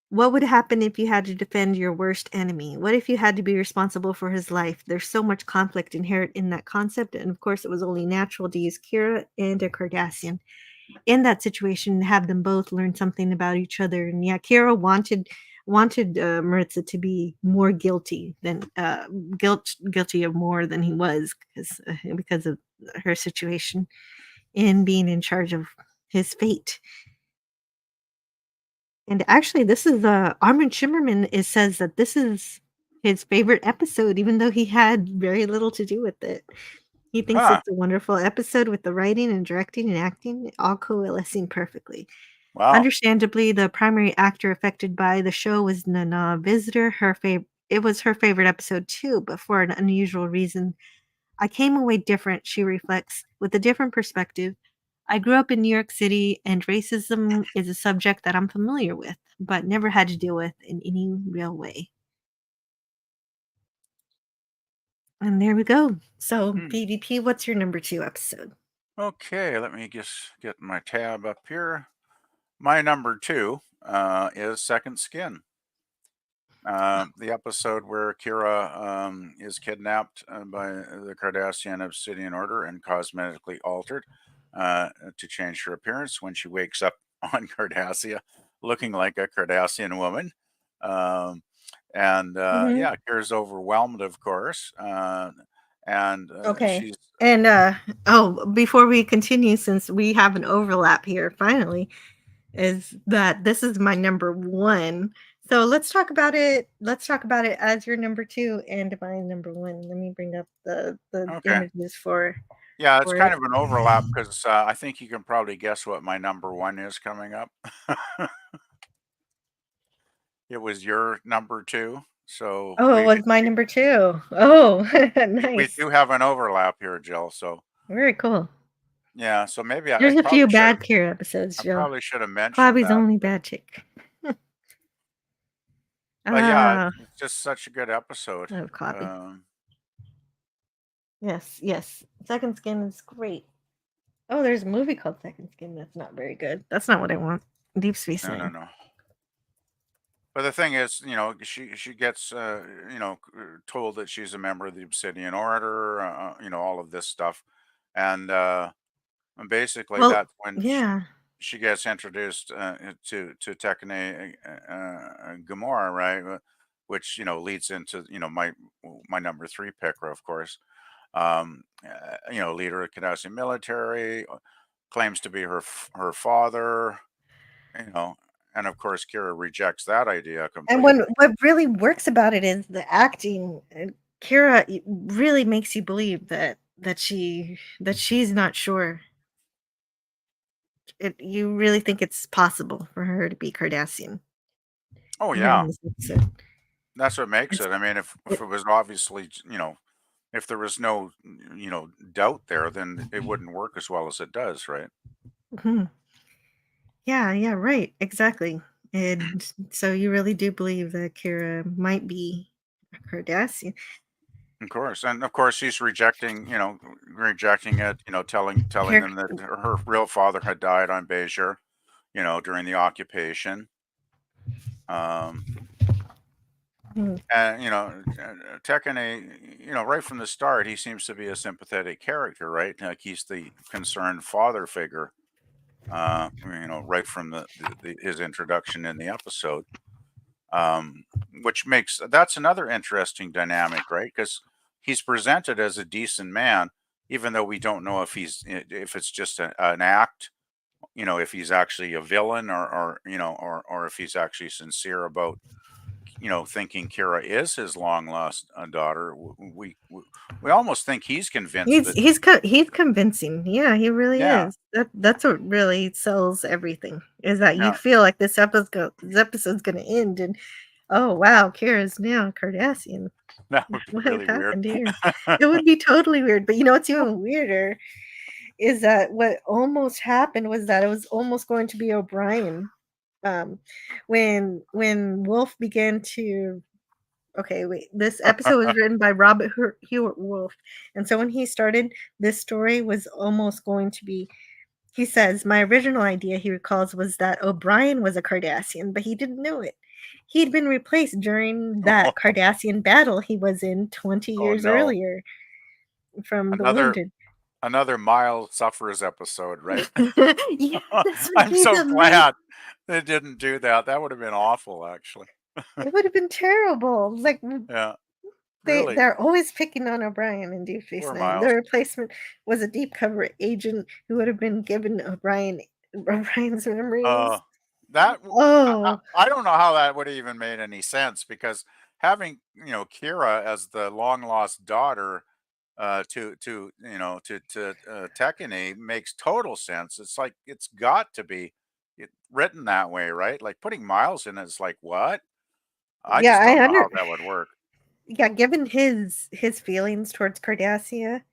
"What would happen if you had to defend your worst enemy? What if you had to be responsible for his life? There's so much conflict inherent in that concept, and of course it was only natural to use Kira and a Cardassian in that situation and have them both learn something about each other." And yeah, Kira wanted Maritza to be more guilty than guilty of more than he was because of her situation in being in charge of his fate. And actually, this is Armin Shimmerman says that this is his favorite episode, even though he had very little to do with it. He thinks it's a wonderful episode with the writing and directing and acting all coalescing perfectly. Wow. Understandably, the primary actor affected by the show was Nana Visitor. It was her favorite episode too, but for an unusual reason. I came away different, she reflects, with a different perspective. I grew up in New York City, and racism is a subject that I'm familiar with, but never had to deal with in any real way. And there we go. So, PvP, what's your number 2 episode? Okay, let me just get my tab up here. My number 2 is Second Skin. The episode where Kira is kidnapped by the Cardassian Obsidian Order and cosmetically altered to change her appearance when she wakes up on Cardassia looking like a Cardassian woman. Yeah, Kira's overwhelmed, of course. Okay. She's And before we continue, since we have an overlap here, finally, is that this is my number 1. So let's talk about it. Let's talk about it as your number 2 and my number 1. Let me bring up the images for. Yeah, it's for kind it. of an overlap because I think you can probably guess what my number 1 is coming up. It was your number 2, so Oh, it was my number 2. Oh, we nice. do have an overlap here, Jill. So Very cool. yeah, so maybe I There's a probably few should bad Kira episodes, I Jill. probably should have mentioned Bobby's that. only bad chick. But yeah, it's just such a good episode. I have copy. Yes. Second Skin is great. Oh, there's a movie called Second Skin that's not very good. That's not what I want. Deep Space Nine. No. But the thing is, she gets, told that she's a member of the Obsidian Order, all of this stuff, and basically Well, that's when yeah. she gets introduced to Tekene Gamora, right? Which leads into my number 3 picker, of course. Leader of Cardassian military, claims to be her father, and of course Kira rejects that idea completely. And what really works about it is the acting. Kira really makes you believe that she's not sure. You really think it's possible for her to be Cardassian. Oh yeah, that's what makes it. I mean, if it was obviously, if there was no, doubt there, then it wouldn't work as well as it does, right? Mm-hmm. Yeah, right, exactly. And so you really do believe that Kira might be a Cardassian. Of course, and of course she's rejecting it, telling them that her real father had died on Bajor, during the occupation. And Tekene, right from the start, he seems to be a sympathetic character, right? Like he's the concerned father figure, right from his introduction in the episode. Which that's another interesting dynamic, right? Because he's presented as a decent man, even though we don't know if it's just an act, if he's actually a villain or if he's actually sincere about thinking Kira is his long lost daughter. We almost think he's convinced that. He's convincing. Yeah, he really Yeah. is. That's what really sells everything. Is that you Yeah. feel like this episode's going to end, and oh wow, Kira's now Cardassian. That would be What really weird. happened here? It would be totally weird. But you know what's even weirder is that what almost happened was that it was almost going to be O'Brien. When Wolf began to okay, wait. This episode was written by Robert Hewitt Wolf, and so when he started, this story was almost going to be. He says, "My original idea," he recalls, "was that O'Brien was a Cardassian, but he didn't know it. He'd been replaced during that Cardassian battle he was in 20 Oh years no! earlier from the Another wounded." Mild Suffers episode, right? Yeah, that's what I'm he's so amazing. glad they didn't do that. That would have been awful, actually. It would have been terrible. Like Yeah, really. they're always picking on O'Brien in Deep Space Poor Nine. Miles. The replacement was a deep cover agent who would have been given O'Brien's memories. That Oh, I don't know how that would have even made any sense, because having Kira as the long lost daughter to Tekene makes total sense. It's like it's got to be written that way, right? Like putting Miles in is like what? I yeah, just don't know how that would work. yeah, given his feelings towards Cardassians,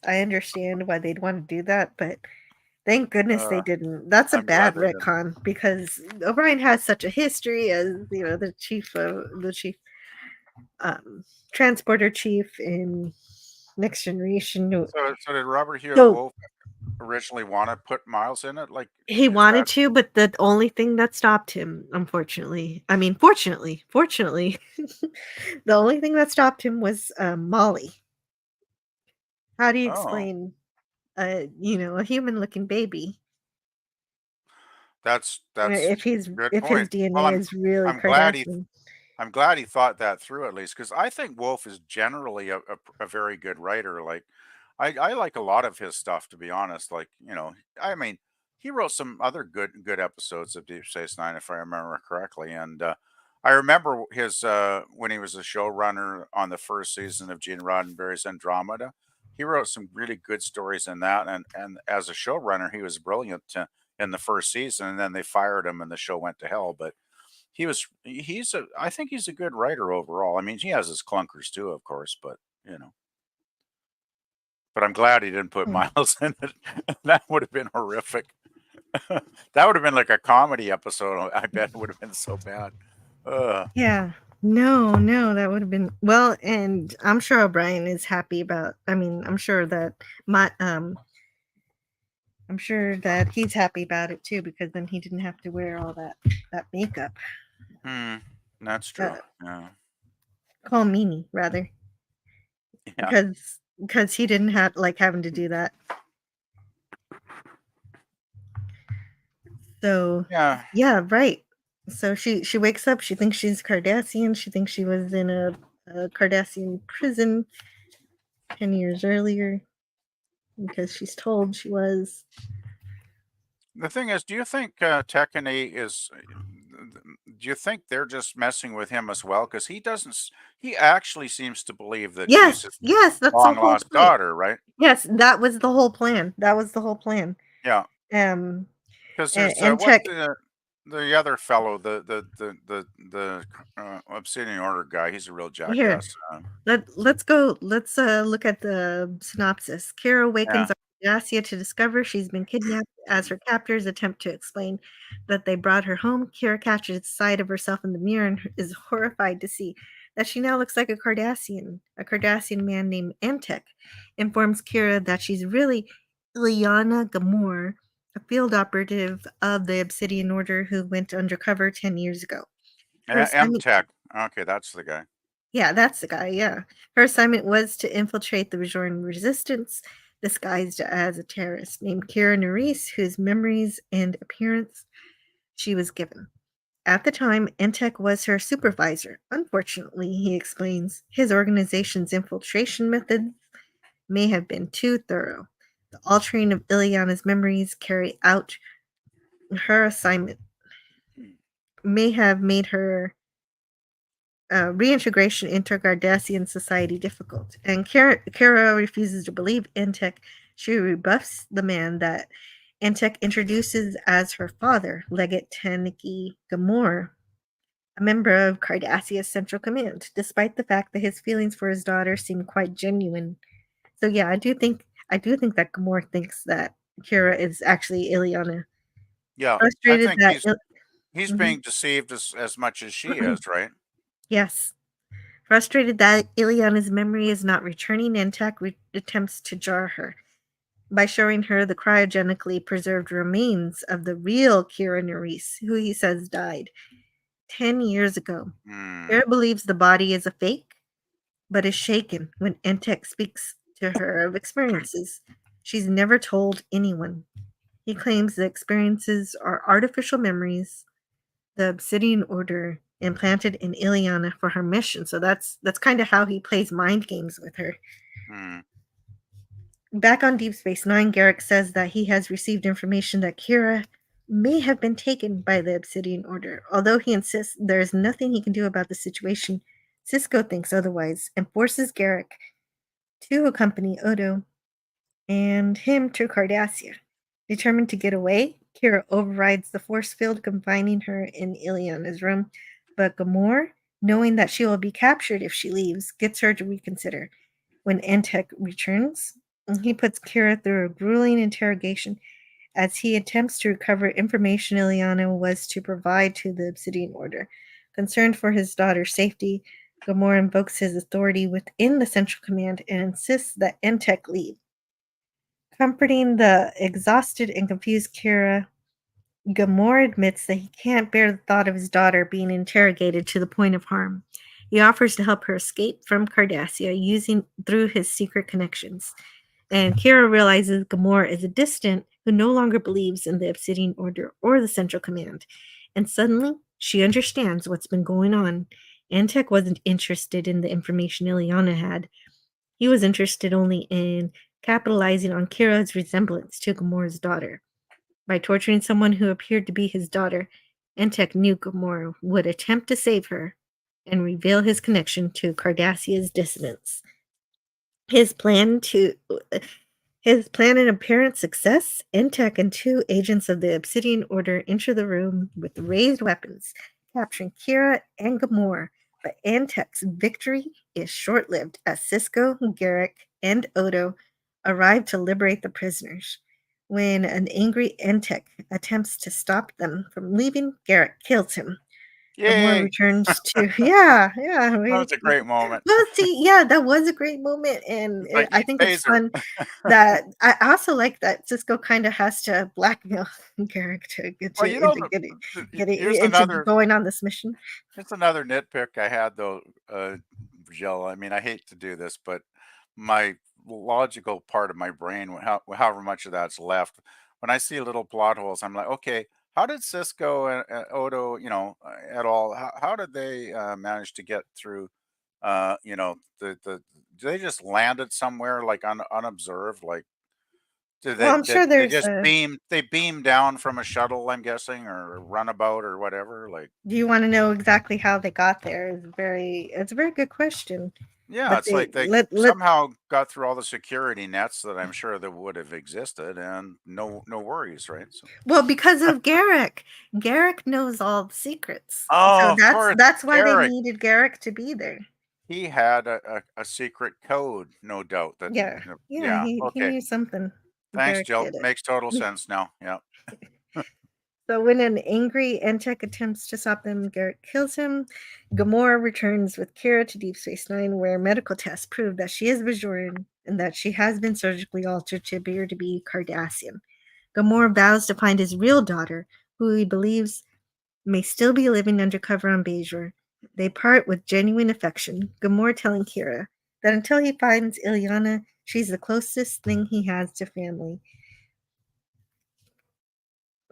I understand why they'd want to do that, but thank goodness they didn't. That's a I'm glad bad they didn't. retcon because O'Brien has such a history as the chief transporter chief in Next Generation. So did Robert Hewitt So Wolf originally want to put Miles in it? Like, he is wanted that to, but the only thing that stopped him, unfortunately, I mean, fortunately, the only thing that stopped him was Molly. How do you explain, a human-looking baby that's if a good his point. Well, DNA is really I'm glad he Cardassian? I'm glad he thought that through, at least, because I think Wolf is generally a very good writer. Like, I like a lot of his stuff, to be honest. Like, I mean, he wrote some other good episodes of Deep Space Nine, if I remember correctly. And I remember his when he was a showrunner on the first season of Gene Roddenberry's Andromeda. He wrote some really good stories in that, and as a showrunner, he was brilliant in the first season. And then they fired him, and the show went to hell. But I think he's a good writer overall. I mean, he has his clunkers too, of course, but but I'm glad he didn't put Miles in it. That would have been horrific. That would have been like a comedy episode. I bet it would have been so bad. Yeah. No, that would have been well, and I'm sure O'Brien is happy about. I mean, I'm sure that I'm sure that he's happy about it too, because then he didn't have to wear all that makeup. That's true. Yeah. Call Mimi rather, Yeah. because he didn't have having to do that. So yeah, right. So she wakes up. She thinks she's Cardassian. She thinks she was in a Cardassian prison 10 years earlier because she's told she was. The thing is, do you think Tekene is? Do you think they're just messing with him as well? Because he doesn't. He actually seems to believe that she's his Yes, that's the long whole lost point. daughter, right? Yes, that was the whole plan. Yeah. Um, Because there's and what's check the other fellow, the Obsidian Order guy. He's a real here. jackass. Let's go. Let's look at the synopsis. Kira awakens Yeah. on Dacia to discover she's been kidnapped as her captors attempt to explain that they brought her home. Kira catches sight of herself in the mirror and is horrified to see that she now looks like a Cardassian. A Cardassian man named Antek informs Kira that she's really Ileana Gamor, a field operative of the Obsidian Order who went undercover 10 years ago. M-Tech. Okay, that's the guy. Yeah, that's the guy, yeah. Her assignment was to infiltrate the Bajoran resistance, disguised as a terrorist named Kira Nerys, whose memories and appearance she was given. At the time, Entek was her supervisor. Unfortunately, he explains, his organization's infiltration methods may have been too thorough. The altering of Ileana's memories carry out her assignment may have made her reintegration into Cardassian society difficult. And Kira refuses to believe Entek. She rebuffs the man that Entek introduces as her father, Legate Taniki Gamor, a member of Cardassia's Central Command, despite the fact that his feelings for his daughter seem quite genuine. So yeah, I do think that Gamor thinks that Kira is actually Ileana. Yeah, I Frustrated think that he's Mhm. being deceived as much as she is, right? Yes. Frustrated that Ileana's memory is not returning, Entek attempts to jar her by showing her the cryogenically preserved remains of the real Kira Nerys, who he says died 10 years ago. Kira believes the body is a fake, but is shaken when Entek speaks to her of experiences she's never told anyone. He claims the experiences are artificial memories the Obsidian Order implanted in Ileana for her mission. So that's kind of how he plays mind games with her. Back on Deep Space Nine, Garrick says that he has received information that Kira may have been taken by the Obsidian Order. Although he insists there is nothing he can do about the situation, Sisko thinks otherwise and forces Garrick to accompany Odo and him to Cardassia. Determined to get away, Kira overrides the force field confining her in Ileana's room, but Gamor, knowing that she will be captured if she leaves, gets her to reconsider. When Entek returns, he puts Kira through a grueling interrogation as he attempts to recover information Ileana was to provide to the Obsidian Order. Concerned for his daughter's safety, Gamor invokes his authority within the Central Command and insists that Entek leave. Comforting the exhausted and confused Kira, Gamor admits that he can't bear the thought of his daughter being interrogated to the point of harm. He offers to help her escape from Cardassia using through his secret connections. And Kira realizes Gamor is a distant who no longer believes in the Obsidian Order or the Central Command. And suddenly, she understands what's been going on. Entek wasn't interested in the information Ileana had. He was interested only in capitalizing on Kira's resemblance to Gamor's daughter. By torturing someone who appeared to be his daughter, Entek knew Gamor would attempt to save her and reveal his connection to Cardassia's dissidents. His plan and apparent success, Entek and two agents of the Obsidian Order enter the room with raised weapons, capturing Kira and Gamor. But Entek's victory is short-lived as Sisko, Garrick, and Odo arrive to liberate the prisoners. When an angry Entek attempts to stop them from leaving, Garrick kills him. Gamor returns to that was a great moment. Well, see, yeah, that was a great moment, and I think it's fun that I also like that Sisko kind of has to blackmail Garrick to get into going on this mission. It's another nitpick I had though, Jill. I mean, I hate to do this, but my logical part of my brain, however much of that's left, when I see little plot holes, I'm like, okay, how did Cisco and Odo, at all, how did they manage to get through, do they just landed somewhere like unobserved? Like, Well, I'm sure they there's just beam down from a shuttle, I'm guessing, or runabout or whatever? Like, do you want to know exactly how they got there? It's a very good question. yeah, But it's like they somehow got through all the security nets that I'm sure that would have existed, and no worries, right? So, well, because of Garrick. Garrick knows all the secrets. So of course, that's why they Garrick. needed Garrick to be there. He had a secret code, no doubt. That He okay. knew something. Thanks, Garrick Jill. did it. Makes total sense now. Yeah. So when an angry Entek attempts to stop them, Garrick kills him. Gamora returns with Kira to Deep Space Nine, where medical tests prove that she is Bajoran and that she has been surgically altered to appear to be Cardassian. Gamora vows to find his real daughter, who he believes may still be living undercover on Bajor. They part with genuine affection, Gamora telling Kira that until he finds Ileana, she's the closest thing he has to family.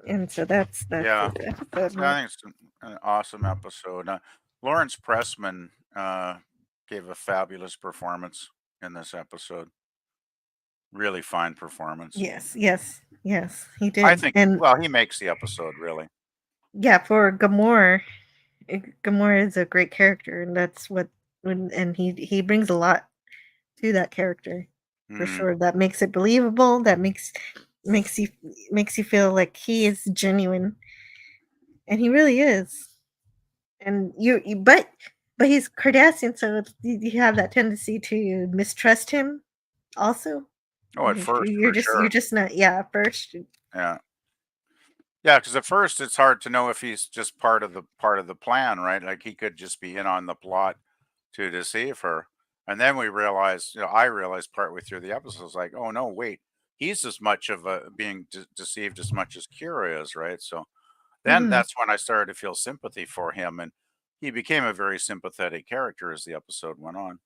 And so that's Yeah. the episode. I think it's an awesome episode. Lawrence Pressman gave a fabulous performance in this episode. Really fine performance. Yes, he did. I think, he makes the episode, really. Yeah, for Gamor, Gamora is a great character, and that's and he brings a lot to that character for Mm. sure. That makes it believable. That makes you makes you feel like he is genuine, and he really is. And but he's Cardassian, so you have that tendency to mistrust him. Also, Oh, at first, for you're sure. just not at first. Yeah. Yeah, because at first it's hard to know if he's just part of the plan, right? Like he could just be in on the plot to deceive her. And then we realized, I realized partway through the episode, it's like, oh no, wait, he's as much of a being deceived as much as Kira is, right? So then Mhm. that's when I started to feel sympathy for him, and he became a very sympathetic character as the episode went on.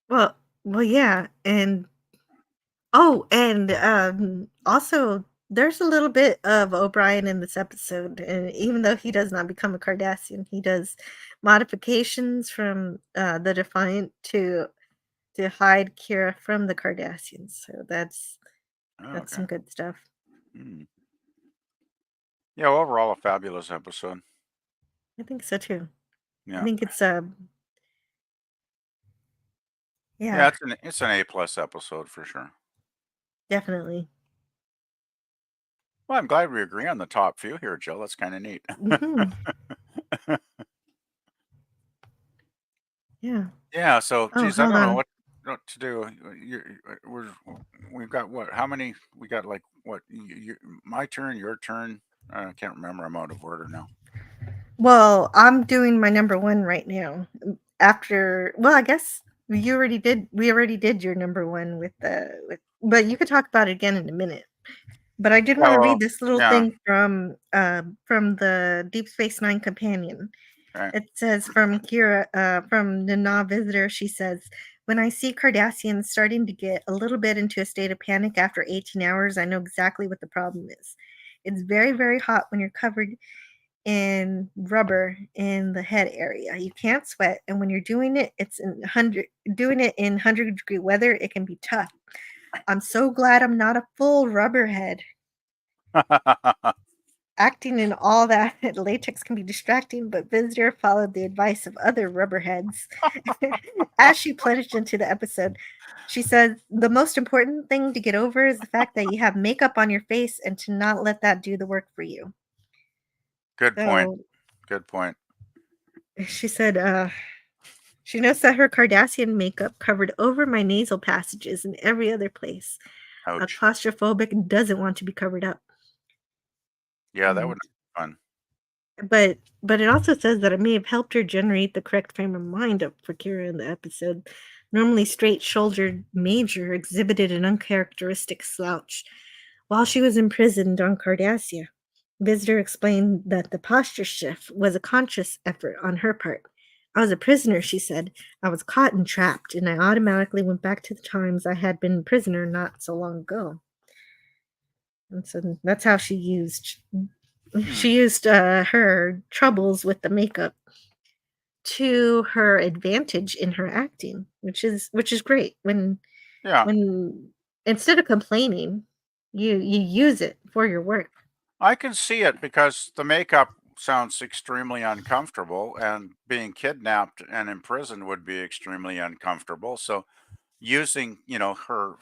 Well, yeah, and oh, and also there's a little bit of O'Brien in this episode, and even though he does not become a Cardassian, he does modifications from the Defiant to hide Kira from the Cardassians. So Oh, that's okay. some good stuff. Mm. Yeah, overall a fabulous episode. I think so too. I Yeah. think it's Yeah, yeah, it's an A+ episode for sure. definitely. Well, I'm glad we agree on the top few here, Jill. That's kind of neat. Mhm. Yeah. Yeah, so Oh, geez, I hold don't know on. what to do. We've got what? How many? We got like what? My turn, your turn. I can't remember. I'm out of order now. Well, I'm doing my number one right now. Well, I guess we already did your number one but you could talk about it again in a minute. But I did Yeah, want to well, read this little yeah. thing from the Deep Space Nine companion. Right. It says from Kira, from the Na visitor, she says, when I see Cardassians starting to get a little bit into a state of panic after 18 hours, I know exactly what the problem is. It's very, very hot when you're covered in rubber in the head area. You can't sweat, and when you're doing it, it's in 100-degree weather, it can be tough. I'm so glad I'm not a full rubber head. Acting in all that latex can be distracting, but Visitor followed the advice of other rubberheads. As she plunged into the episode, she said, the most important thing to get over is the fact that you have makeup on your face and to not let that do the work for you. Good point. So Good point. she said, she knows that her Cardassian makeup covered over my nasal passages and every other place. A Ouch. claustrophobic doesn't want to be covered up. Yeah, that And would be fun. but it also says that it may have helped her generate the correct frame of mind up for Kira in the episode. Normally straight-shouldered Major exhibited an uncharacteristic slouch while she was imprisoned on Cardassia. Visitor explained that the posture shift was a conscious effort on her part. I was a prisoner, she said. I was caught and trapped, and I automatically went back to the times I had been a prisoner not so long ago. And so that's how she used her troubles with the makeup to her advantage in her acting, which is great. Yeah. When instead of complaining, you use it for your work. I can see it because the makeup sounds extremely uncomfortable, and being kidnapped and imprisoned would be extremely uncomfortable. So using, her,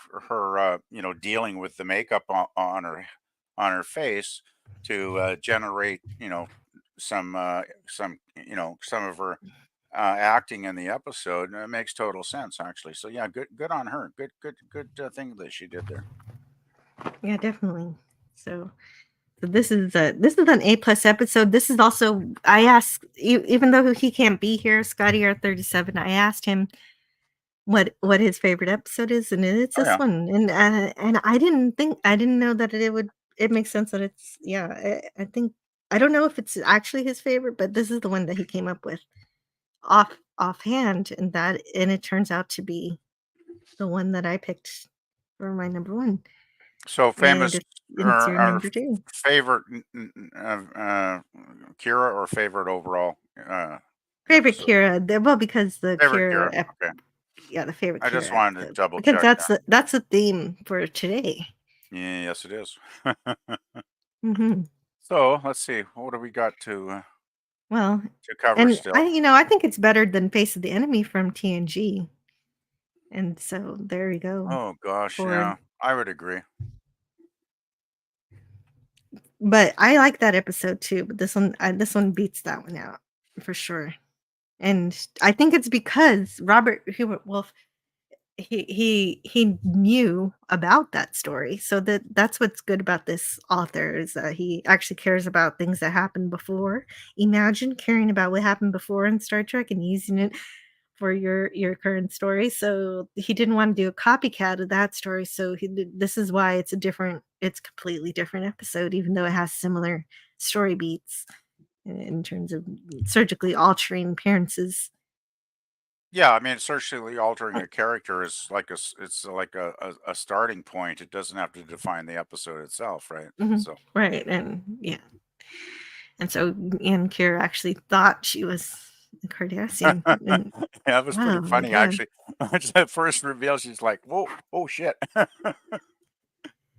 dealing with the makeup on her face to generate, some of her acting in the episode makes total sense, actually. So yeah, good on her. Good thing that she did there. Yeah, definitely. So this is an A+ episode. This is also I asked even though he can't be here, Scotty R37. I asked him what his favorite episode is, and it's Oh this yeah. one. And I didn't know that it makes sense that it's I think I don't know if it's actually his favorite, but this is the one that he came up with offhand, and it turns out to be the one that I picked for my number one. So And famous it's your or number two. favorite Kira or favorite overall Favorite episode? Kira, well, because the Favorite Kira. Okay. the favorite I just Kira wanted to episode, double because check that. that's the theme for today. Yeah, yes, it is. Mhm. So let's see. What do we got to? Well, to cover and still. I think it's better than Face of the Enemy from TNG. And so there you go. Oh gosh, For yeah, I would agree. But I like that episode too, but this one beats that one out for sure. And I think it's because Robert Hubert Wolf he knew about that story. So that's what's good about this author is that he actually cares about things that happened before. Imagine caring about what happened before in Star Trek and using it for your current story. So he didn't want to do a copycat of that story. So this is why it's completely different episode, even though it has similar story beats in terms of surgically altering appearances. Yeah, I mean, surgically altering a character is like it's like a starting point. It doesn't have to define the episode itself, right? Mhm. So Right, and yeah. And so and Kira actually thought she was a Cardassian. And yeah, that was oh pretty my funny god. actually. It's that first reveal, she's like, "Whoa, oh shit!"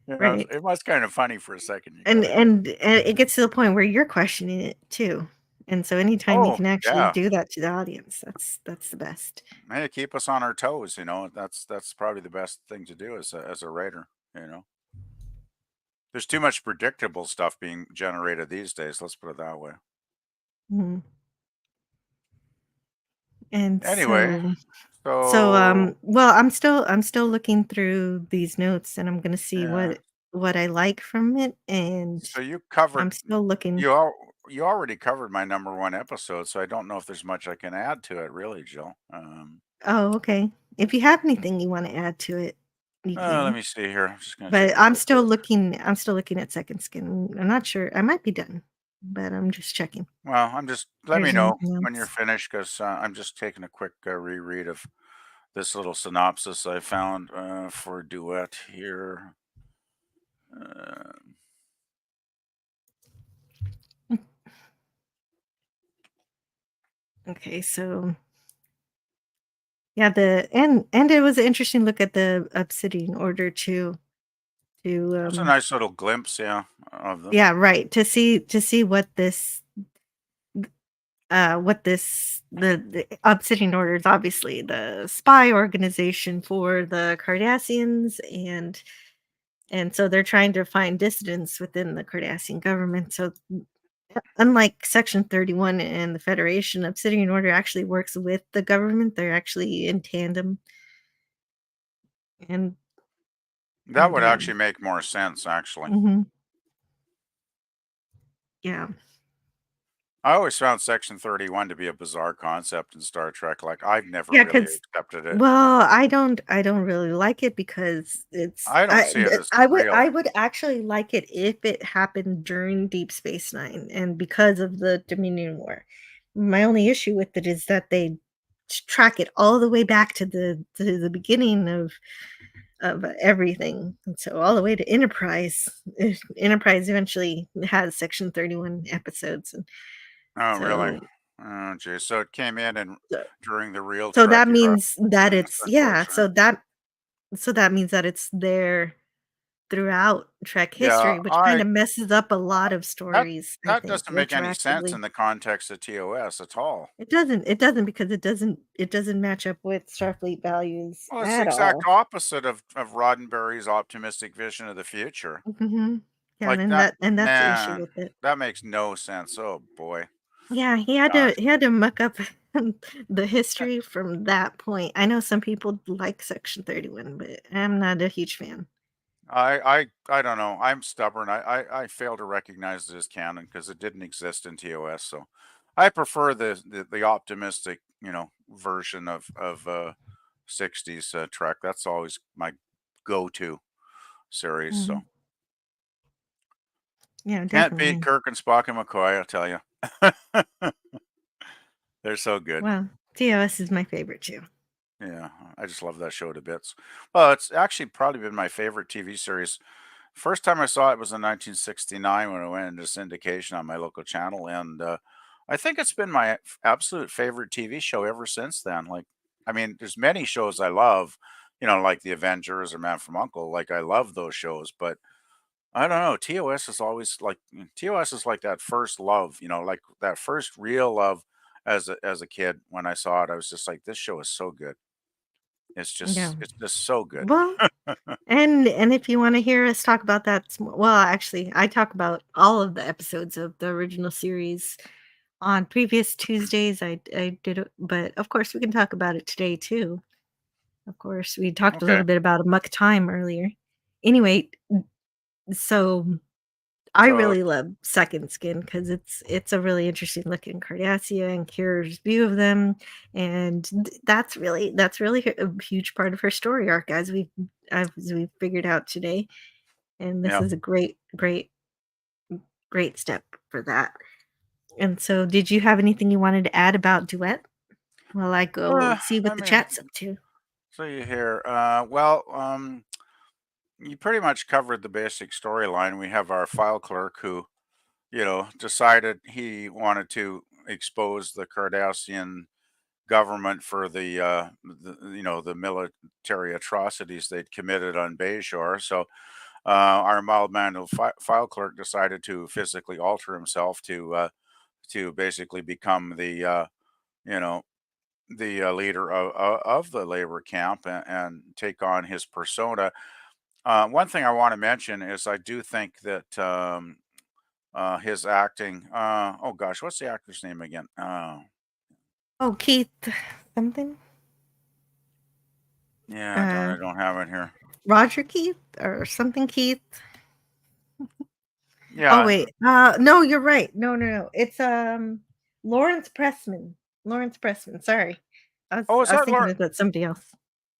Right. It was kind of funny for a second. You And gotta admit. it gets to the point where you're questioning it too. And so anytime you Oh can actually yeah, do that to the audience, that's the best. hey, keep us on our toes. That's probably the best thing to do as a writer. There's too much predictable stuff being generated these days. Let's put it that way. Mhm. And Anyway, so so well, I'm still looking through these notes and I'm gonna see yeah. what I like from it, and So you covered I'm still looking. you already covered my number one episode, so I don't know if there's much I can add to it, really, Jill. Oh, okay. If you have anything you want to add to it, you Let can. me see here. I'm just gonna take But a quick look. I'm still looking at Second Skin. I'm not sure. I might be done, but I'm just checking. Well, If let me there's know anything when you're else. finished because I'm just taking a quick reread of this little synopsis I found for Duet here. Uh, Okay, so yeah, and it was an interesting look at the Obsidian Order too. To there's a nice little glimpse, yeah, of them. Yeah, right. To see what this the Obsidian Order is obviously the spy organization for the Cardassians, and so they're trying to find dissidents within the Cardassian government. So unlike Section 31 and the Federation, Obsidian Order actually works with the government. They're actually in tandem. And That would actually make more sense, actually. mhm, yeah. I always found Section 31 to be a bizarre concept in Star Trek. Like I've never Yeah, really because accepted it. well, I don't really like it because I don't see it as real. I would actually like it if it happened during Deep Space Nine and because of the Dominion War. My only issue with it is that they track it all the way back to the beginning of everything. And so all the way to Enterprise. Enterprise eventually has Section 31 episodes. And Oh, really? so Oh, geez. So it came in and during the real so that Trek era. means that That's it's yeah, unfortunate. so that means that it's there throughout Trek Yeah, history, which kind of messes up a lot of that stories, I that think, doesn't make any sense retroactively. in the context of TOS at all. It doesn't because it doesn't match up with Starfleet values Well, it's the at exact all. opposite of Roddenberry's optimistic vision of the future. Mhm. Yeah, Like and that's the issue man, with it. that makes no sense. Oh boy. Yeah, Gosh. he had to muck up the history from that point. I know some people like Section 31, but I'm not a huge fan. I don't know. I'm stubborn. I fail to recognize it as canon because it didn't exist in TOS. So I prefer the optimistic, version of 60s Trek. That's always my go-to series. So Mhm. Yeah, can't beat definitely. Kirk and Spock and McCoy, I'll tell you. They're so good. Well, TOS is my favorite too. Yeah, I just love that show to bits. Well, it's actually probably been my favorite TV series. First time I saw it was in 1969 when it went into syndication on my local channel, and I think it's been my absolute favorite TV show ever since then. Like, I mean, there's many shows I love, like The Avengers or Man from Uncle. Like, I love those shows, but I don't know. TOS is always like TOS is like that first love, like that first real love as a kid. When I saw it, I was just like, this show is so good. Yeah. It's just so good. Well, and if you want to hear us talk about that, well, actually, I talk about all of the episodes of the original series on previous Tuesdays. I did it, but of course, we can talk about it today too. Of course, we talked a Okay. little bit about Amok Time earlier. Anyway, so I So really love Second Skin because it's a really interesting look in Cardassia and Kira's view of them, and that's really a huge part of her story arc as we figured out today, and this yeah. is a great step for that. And so, did you have anything you wanted to add about Duet? While I go see what Let the me chat's up to. see here. Well, you pretty much covered the basic storyline. We have our file clerk who, decided he wanted to expose the Cardassian government for the military atrocities they'd committed on Bajor. So our mild-mannered file clerk decided to physically alter himself to basically become you know the leader of the labor camp and take on his persona. One thing I want to mention is I do think that his acting. Oh gosh, what's the actor's name again? Oh, Keith, something. Yeah, Uh, I don't have it here. Roger Keith or something Keith. Oh Yeah. wait. No, you're right. No. It's Lawrence Pressman. Lawrence Pressman. Sorry. Oh, I was thinking about somebody else.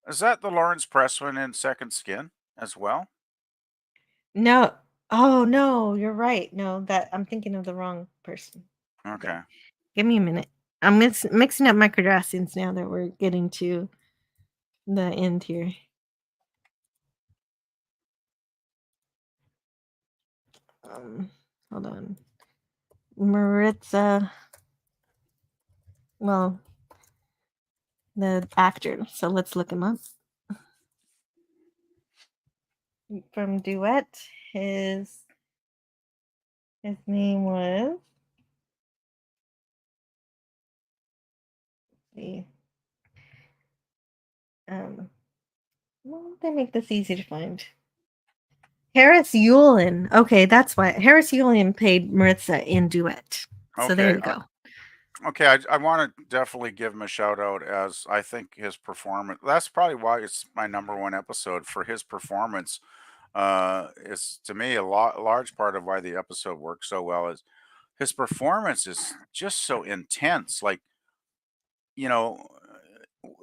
is that the Lawrence Pressman in Second Skin as well? No. Oh no, you're right. No, that I'm thinking of the wrong person. Okay. Okay. Give me a minute. I'm mixing up my Cardassians now that we're getting to the end here. Hold on. Maritza. Well, the actor. So let's look him up. From Duet, his name was. Let's see. Well, they make this easy to find. Harris Yulin. Okay, that's why Harris Yulin played Maritza in Duet. So there Okay. you go. Okay, I want to definitely give him a shout out as I think his performance. That's probably why it's my number one episode for his performance. Is to me a large part of why the episode works so well is his performance is just so intense. Like you know,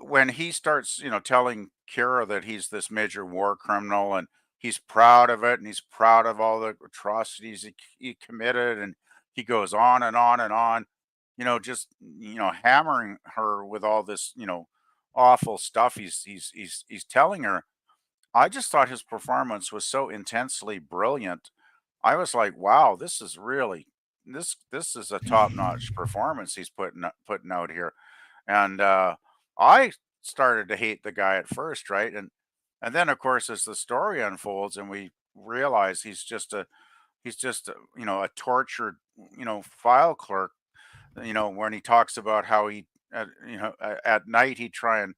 when he starts, telling Kira that he's this major war criminal and he's proud of it and he's proud of all the atrocities he committed, and he goes on and on and on, just hammering her with all this, awful stuff he's telling her. I just thought his performance was so intensely brilliant. I was like, wow, this is really this is a top-notch performance he's putting out here. And I started to hate the guy at first, right? And then of course as the story unfolds and we realize he's just a tortured, file clerk, when he talks about how at night he'd try and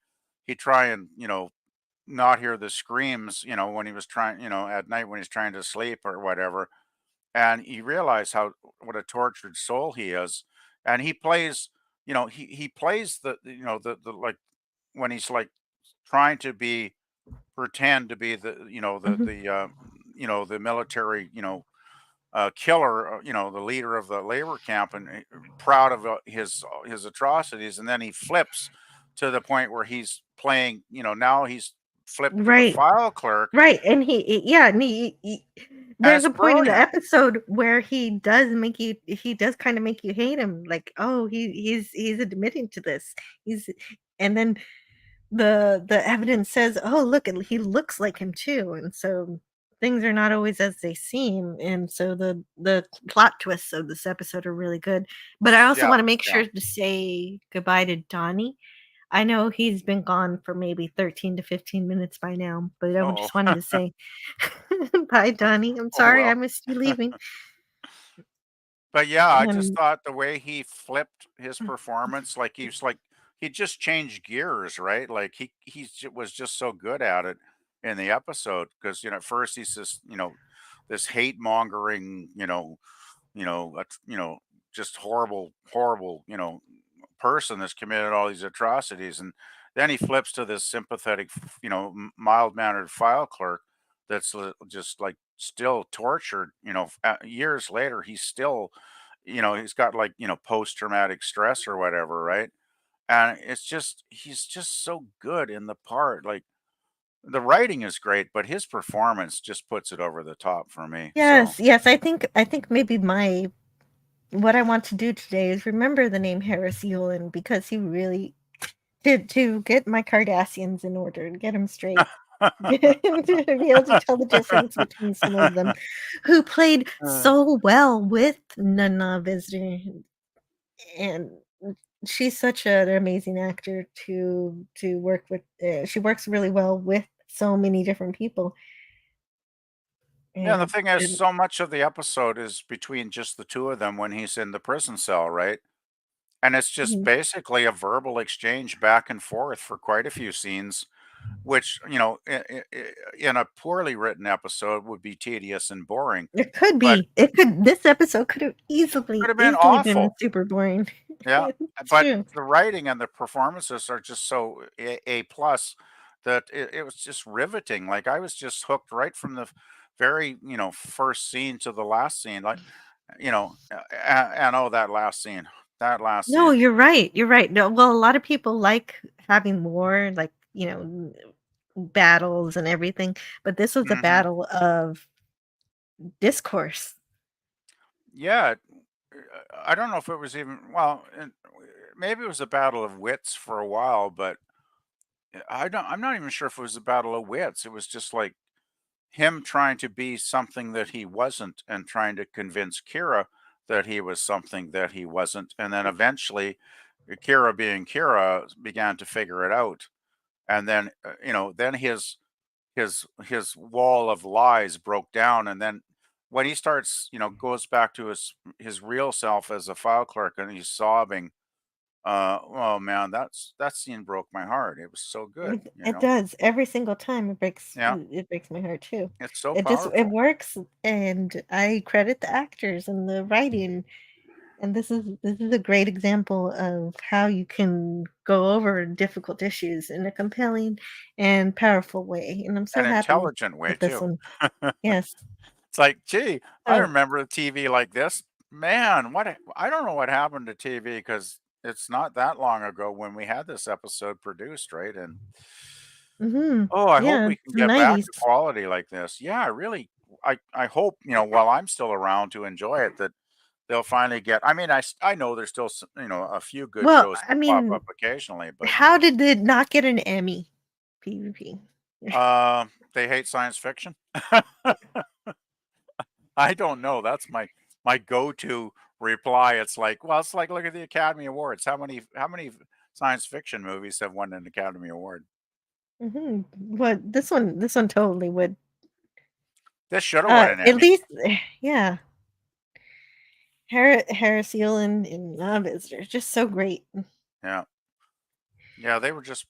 not hear the screams, when he was trying, at night when he's trying to sleep or whatever. And he realized what a tortured soul he is. And he plays, he plays the like when he's like trying to pretend to be Mhm. the military, killer, the leader of the labor camp, and proud of his atrocities, and then he flips to the point where he's playing, now he's flipped to the Right. file clerk, Right. And yeah, and and there's it's a point in the brilliant. episode where he does kind of make you hate him. Like, oh, he's admitting to this. He's and then the evidence says, oh, look, he looks like him too. And so things are not always as they seem. And so the plot twists of this episode are really good. But I also Yeah, want to make yeah. sure to say goodbye to Donnie. I know he's been gone for maybe 13 to 15 minutes by now, but I Uh-oh. just wanted to say Bye, Donnie. I'm Oh sorry I well. missed you leaving. But yeah, I just And thought the way he flipped his performance, like he just changed gears, right? Like was just so good at it in the episode because at first he's just this hate mongering, just horrible, person that's committed all these atrocities, and then he flips to this sympathetic, mild mannered file clerk that's just like still tortured. Years later, he's still, he's got like post traumatic stress or whatever, right? And it's just he's just so good in the part. Like the writing is great, but his performance just puts it over the top for me. So yes, I think maybe what I want to do today is remember the name Harris Yulin because he really to get my Cardassians in order, to get them straight. To be able to tell the difference between some of them who played so well with Nana Visitor, and she's such an amazing actor to work with. She works really well with so many different people. yeah, the And, thing is, and so much of the episode is between just the two of them when he's in the prison cell, right? And it's just Mhm. basically a verbal exchange back and forth for quite a few scenes, which, in a poorly written episode would be tedious and boring, It could but be. It could. This episode could have could easily have been easily been awful. super boring. Yeah, It's but true. the writing and the performances are just so A plus that it was just riveting. Like I was just hooked right from the very, first scene to the last scene. Like, and oh, that last No, scene. you're right. You're right. No, well, a lot of people like having war, like battles and everything, but this was a Hmm. battle of discourse. Yeah, I don't know if it was even maybe it was a battle of wits for a while, but I'm not even sure if it was a battle of wits. It was just like him trying to be something that he wasn't and trying to convince Kira that he was something that he wasn't. And then eventually, Kira being Kira began to figure it out. And then, then his wall of lies broke down. And then when he starts, goes back to his real self as a file clerk and he's sobbing, oh man, that scene broke my heart. It was so good. It does every single time. Yeah, It breaks my heart too. it's so It powerful. works, and I credit the actors and the writing. And this is a great example of how you can go over difficult issues in a compelling and powerful way. And I'm so An happy intelligent way with this too. one. Yes. It's like, gee, I So, remember a TV like this. Man, I don't know what happened to TV because it's not that long ago when we had this episode produced, right? And oh, I hope yeah, we it's can the get back 90s. to quality like this. Yeah, I really, I hope, while I'm still around to enjoy it, that they'll finally get. I mean, I know there's still, a few good Well, shows I that pop mean, up occasionally, but how did it not get an Emmy? PvP. they hate science fiction. I don't know. That's my go-to reply. It's like, well, it's like look at the Academy Awards. How many science fiction movies have won an Academy Award? But this one totally would. This should have won an At Emmy. least, yeah. Harris Yulin and Visitor, just so great. Yeah, yeah, they were just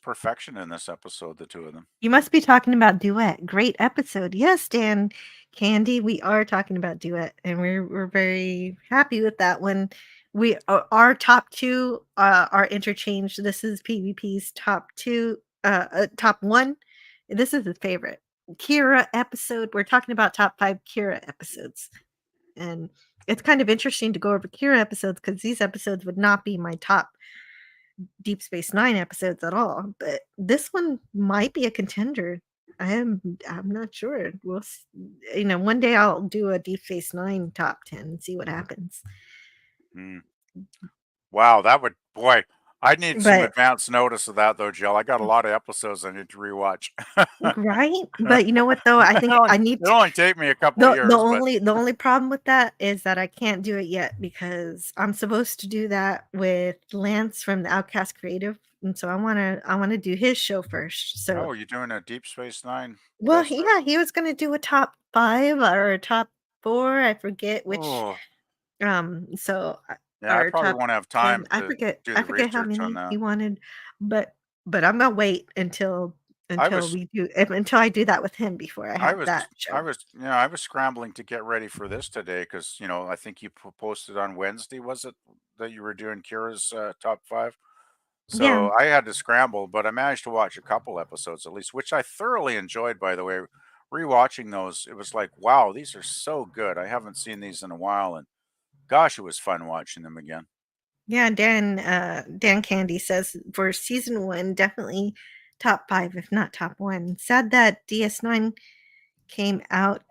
perfection in this episode. The two of them. You must be talking about Duet. Great episode. Yes, Dan, Candy, we are talking about Duet, and we're very happy with that one. Our top two are interchanged. This is PvP's top two, top one. This is his favorite Kira episode. We're talking about top 5 Kira episodes, and it's kind of interesting to go over Kira episodes because these episodes would not be my top Deep Space Nine episodes at all, but this one might be a contender. I'm not sure. One day I'll do a Deep Space Nine top 10 and see what happens. Mm. Wow, that would boy. I need some But advance notice of that though, Jill. I got a lot of episodes I need to rewatch. right? But you know what though? I think I need It'll only take me a couple of years, but the only problem with that is that I can't do it yet because I'm supposed to do that with Lance from the Outcast Creative, and so I wanna do his show first. So oh, you're doing a Deep Space Nine well, guest star? yeah, he was gonna do a top 5 or a top 4, I forget which, Oh, so, yeah, I or probably top won't have 10, time to do I the forget how research on many he that. wanted, but I'm gonna wait I until was we do until I do that with him before I I have was that I show. was yeah, I was scrambling to get ready for this today because I think you posted on Wednesday, was it, that you were doing Kira's top 5? Yeah. So I had to scramble, but I managed to watch a couple episodes at least, which I thoroughly enjoyed, by the way. Rewatching those, it was like, wow, these are so good. I haven't seen these in a while, and gosh, it was fun watching them again. Yeah, Dan Candy says for season 1, definitely top 5, if not top 1. Sad that DS9 came out.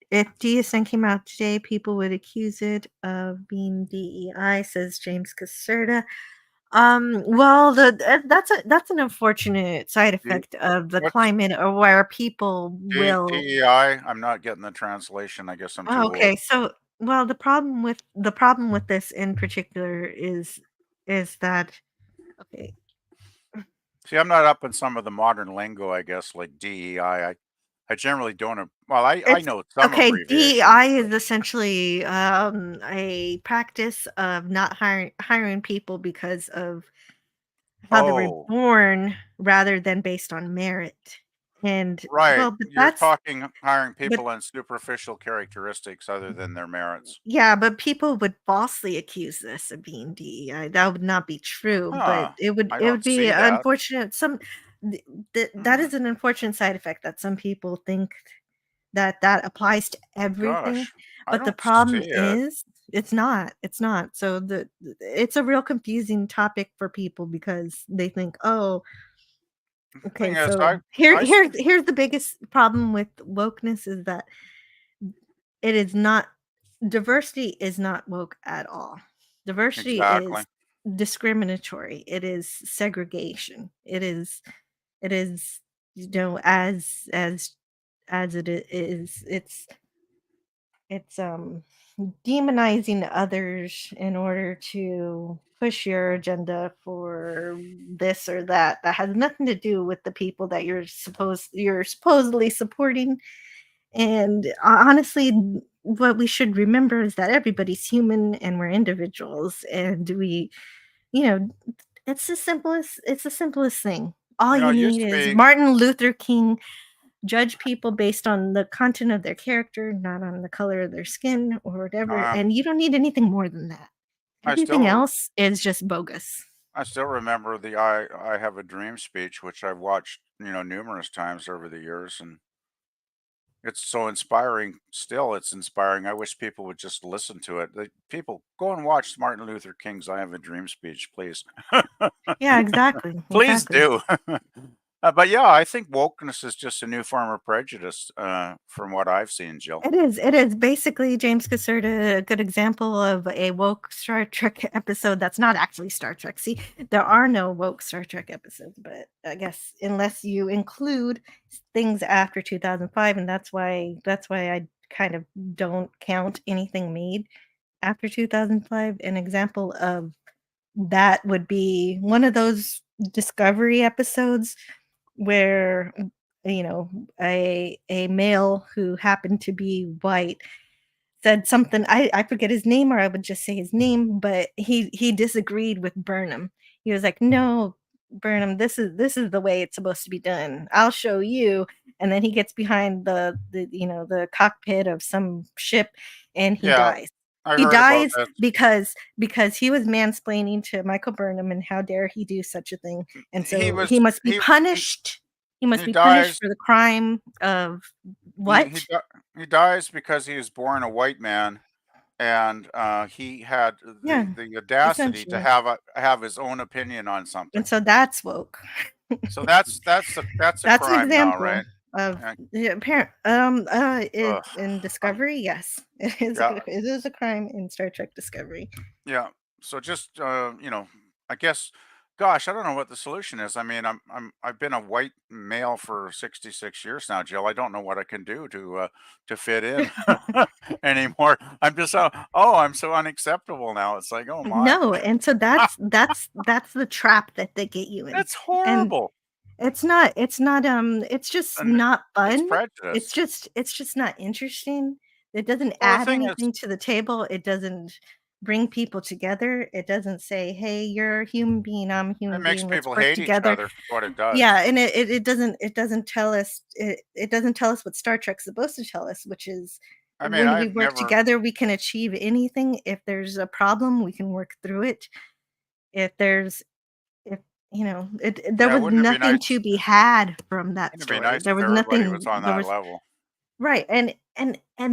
If DS9 came out today, people would accuse it of being DEI, says James Caserta. Well, that's an unfortunate side D- effect of the What's climate, or where people will. DEI? I'm not getting the translation. I guess I'm Oh, too old. okay, so well, the problem with this in particular is that okay. See, I'm not up in some of the modern lingo, I guess, like DEI. I generally don't. Well, I It's know some okay, abbreviations, DEI but is essentially, a practice of not hiring people because of how they were oh, born rather than based on merit. And right. well, but You're that's talking hiring but people on superficial characteristics other than their merits. yeah, but people would falsely accuse this of being DEI. That would not be true, but Huh. I it don't would be see that. unfortunate. That Hmm. is an unfortunate side effect that some people think that applies to everything, Gosh, I but the don't problem see it. is it's not. So it's a real confusing topic for people because they think, "Oh, okay, Thing is, so I see here's the biggest problem with wokeness is that it is not diversity is not woke at all. Diversity exactly. is discriminatory. It is segregation. It is as is it's demonizing others in order to push your agenda for this or that has nothing to do with the people that you're supposedly supporting. And honestly, what we should remember is that everybody's human and we're individuals, and you know it's the simplest thing. All you It used need to is be. Martin Luther King judge people based on the content of their character, not on the color of their skin or whatever. Uh, And you don't need anything more than that. I Everything still else is just bogus. I still remember the I have a dream speech, which I've watched numerous times over the years, and it's so inspiring. Still, it's inspiring. I wish people would just listen to it. People go and watch Martin Luther King's "I Have a Dream" speech, please. Yeah, exactly. Please Exactly. do. But yeah, I think wokeness is just a new form of prejudice, from what I've seen, Jill. It is. It is basically James Caserta, a good example of a woke Star Trek episode that's not actually Star Trek. See, there are no woke Star Trek episodes, but I guess unless you include things after 2005, and that's why I kind of don't count anything made after 2005. An example of that would be one of those Discovery episodes where a male who happened to be white said something. I forget his name, or I would just say his name, but he disagreed with Burnham. He was like, "No, Burnham, this is the way it's supposed to be done. I'll show you." And then he gets behind the cockpit of some ship, and he Yeah, dies. I He heard about dies that. because he was mansplaining to Michael Burnham, and how dare he do such a thing. And He so was he must be he punished. He must he be punished dies. for the crime of He what? he di- he dies because he was born a white man, and he had Yeah, the audacity to essentially. have his own opinion on And something. so that's woke. So that's a That's an crime now, example right? of Uh, the apparent it Ugh. in Um, Discovery, yes. yeah, It is a crime in Star Trek Discovery. yeah. So just I guess gosh, I don't know what the solution is. I mean, I've been a white male for 66 years now, Jill. I don't know what I can do to fit in anymore. I'm just I'm so unacceptable now. It's like, oh my, No, and so that's the trap that they get you in. that's And horrible. it's just And not it's fun. prejudice. It's just not interesting. It doesn't Well, the add thing is, anything to the table. It doesn't bring people together. It doesn't say, "Hey, you're a human being, I'm a it human makes being. Let's people work hate each together." other. What it does. Yeah, and it doesn't tell us it doesn't tell us what Star Trek's supposed to tell us, which is I mean, when we I've work never. together, we can achieve anything. If there's a problem, we can work through it. If there's if there Yeah, was wouldn't it be nothing nice? to be had from that Wouldn't it be story. nice There if was everybody was nothing on there that was level? right, and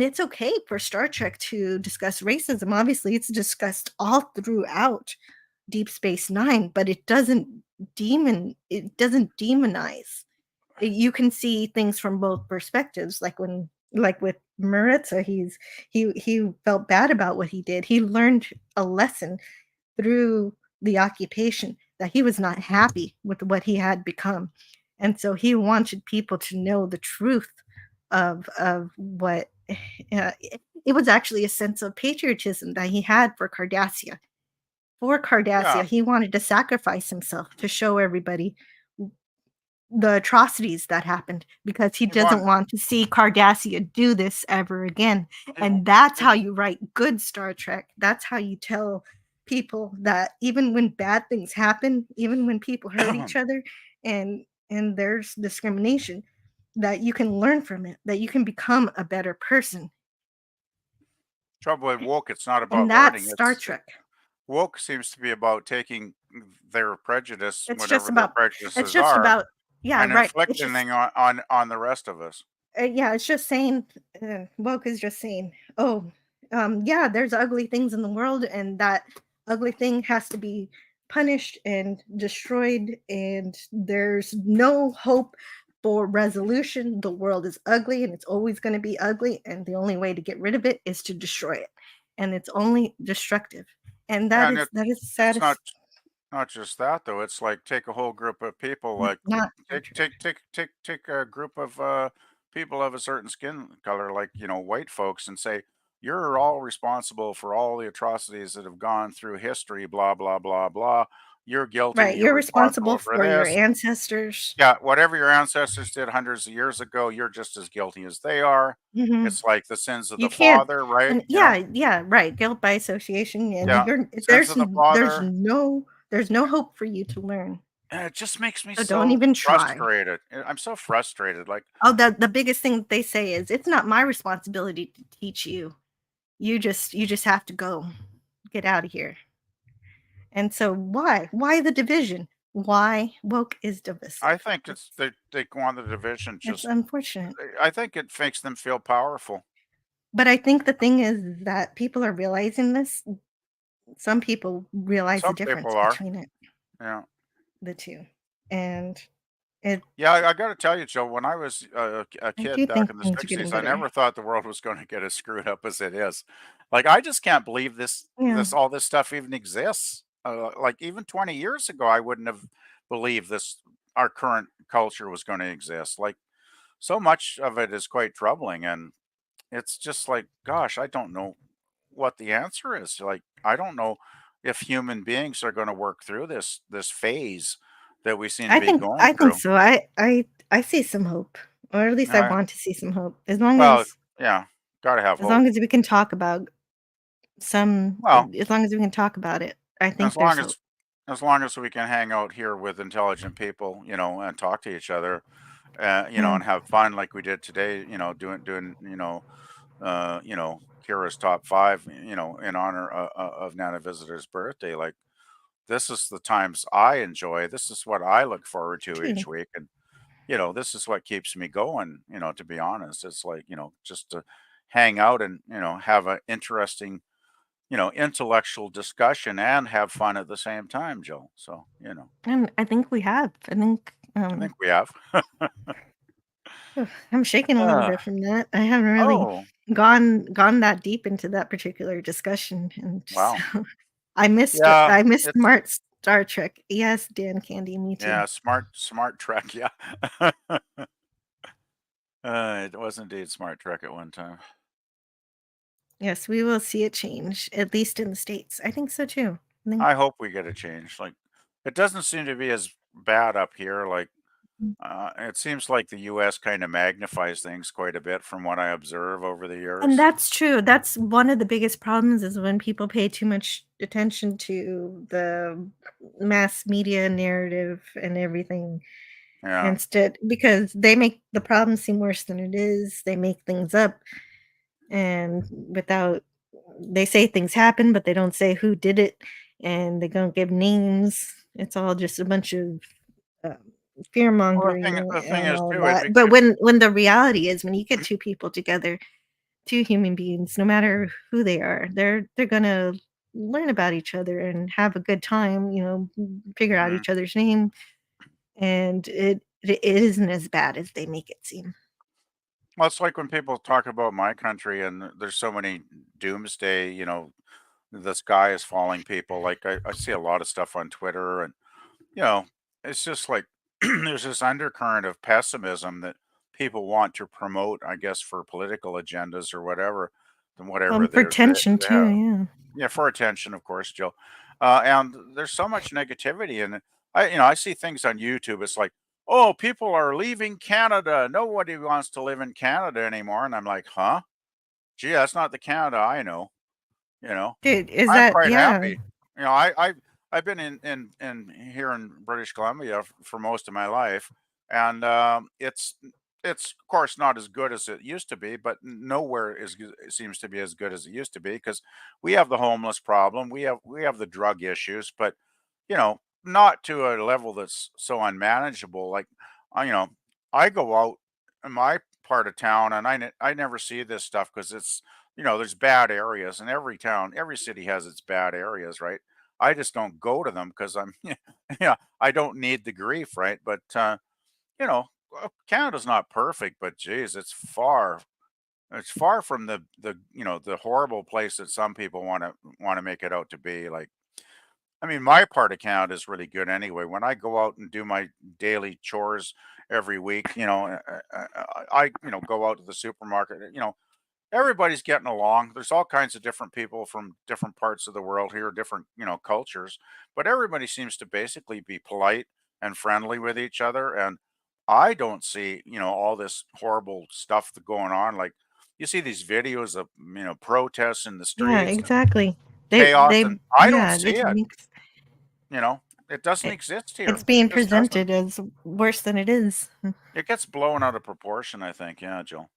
it's okay for Star Trek to discuss racism. Obviously, it's discussed all throughout Deep Space Nine, but it doesn't demonize. You can see things from both perspectives, like with Maritza, he felt bad about what he did. He learned a lesson through the occupation that he was not happy with what he had become. And so he wanted people to know the truth of what it was actually a sense of patriotism that he had for Cardassia. For Yeah. Cardassia, he wanted to sacrifice himself to show everybody the atrocities that happened because he He doesn't won. want to see Cardassia do this ever again. He, And that's he, how you write good Star Trek. That's how you tell people that even when bad things happen, even when people hurt each other and there's discrimination, that you can learn from it, that you can become a better person. trouble with woke. It's not And about that's learning. Star Trek. Woke seems to be about taking their prejudice, It's just whatever their about it's prejudices just are, about yeah, and right. It's inflicting just them on the rest of us. yeah, it's just saying, woke is just saying, oh, yeah, there's ugly things in the world, and that ugly thing has to be punished and destroyed, and there's no hope for resolution. The world is ugly, and it's always going to be ugly, and the only way to get rid of it is to destroy it, and it's only destructive, and Yeah, and that is the it's saddest. not just that though. It's like take a whole group of people, like Not take a group of people of a certain skin color, like white folks, and say you're all responsible for all the atrocities that have gone through history. Blah blah blah blah. You're guilty. right. You're You're responsible responsible for for your this. ancestors. Yeah, whatever your ancestors did hundreds of years ago, you're just as guilty as they are. Mhm. It's like the sins of You the can't father, right? and yeah, right, guilt by association, and Yeah, you're sins of the father. there's no hope for you to learn, And it just makes me so don't so even try. frustrated. I'm so frustrated. Like, Oh, the biggest thing that they say is, "It's not my responsibility to teach you. You just have to go. Get out of here." And so why? Why the division? Why woke is I divisive? think they go on the division. It's Just, unfortunate. I think it makes them feel powerful. But I think the thing is that people are realizing this. Some people realize the Some people difference are. between Yeah. the 2, and it Yeah, I got to tell you, Joe. When I was a I kid do back think in the things are getting '60s, I better. never thought the world was going to get as screwed up as it is. Like, I just can't believe Yeah. all this stuff even exists. Like even 20 years ago, I wouldn't have believed our current culture was going to exist. Like, so much of it is quite troubling, and it's just like, gosh, I don't know what the answer is. Like, I don't know if human beings are going to work through this phase that we seem to be going I think through. so. I see some hope, or at least I Uh, want to see some hope. well, yeah, got to have As long hope. as we can talk about Well, as long as we can talk about it, I as think there's long hope. as we can hang out here with intelligent people, and talk to each other, Yeah. and have fun like we did today, doing Kira's top five, in honor of Nana Visitor's birthday. Like, this is the times I enjoy. This is what I look forward to Too. each week, and this is what keeps me going. To be honest, it's like just to hang out and have an interesting intellectual discussion and have fun at the same time, Joe. So And I think we have. I think I think we have. I'm shaking a little uh, bit from that. I haven't really oh gone that deep into that particular discussion, and wow, so yeah, I missed it's Mart's. Star Trek. Yes, Dan Candy, me too. Yeah, smart Trek. Yeah. It was indeed Smart Trek at one time. Yes, we will see it change, at least in the States. I think so too. I hope we get a change. Like, it doesn't seem to be as bad up here. Like, it seems like the U.S. kind of magnifies things quite a bit from what I observe over the And years. that's true. That's one of the biggest problems is when people pay too much attention to the mass media narrative and everything. Yeah. Instead, because they make the problem seem worse than it is. They make things up and they say things happen, but they don't say who did it and they don't give names. It's all just a bunch of fear Well, mongering the thing and is all of too, that. But when the reality is when you get two people together, two human beings, no matter who they are, they're gonna learn about each other and have a good time, figure out each other's name, and it isn't as bad as they make it seem. Well, it's like when people talk about my country and there's so many doomsday, the sky is falling people. Like, I see a lot of stuff on Twitter, and you know, it's just like there's this undercurrent of pessimism that people want to promote, I guess, for political agendas or whatever, and whatever For tension they too, have. yeah. Yeah, for attention, of course, Jill. And there's so much negativity, and I see things on YouTube. It's like, oh, people are leaving Canada. Nobody wants to live in Canada anymore, and I'm like, huh? Gee, that's not the Canada I know. You know, Dude, is I'm that quite yeah. happy. I've been in here in British Columbia for most of my life, and it's of course not as good as it used to be, but nowhere it seems to be as good as it used to be because we have the homeless problem, we have the drug issues, but not to a level that's so unmanageable. Like, I you know I go out in my part of town and I never see this stuff because it's there's bad areas, and every town, every city has its bad areas, right? I just don't go to them because I'm, yeah, I don't need the grief, right? But, you know, Canada's not perfect, but geez, it's far from the horrible place that some people want to make it out to be. Like, I mean, my part of Canada is really good anyway. When I go out and do my daily chores every week, I go out to the supermarket, everybody's getting along. There's all kinds of different people from different parts of the world here, different, cultures, but everybody seems to basically be polite and friendly with each other. And I don't see, all this horrible stuff going on. Like, you see these videos of, protests in the Yeah, streets and exactly. chaos, They and I don't yeah, see it. it It doesn't it exist it's here. It being just doesn't. presented as worse than it is. It gets blown out of proportion, I think. Yeah, Jill.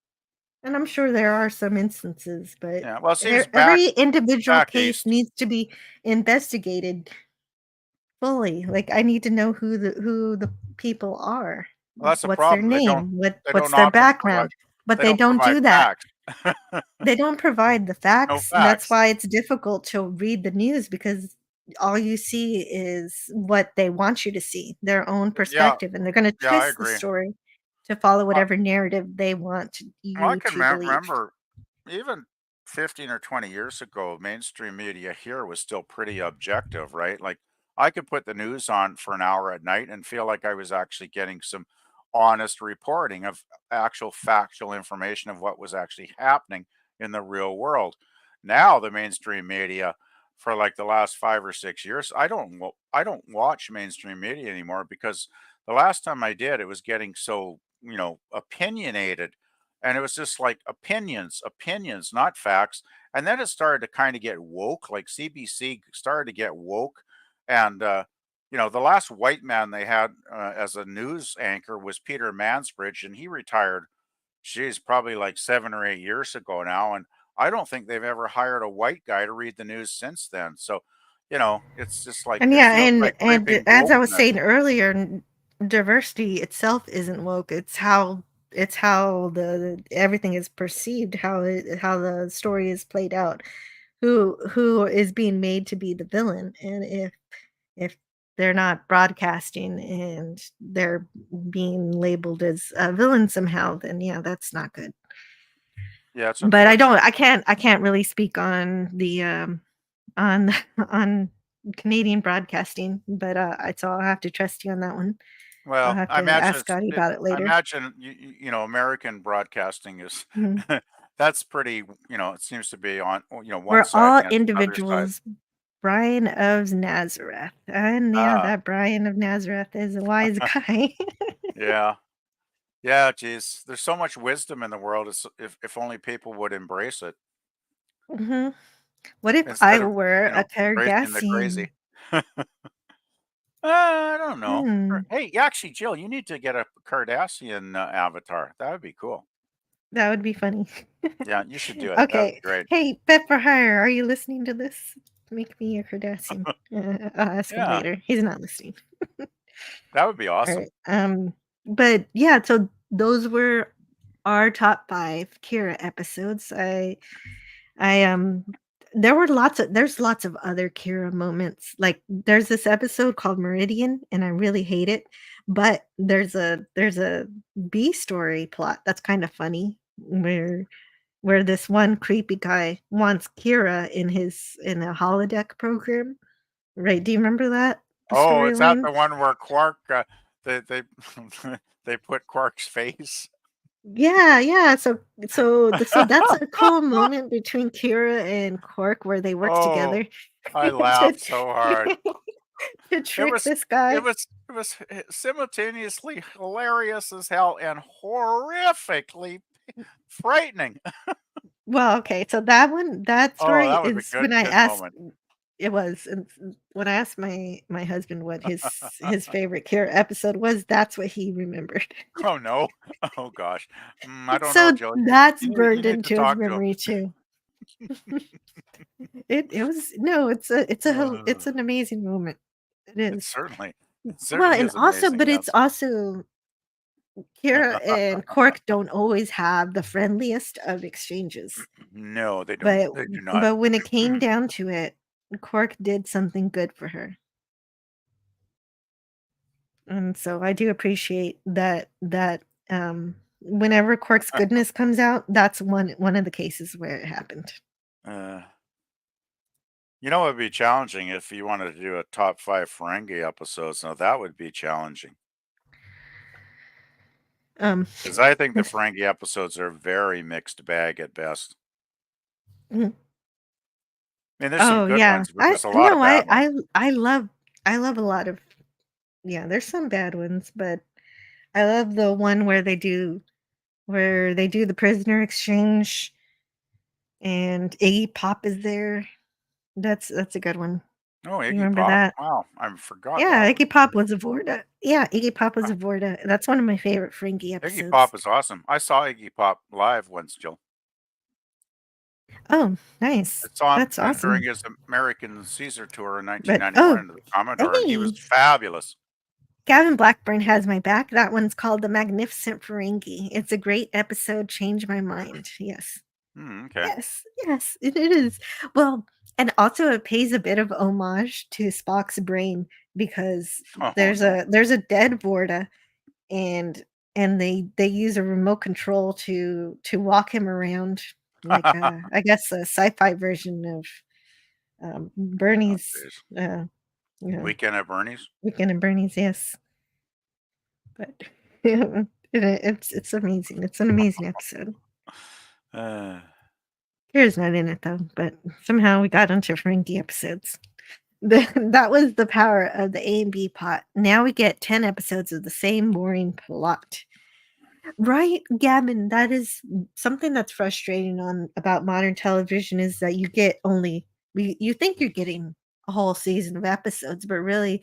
And I'm sure there are some instances, but Yeah. Well, it seems every individual back case east. needs to be investigated fully. Like I need to know who the people are. Well, that's the What's their problem. name? They What's don't their often provide background? But they they don't don't provide do that. facts. They don't provide the No facts. And that's facts. why it's difficult to read the news because all you see is what they want you to see, their own Yeah. perspective, and they're going to Yeah, I twist the agree. story to follow Uh, whatever narrative they want well, I you can to believe. remember even 15 or 20 years ago, mainstream media here was still pretty objective, right? Like, I could put the news on for an hour at night and feel like I was actually getting some honest reporting of actual factual information of what was actually happening in the real world. Now, the mainstream media for like the last 5 or 6 years, I don't watch mainstream media anymore because the last time I did, it was getting so, opinionated, and it was just like opinions, not facts. And then it started to kind of get woke, like CBC started to get woke. And the last white man they had as a news anchor was Peter Mansbridge, and he retired, geez, probably like 7 or 8 years ago now. And I don't think they've ever hired a white guy to read the news since then. So, it's just like And it yeah, feels and like creeping as I was wokeness. saying earlier, diversity itself isn't woke. It's how the everything is perceived, how the story is played out, who is being made to be the villain, and if they're not broadcasting and they're being labeled as a villain somehow, then yeah, that's not good. Yeah, it's But unfortunate. I can't really speak on the on on Canadian broadcasting, but so I'll have to trust you on that one. I'll Well, have I to imagine ask Scotty about it I later. imagine American broadcasting is Mhm. that's pretty. It seems to be on one We're side all against another side. individuals. Brian of Nazareth. And yeah, Ah, that Brian of Nazareth is a wise guy. yeah, yeah. Geez, there's so much wisdom in the world. If only people would embrace it Mhm. What if I instead of were a embracing the Kardashian? crazy. I don't know. Hmm, Hey, actually, Jill, you need to get a Kardashian avatar. That would be cool. that would be funny. Yeah, you should do it. That would be Okay. great. Hey, Pep for Hire, are you listening to this? Make me a Kardashian. I'll ask him Yeah, later. He's not listening. that would be All awesome. right. But yeah, so those were our top 5 Kira episodes. I there's lots of other Kira moments. Like there's this episode called Meridian, and I really hate it. But there's a B story plot that's kind of funny where this one creepy guy wants Kira in a holodeck program. Right? Do you remember that Oh, is that storyline? the one where Quark they they put Quark's face? Yeah, yeah. So that's a cool moment between Kira and Quark where they work Oh, together I to laughed so hard. to It trick was this guy. simultaneously hilarious as hell and horrifically frightening. Well, okay, so that Oh, story that was a is when I good asked moment. it was and when I asked my husband what his favorite Kira episode was, that's what he remembered. Oh no. Oh gosh. I don't know, So Jill. that's You burned need to into his talk to him. memory too. It was no, it's Uh, an amazing moment. It it is. certainly it Well, certainly and is also amazing, but it's yes. also Kira and Cork don't always have the friendliest of exchanges. No, they don't. But They do not. but when it came down to it, Cork did something good for her. And so I do appreciate whenever Cork's goodness comes out, that's one of the cases where it happened. Uh, it would be challenging if you wanted to do a top 5 Ferengi episodes. Now that would be challenging. Um Because I think the Ferengi episodes are very mixed bag at best. mhm. I mean, there's some Oh good yeah. ones, but I there's a lot of no, bad ones. I love a lot of yeah, there's some bad ones, but I love the one where they do the prisoner exchange and Iggy Pop is there. That's a good one. Oh, You Iggy remember Pop. that? Wow, I forgot Yeah, that one. Iggy Pop was a Vorta. Yeah, Iggy Pop was Huh. a Vorta. That's one of my favorite Frankie Iggy episodes. Pop is awesome. I saw Iggy Pop live once, Jill. Oh, nice. I saw him That's during awesome. his American Caesar tour in But 1991 oh, into the Commodore, and he was hey, fabulous. Gavin Blackburn has my back. That one's called The Magnificent Ferengi. It's a great episode, changed my mind. Yes. Okay. Yes, it is. Well, and also it pays a bit of homage to Spock's brain because Oh there's no. a dead Vorta and they use a remote control to walk him around like I guess a sci-fi version of Oh, Bernie's jeez. you know, Weekend at Bernie's. Weekend at Bernie's, yes. But it's amazing. It's an amazing episode. Uh, Kira's not in it though, but somehow we got onto Frankie episodes. That was the power of the A and B pot. Now we get 10 episodes of the same boring plot. Right, Gavin, that is something that's frustrating on about modern television is that you get only you think you're getting a whole season of episodes, but really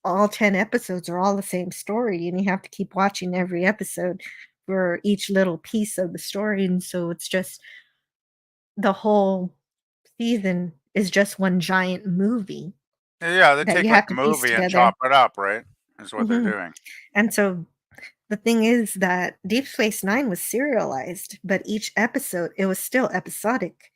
all 10 episodes are all the same story and you have to keep watching every episode for each little piece of the story. And so it's just the whole season is just one giant movie yeah, they that take you like have a to piece movie and together. chop it up, right? Is what they're Mhm. doing. And so the thing is that Deep Space Nine was serialized, but each episode, it was still episodic.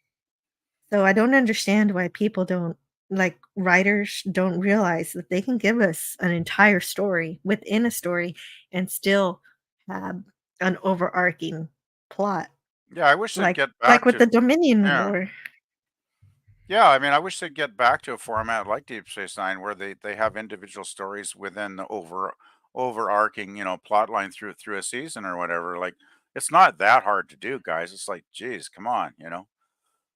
So I don't understand why people don't like writers don't realize that they can give us an entire story within a story and still have an overarching plot. Yeah, I wish they'd Like get like back with to the Dominion yeah. War. Yeah, I mean, I wish they'd get back to a format like Deep Space Nine where they have individual stories within the overarching, plot line through a season or whatever. Like, it's not that hard to do, guys. It's like, geez, come on.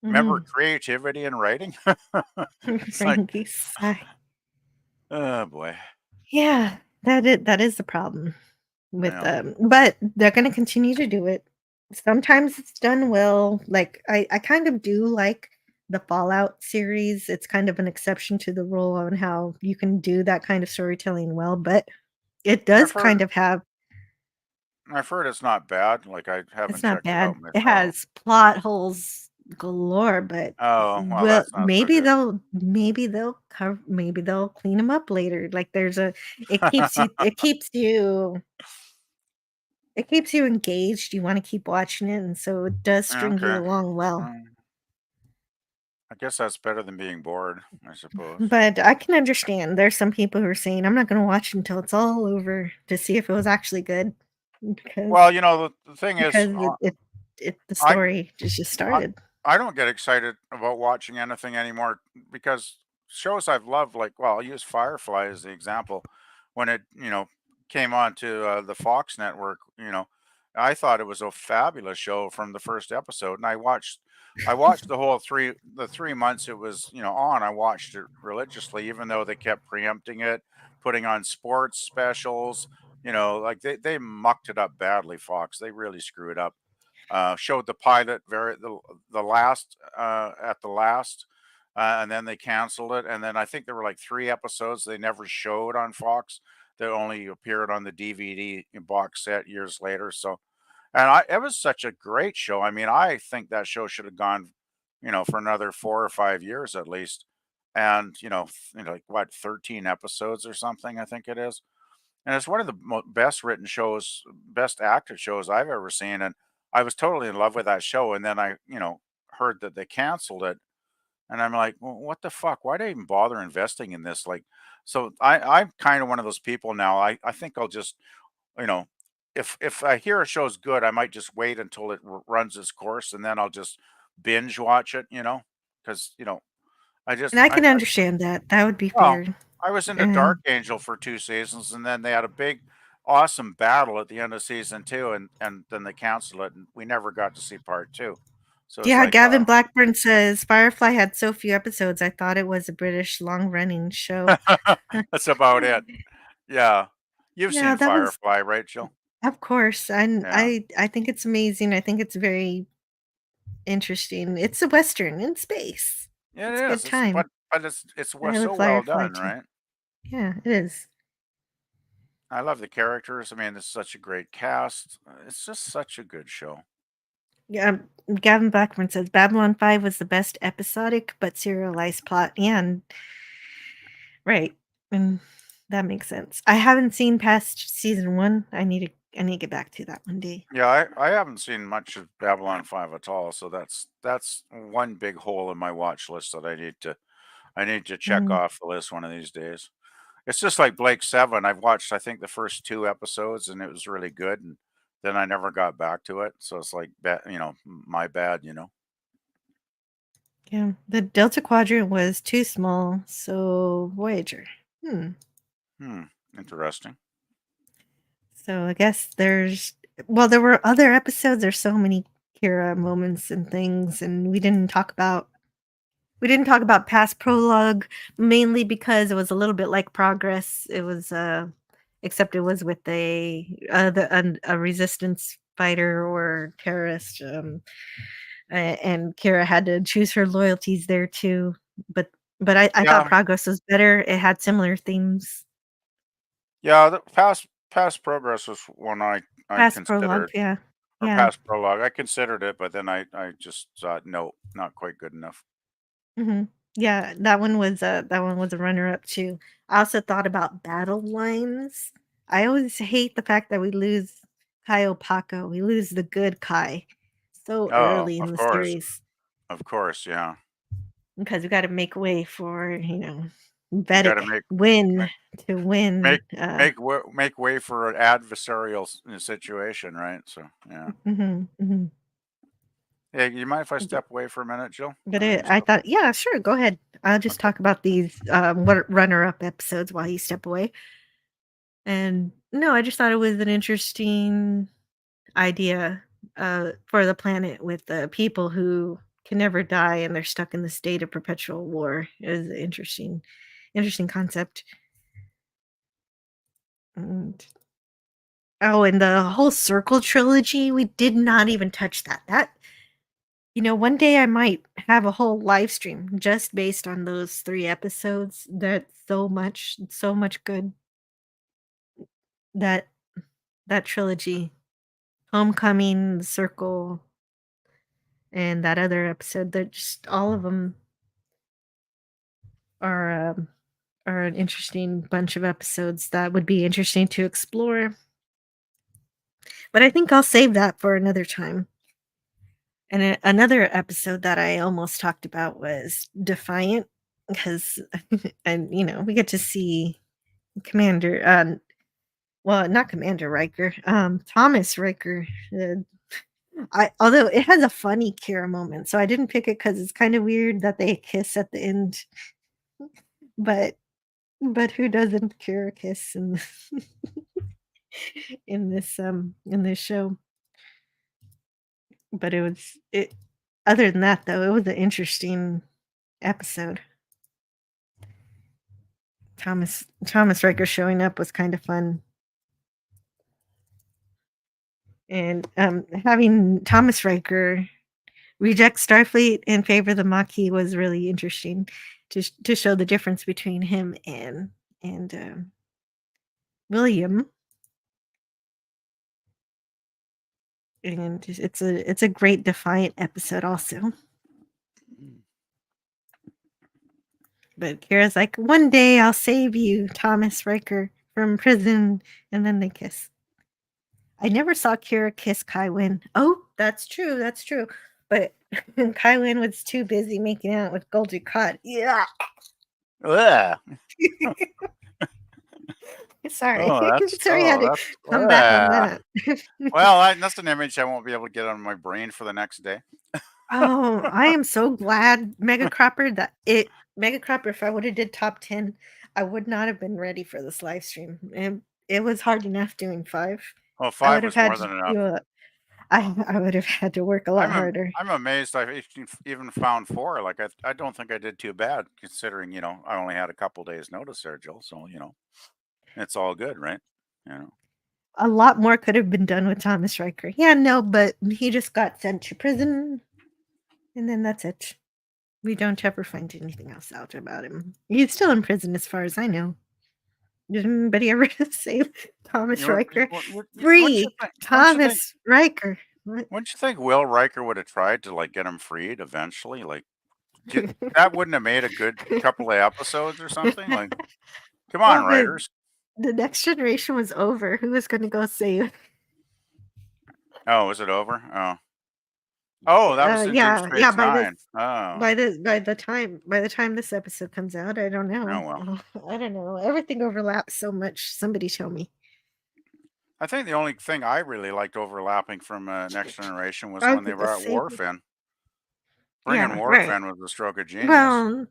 Remember Hmm. creativity in writing? It's like, Frankie sigh. oh boy. Yeah, that is the problem with Yeah. but they're gonna continue to do it. Sometimes it's done well. Like I kind of do like the Fallout series. It's kind of an exception to the rule on how you can do that kind of storytelling well, but it I've does heard kind of have I've heard it's not bad. Like I it's haven't not checked it bad. out It myself. has plot holes galore, but Oh, well, well, that's not so good. maybe they'll clean them up later. Like there's a it keeps you engaged, you wanna keep watching it, and so it does string you Okay. along well. I guess that's better than being bored, I suppose. But I can understand, there's some people who are saying, "I'm not gonna watch until it's all over to see if it was actually good," because Well, the thing is, because the I story just I started. I don't get excited about watching anything anymore because shows I've loved, like, well, I'll use Firefly as the example. When it, came on to the Fox network, I thought it was a fabulous show from the first episode, and I watched the 3 months it was, on. I watched it religiously, even though they kept preempting it, putting on sports specials. Like they mucked it up badly. Fox, they really screwed up. Showed the pilot the last at the last, and then they canceled it. And then I think there were like 3 episodes they never showed on Fox that only appeared on the DVD box set years later. So, and it was such a great show. I mean, I think that show should have gone, for another 4 or 5 years at least. And like what, 13 episodes or something, I think it is. And it's one of the best written shows, best acted shows I've ever seen. And I was totally in love with that show. And then I, heard that they canceled it, and I'm like, well, what the fuck? Why did I even bother investing in this? Like, so I'm kind of one of those people now. I think I'll just, you know, if I hear a show's good, I might just wait until it runs its course, and then I'll just binge watch it. Because I just And I I can understand that, that would be well, fair. I was into Dark And Angel for 2 seasons, and then they had a big, awesome battle at the end of season 2, and then they canceled it, and we never got to see part 2. So it's yeah, like, Gavin Blackburn says, "Firefly had so few episodes, I thought it was a British long-running show." that's about it. Yeah. You've Yeah, seen that was Firefly, right, Jill? of course, and Yeah. I think it's amazing, I think it's very interesting. It's a Western in space. It It's a good is. It's time. but it's I so love well Firefly done, too. right? Yeah, it is. I love the characters. I mean, it's such a great cast. It's just such a good show. Yeah, Gavin Blackburn says, "Babylon 5 was the best episodic but serialized plot." Yeah, and right, and that makes sense. I haven't seen past season 1. I need to get back to that one day. Yeah, I haven't seen much of Babylon 5 at all, so that's one big hole in my watch list that I need to check Mhm. off the list one of these days. It's just like Blake 7. I've watched, I think, the first 2 episodes, and it was really good, and then I never got back to it. So it's like, my bad. Yeah, the Delta Quadrant was too small, so Voyager. Hmm. Hmm. Interesting. So I guess there were other episodes. There's so many Kira moments and things, and we didn't talk about past prologue mainly because it was a little bit like progress. It was except it was with a resistance fighter or terrorist, and Kira had to choose her loyalties there too. But I thought Yeah. progress was better. It had similar themes. Yeah, the past progress was one I Past prologue, considered, yeah, or yeah. past prologue. I considered it, but then I just thought, no, not quite good enough. Mhm. Yeah, that one was a runner-up too. I also thought about battle lines. I always hate the fact that we lose Kai Opaka. We lose the good Kai so Oh, early in of the course. series Of course, yeah. because we gotta make way for, You got to Vedic make win make to make win, make way for an adversarial situation, right? So, yeah. mhm, mhm. Hey, you mind if I step away for a minute, Jill? But I thought, yeah, sure, go ahead. I'll just talk about these what runner-up episodes while you step away. And no, I just thought it was an interesting idea for the planet with the people who can never die and they're stuck in the state of perpetual war. It was an interesting concept. And and the whole Circle trilogy, we did not even touch that. One day I might have a whole live stream just based on those 3 episodes. That's so much good. That trilogy, Homecoming, The Circle, and that other episode, they're just all of them are an interesting bunch of episodes that would be interesting to explore. But I think I'll save that for another time. And another episode that I almost talked about was Defiant, because and we get to see Commander well, not Commander Riker, Thomas Riker. Although it has a funny Kira moment, so I didn't pick it because it's kind of weird that they kiss at the end. But who doesn't Kira kiss in this show? But it. Other than that, though, it was an interesting episode. Thomas Riker showing up was kind of fun. And having Thomas Riker reject Starfleet in favor of the Maquis was really interesting to show the difference between him and William. And it's a great Defiant episode also. But Kira's like, one day I'll save you, Thomas Riker, from prison, and then they kiss. I never saw Kira kiss Kai Wynn. Oh, that's true. But Kai Wynn was too busy making out with Goldie Cott. Yeah. Sorry. Sorry, I had to come back on that. Well, that's an image I won't be able to get on my brain for the next day. Oh, I am so glad, Mega Cropper, if I would have did top 10, I would not have been ready for this live stream. It was hard enough doing 5. Well, 5 was more than enough. I would have had to work a lot harder. I'm amazed I even found 4. Like I don't think I did too bad considering, I only had a couple days notice there, Jill. So, it's all good, right? A lot more could have been done with Thomas Riker. Yeah, no, but he just got sent to prison. And then that's it. We don't ever find anything else out about him. He's still in prison as far as I know. Did anybody ever save Thomas Riker? Free Thomas Riker. Wouldn't you think Will Riker would have tried to get him freed eventually? That wouldn't have made a good couple of episodes or something? Come on, writers. The Next Generation was over. Who was going to go save? Oh, was it over? Oh, that was in Deep Space Nine. By the time this episode comes out, I don't know. Oh, well. I don't know. Everything overlaps so much. Somebody tell me. I think the only thing I really liked overlapping from Next Generation was when they brought Worf in. Bringing Worf in was a stroke of genius. Well,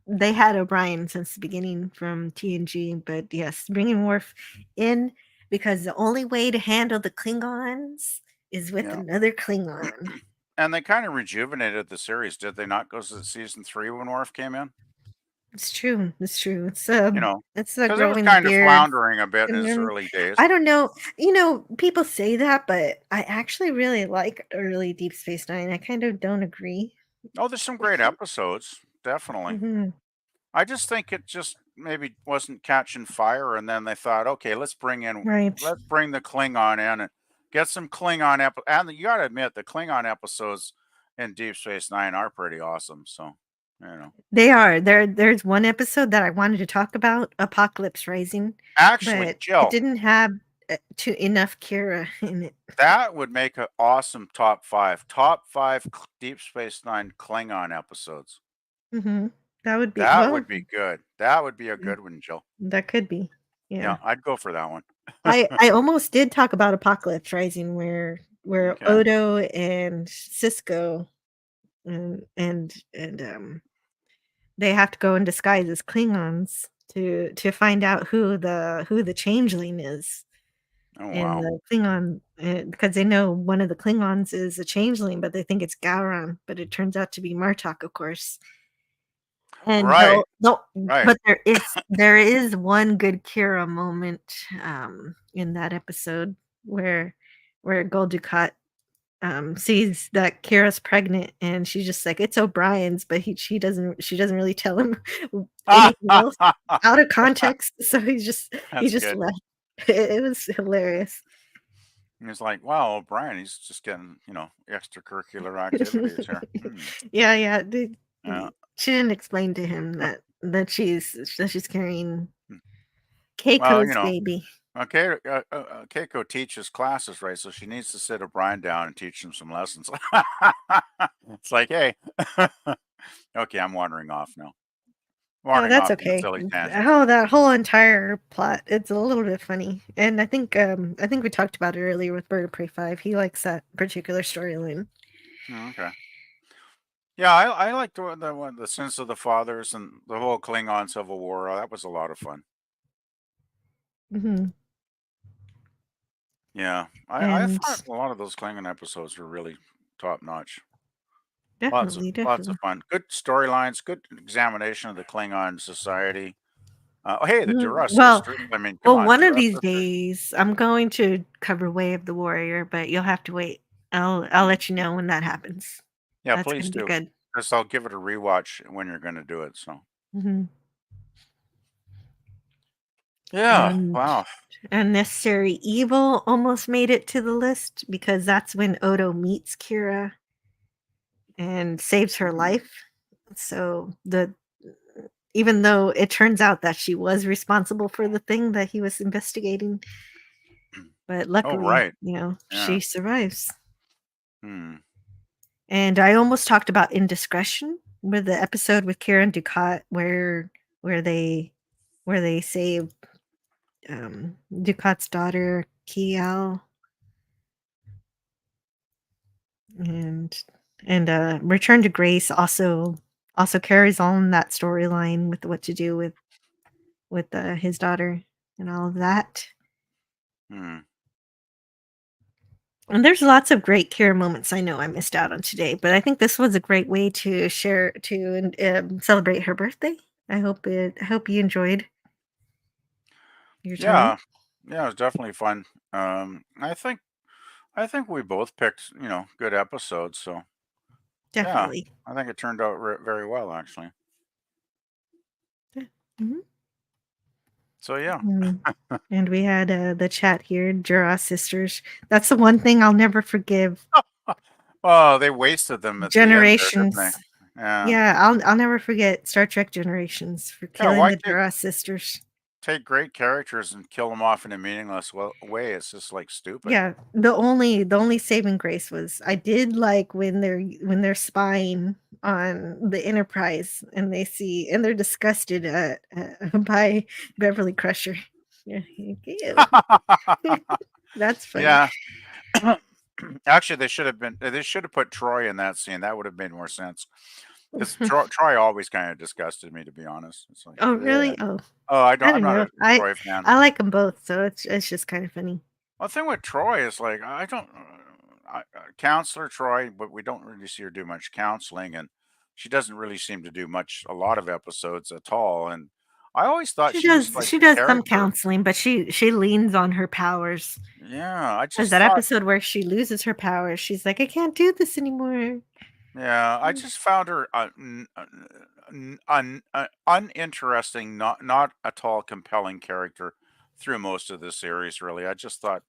they had O'Brien since the beginning from TNG, but yes, bringing Worf in because the only way to handle the Klingons is with another Klingon. And they kind of rejuvenated the series, did they not? Go to season 3 when Worf came in. It's true. It's it's growing it was kind of floundering a bit in its early days. I don't know. People say that, but I actually really like early Deep Space Nine. I kind of don't agree. Oh, there's some great episodes, definitely. Mm-hmm. I just think it just maybe wasn't catching fire, and then they thought, okay, let's bring the Klingon in and get some Klingon and you got to admit the Klingon episodes in Deep Space Nine are pretty awesome. So, they are. There's one episode that I wanted to talk about, Apocalypse Rising. Actually, but Jill, it didn't have enough Kira in it. That would make an awesome top 5. Top 5 Deep Space Nine Klingon episodes. Mm-hmm. That would be good. That would be a good one, Jill. That could be. Yeah, I'd go for that one. I almost did talk about Apocalypse Rising, where where Okay. Odo and Cisco and they have to go in disguise as Klingons to find out who the changeling is. Oh And wow. the Klingon, because they know one of the Klingons is a changeling, but they think it's Gowron, but it turns out to be Martok, of course. And Right. no, Right. but there is one good Kira moment in that episode where Gul Dukat sees that Kira's pregnant and she's just like, it's O'Brien's, but she doesn't really tell him anything else out of context. So he That's just good. left. It was hilarious. And it's like, wow, O'Brien, he's just getting, extracurricular activities here. Yeah, yeah. Yeah. She didn't explain to him that she's carrying Well, Keiko's baby. Keiko teaches classes, right? So she needs to sit O'Brien down and teach him some lessons. It's like, hey, okay, I'm wandering off now. Oh, Wandering that's off on a okay. silly tangent. That whole entire plot, it's a little bit funny. And I think we talked about it earlier with Bird of Prey 5. He likes that particular storyline. Okay. Yeah, I like the Sins of the Fathers and the whole Klingon Civil War. That was a lot of fun. Mhm. Yeah, I And thought a lot of those Klingon episodes were really top notch. definitely, Lots of definitely. fun. Good storylines. Good examination of the Klingon society. Hey, the Mhm. Duras Well, sisters. I mean, come well, on, one of Duras these sisters. days I'm going to cover Way of the Warrior, but you'll have to wait. I'll let you know when that happens. Yeah, That's please gonna be do. good. Because I'll give it a rewatch when you're going to do it. So, Mhm. yeah, And wow. Unnecessary Evil almost made it to the list because that's when Odo meets Kira and saves her Mm, life. So even though it turns out that she was responsible for the thing that he was investigating, but Oh, luckily, right. Yeah. she survives. Hmm. And I almost talked about Indiscretion with the episode with Kira and Ducat where they save Ducat's daughter Kiel and Return to Grace also carries on that storyline with what to do with his daughter and all of that. Hmm. And there's lots of great Kira moments I know I missed out on today, but I think this was a great way to celebrate her birthday. I hope you enjoyed your time. Yeah. Yeah, it was definitely fun. I think we both picked, good episodes. So, yeah, Definitely. I think it turned out very well, actually. Yeah. Mhm. So, yeah. And we had the chat here, Jura sisters. That's the one thing I'll never forgive. Oh, they wasted them at the end there, didn't they? Generations. Yeah. Yeah, I'll never forget Star Trek Generations for Yeah, killing why the Jura sisters. take great characters and kill them off in a meaningless way? It's just like stupid. Yeah, the only saving grace was I did like when they're spying on the Enterprise and they're disgusted by Beverly Crusher. Yeah, ew. That's funny. Yeah. Actually, they should have put Troy in that scene. That would have made more sense. Because Troy always kind of disgusted me, to be honest. It's like, Oh, yeah. really? Oh, Oh, I I'm don't not know. a Troy fan. I like them both, so it's just kind of funny. Well, the thing with Troy is like I don't, counselor Troy, but we don't really see her do much counseling, and she doesn't really seem to do a lot of episodes at all. And I always thought She she was does like she the does some character. counseling, but she leans on her powers. Yeah, I There's just that thought. episode where she loses her powers. She's like, I can't do this anymore. Yeah, I Mm. just found her uninteresting, not at all compelling character through most of the series. Really, I just thought,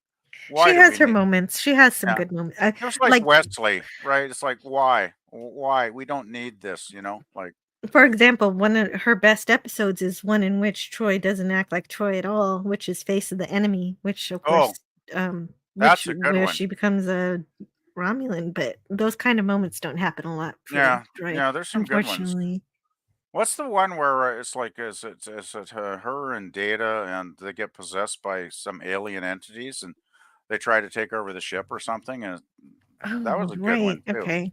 why She do has we her need? moments. She has some Yeah, good moments. just like Like Wesley, right? It's like why we don't need this, like. for example, one of her best episodes is one in which Troy doesn't act like Troy at all, which is Face of the Enemy, which of Oh, course, that's which a good where one. she becomes a Romulan. But those kind of moments don't happen a lot for Yeah, Troy, yeah. There's some good ones. unfortunately. What's the one where it's like is it her and Data and they get possessed by some alien entities and they try to take over the ship or something, and that was Oh, a good right. one too. Okay.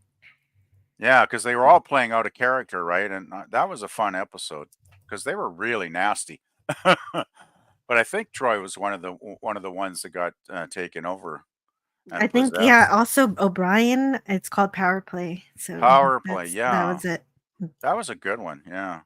Yeah, because they were all playing out a character, right? And that was a fun episode because they were really nasty. But I think Troy was one of the ones that got taken over I and think, yeah, possessed. also O'Brien, it's called Power Play. So Power play, that yeah, was it. that was a good one. Yeah, A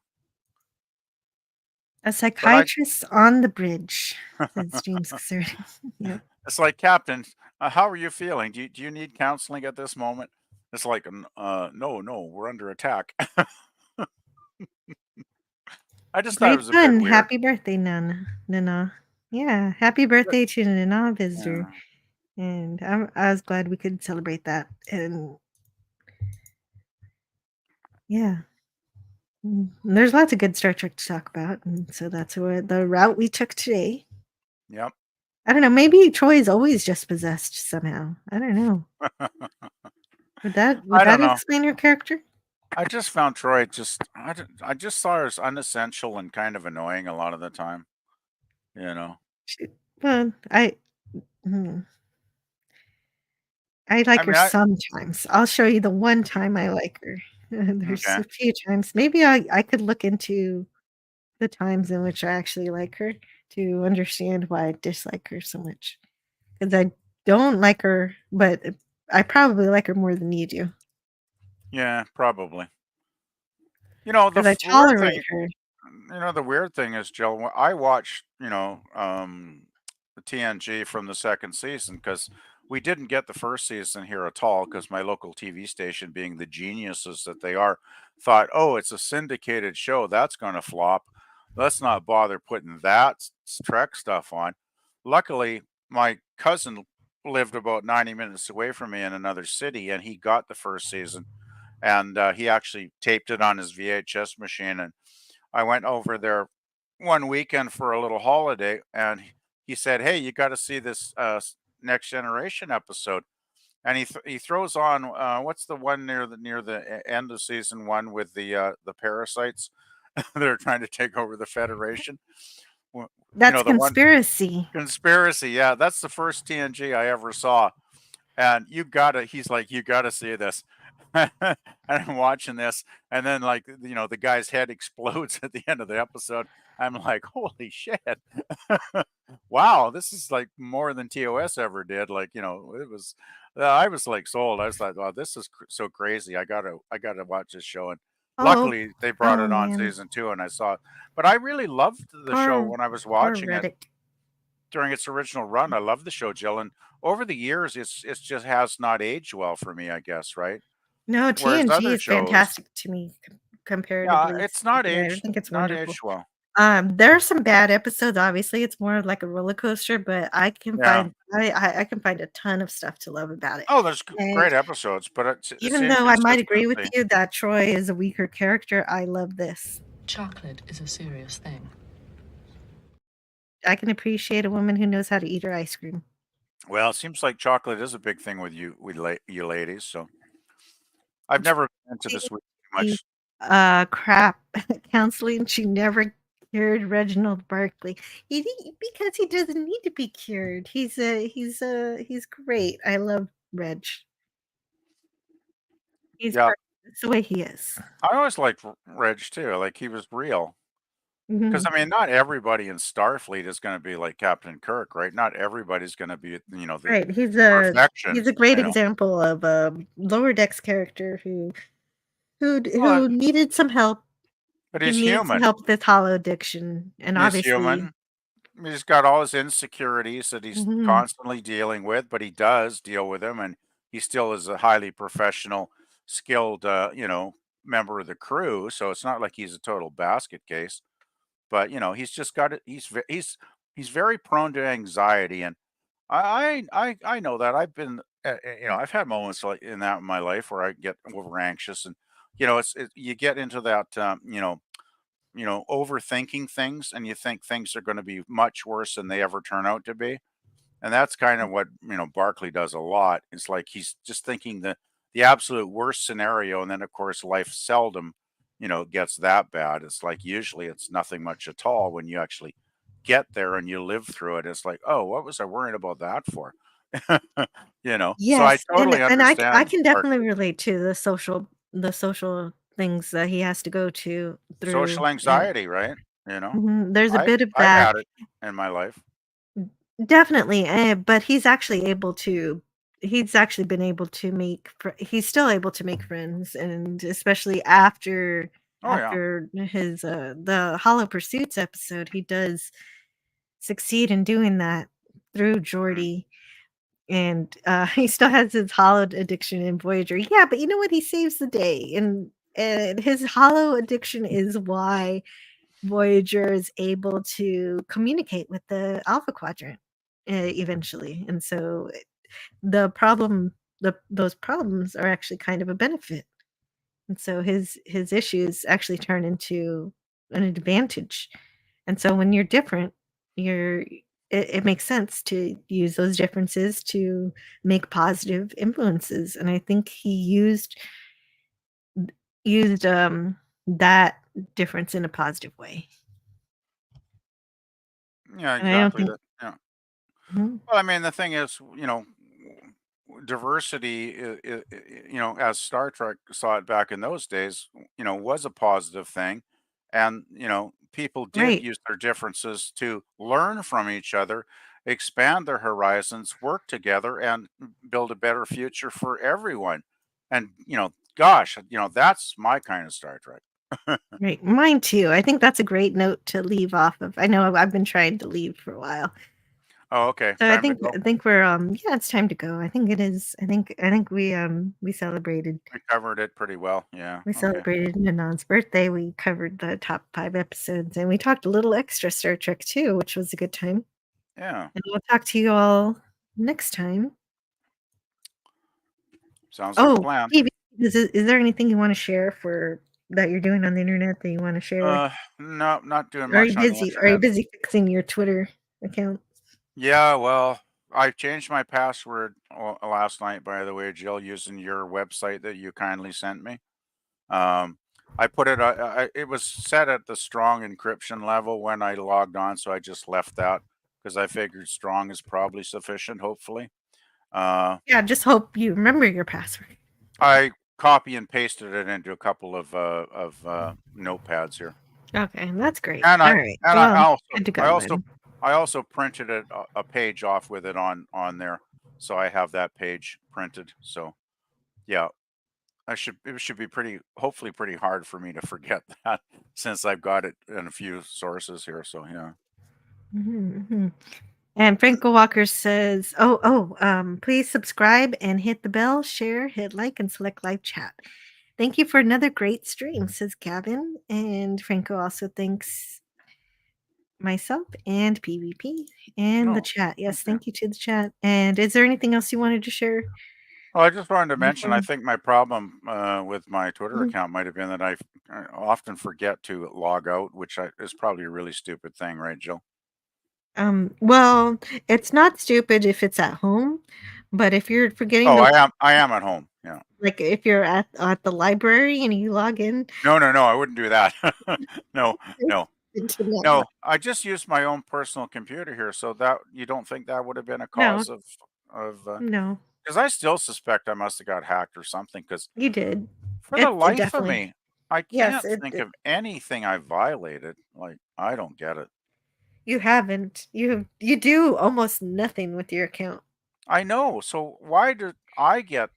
but I psychiatrist on the bridge, says James Caserta. Yep. it's like, Captain, how are you feeling? Do you need counseling at this moment? It's like, no, no, we're under attack." I just thought it Great was a bit fun. weird. Happy birthday, Nana. Yeah, happy birthday to Nana Visitor. Yeah. And I was glad we could celebrate that. And yeah, there's lots of good Star Trek to talk about. And so that's what the route we took today. Yep. I don't know. Maybe Troy's always just possessed somehow. I don't know. Would I don't that know. explain your character? I just found Troy I just saw her as unessential and kind of annoying a lot of the time. You know. Well, hmm, I like I her mean, I sometimes. I'll show you the one time I like her. There's okay. a few times. Maybe I could look into the times in which I actually like her to understand why I dislike her so much. Because I don't like her, but I probably like her more than you do. Yeah, probably. You know, Because I weird tolerate thing. her. You know, the weird thing is, Jill. I watched, the TNG from the second season because we didn't get the first season here at all because my local TV station, being the geniuses that they are, thought, oh, it's a syndicated show. That's going to flop. Let's not bother putting that Trek stuff on. Luckily, my cousin lived about 90 minutes away from me in another city, and he got the first season. And he actually taped it on his VHS machine. And I went over there one weekend for a little holiday, and he said, "Hey, you got to see this Next Generation episode." And he throws on what's the one near the end of season one with the parasites that are trying to take over the Federation. You That's know, the one conspiracy. conspiracy. Yeah, that's the first TNG I ever saw. And he's like, you gotta see this. And I'm watching this, and then, like, the guy's head explodes at the end of the episode. I'm like, holy shit. Wow, this is like more than TOS ever did. Like, it was, I was like sold. I was like, wow, this is so crazy. I gotta watch this show. And Oh, luckily they brought oh it on man. season 2, and I saw it. But I really loved the show Poor, when I was poor watching it Reddick. during its original run. I love the show, Jill, and over the years, it's just has not aged well for me, I guess, right? No, Whereas TNG other is shows, fantastic to me yeah, comparatively it's not speaking. I aged, think it's not wonderful. aged well. There are some bad episodes. Obviously, it's more like a roller coaster, but Yeah. I can find a ton of stuff to love about it. Oh, there's And great episodes, but it's even though I might agree with inconsistency. you that Troy is a weaker character, I love this. Chocolate is a serious thing. I can appreciate a woman who knows how to eat her ice cream. Well, it seems like chocolate is a big thing with you ladies. So I've never been into this week too The much. crap counseling. She never cured Reginald Barkley. Because he doesn't need to be cured. He's great. I love Reg. He's Yeah, perfect. It's the way he is. I always liked Reg too. Like, he was real. Because, Mhm. I mean, not everybody in Starfleet is going to be like Captain Kirk, right? Not everybody's going to be, the Right. He's perfection. a great example of a lower decks character Well, who needed some help. but He he's needs some human. help with hollow addiction, and He's obviously, human. He's got all his insecurities that he's mhm. constantly dealing with, but he does deal with them, and he still is a highly professional, skilled, member of the crew. So it's not like he's a total basket case. But he's just got it. He's very prone to anxiety, and I know that. I've been, I've had moments like in that in my life where I get over anxious, and you get into that, overthinking things, and you think things are going to be much worse than they ever turn out to be. And that's kind of what, Barkley does a lot. It's like he's just thinking the absolute worst scenario, and then of course life seldom, gets that bad. It's like usually it's nothing much at all when you actually get there and you live through it. It's like, oh, what was I worrying about that for? So I Yes, totally and I understand can part definitely relate to the social things that he has to go to social through, and anxiety, right? there's a I've bit of I've that. had it in my life. Definitely, but he's actually been able to he's still able to make friends, and especially Oh yeah. after his the Hollow Pursuits episode, he does succeed in doing that through Mhm. Jordy. And he still has his hollow addiction in Voyager. Yeah, but you know what? He saves the day, and his hollow addiction is why Voyager is able to communicate with the Alpha Quadrant eventually. And so the problem, those problems are actually kind of a benefit. And so his issues actually turn into an advantage. And so when you're different, it makes sense to use those differences to make positive influences. And I think he used that difference in a positive way. Yeah, And I don't exactly think that. Yeah. Mhm. Well, I mean, the thing is, diversity, as Star Trek saw it back in those days, was a positive thing. And, people did Right. use their differences to learn from each other, expand their horizons, work together, and build a better future for everyone. And, gosh, that's my kind of Star Trek. Right. Mine too. I think that's a great note to leave off of. I know I've been trying to leave for a while. Oh, okay. So Time to go. I think we're yeah, it's time to go. I think it is. I think we celebrated. We covered it pretty well. Yeah. We Okay. celebrated Nanon's birthday. We covered the top 5 episodes, and we talked a little extra Star Trek too, which was a good time. Yeah. And we'll talk to you all next time. Sounds like a Oh, plan. Phoebe, is there anything you want to share for that you're doing on the internet that you want to share? No, not doing Are you much on the busy? Are you internet. busy fixing your Twitter account? Yeah, well, I changed my password last night, by the way, Jill, using your website that you kindly sent me. I put it, it was set at the strong encryption level when I logged on, so I just left that because I figured strong is probably sufficient, hopefully. Yeah, just hope you remember your password. I copy and pasted it into a couple of notepads here. Okay, that's great. And All I right. and Well, I also good to I go also then. I also printed a page off with it on there, so I have that page printed. So yeah, it should be hopefully pretty hard for me to forget that since I've got it in a few sources here. So yeah. Mhm. And Franco Walker says, please subscribe and hit the bell, share, hit like, and select live chat. Thank you for another great stream, says Gavin. And Franco also thanks myself and PvP and the No, chat. Yes, okay. thank you to the chat. And is there anything else you wanted to share? Well, I just wanted to mention, Before I think my problem with my Twitter Mhm. account might have been that I often forget to log out, which is probably a really stupid thing, right, Jill? Well, it's not stupid if it's at home, but if you're forgetting Oh, to I am at home. Yeah. like if you're at the library and you log in, No, I wouldn't do that. No, no, to not no. log- I just used my own personal computer here, so that you don't think that would have been a no, cause of no, because I still suspect I must have got hacked or something. Because you did. for the It life of definitely, me, I yes, can't think of anything I violated. Like I don't get it. you haven't. You do almost nothing with your account. I know. So why did I get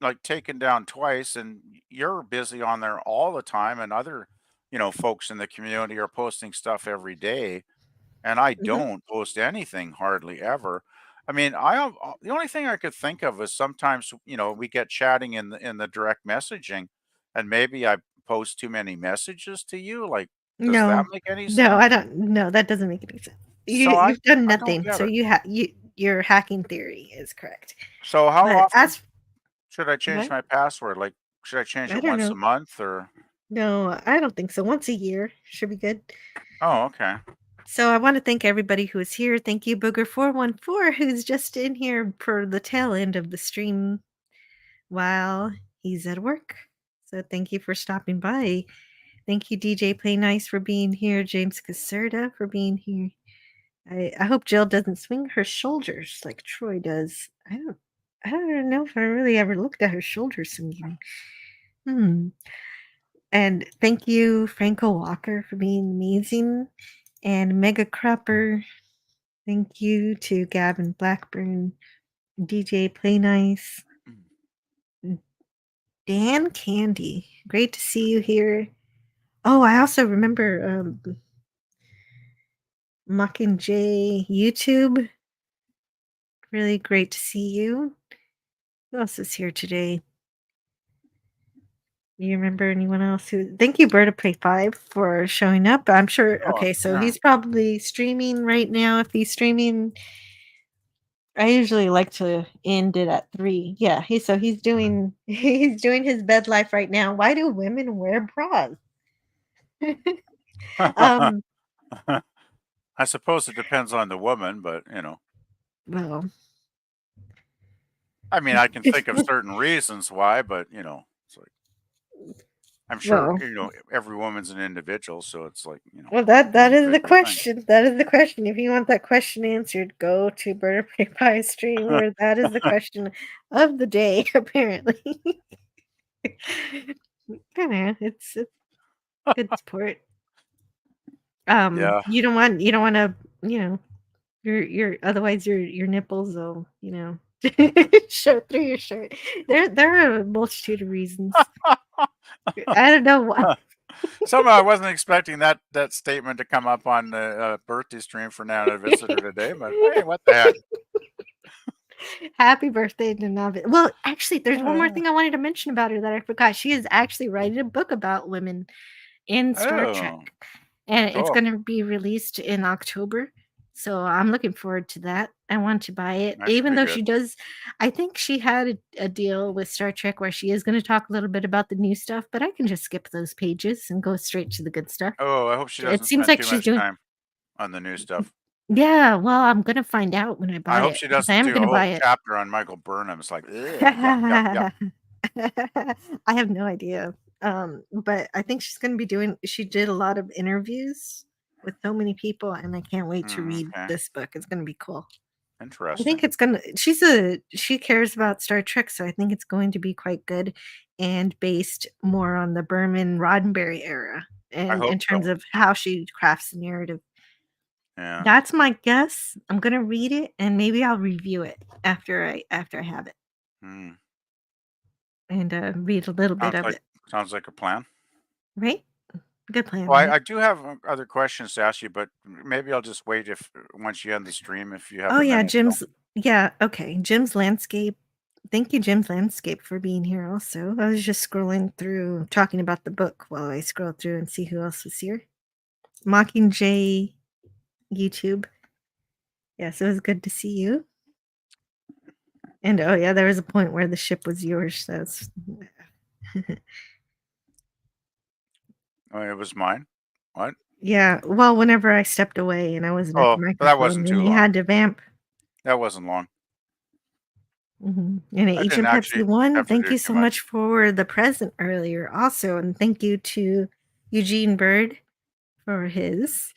like taken down twice and you're busy on there all the time and other, folks in the community are posting stuff every day and I Mhm. don't post anything hardly ever. I mean, the only thing I could think of is sometimes, we get chatting in the direct messaging and maybe I post too many messages to you. Like, does that No, make any no, I sense? don't. No, that doesn't make any sense. So You've done I don't nothing, get so it. your hacking theory is correct. So how But often should I change what? my password? Like, should I change I it don't once a know. month or? No, I don't think so. Once a year should be good. Oh, okay. So I want to thank everybody who is here. Thank you, Booger414, who's just in here for the tail end of the stream while he's at work. So thank you for stopping by. Thank you, DJ Play Nice, for being here. James Caserta for being here. I hope Jill doesn't swing her shoulders like Troy does. I don't know if I really ever looked at her shoulder swinging. And thank you, Franco Walker, for being amazing. And Mega Crupper, thank you to Gavin Blackburn, DJ Play Nice, Dan Candy. Great to see you here. Oh, I also remember Mockingjay YouTube. Really great to see you. Who else is here today? You remember anyone else who? Thank you, Bird of Prey 5, for showing up. I'm sure. Oh, Okay, so yeah. he's probably streaming right now. If he's streaming, I usually like to end it at 3. Yeah, he's doing he's doing his bed life right now. Why do women wear bras? I suppose it depends on the woman, but Well, I mean, I can think of certain reasons why, but it's like I'm sure well, every woman's an individual, so it's like well, that is the individual thing. question. That is the question. If you want that question answered, go to Bird of Prey Pie stream, where that is the question of the day. Apparently, I know it's good support. Yeah. You don't want to, your otherwise your nipples will, show through your shirt. There are a multitude of reasons. I don't know why. Somehow I wasn't expecting that statement to come up on the birthday stream for Nana Visitor today, but hey, what the heck? Happy birthday to Navi. Well, actually, there's one more thing I wanted to mention about her that I forgot. She is actually writing a book about women in Star Trek, and it's cool. going to be released in October. So I'm looking forward to that. I want to buy it, That should even be though good. she does. I think she had a deal with Star Trek where she is going to talk a little bit about the new stuff, but I can just skip those pages and go straight to the good stuff. Oh, I hope she It doesn't seems spend like too she's much doing. time on the new stuff. Yeah, well, I'm gonna find out when I I buy hope it she because I doesn't am do a gonna whole buy it. chapter on Michael Burnham. It's like, yuck. I have no idea. But I think she's gonna be doing. She did a lot of interviews with so many people, and I can't wait to read Okay. this book. It's gonna be cool. I Interesting. think it's gonna. She cares about Star Trek, so I think it's going to be quite good and based more on the Berman Roddenberry era, and hope in terms so. of how she crafts the narrative. Yeah. That's my guess. I'm gonna read it and maybe I'll review it after I have it. And read a little bit of it. Sounds like a plan. Right? Good plan, Well, right? I do have other questions to ask you, but maybe I'll just wait once you end the stream if you have Oh a yeah, minute. Jim's Landscape. Thank you, Jim's Landscape, for being here also. I was just scrolling through talking about the book while I scroll through and see who else was here. Mockingjay YouTube. Yes, it was good to see you. And oh yeah, there was a point where the ship was yours. That's It was mine. What? Yeah, well, whenever I stepped away and I wasn't at the Oh, that microphone, wasn't then too you long. had to vamp. That wasn't long. And I didn't Agent actually Pepsi 1, have to thank do you too so much. much for the present earlier also. And thank you to Eugene Bird for his.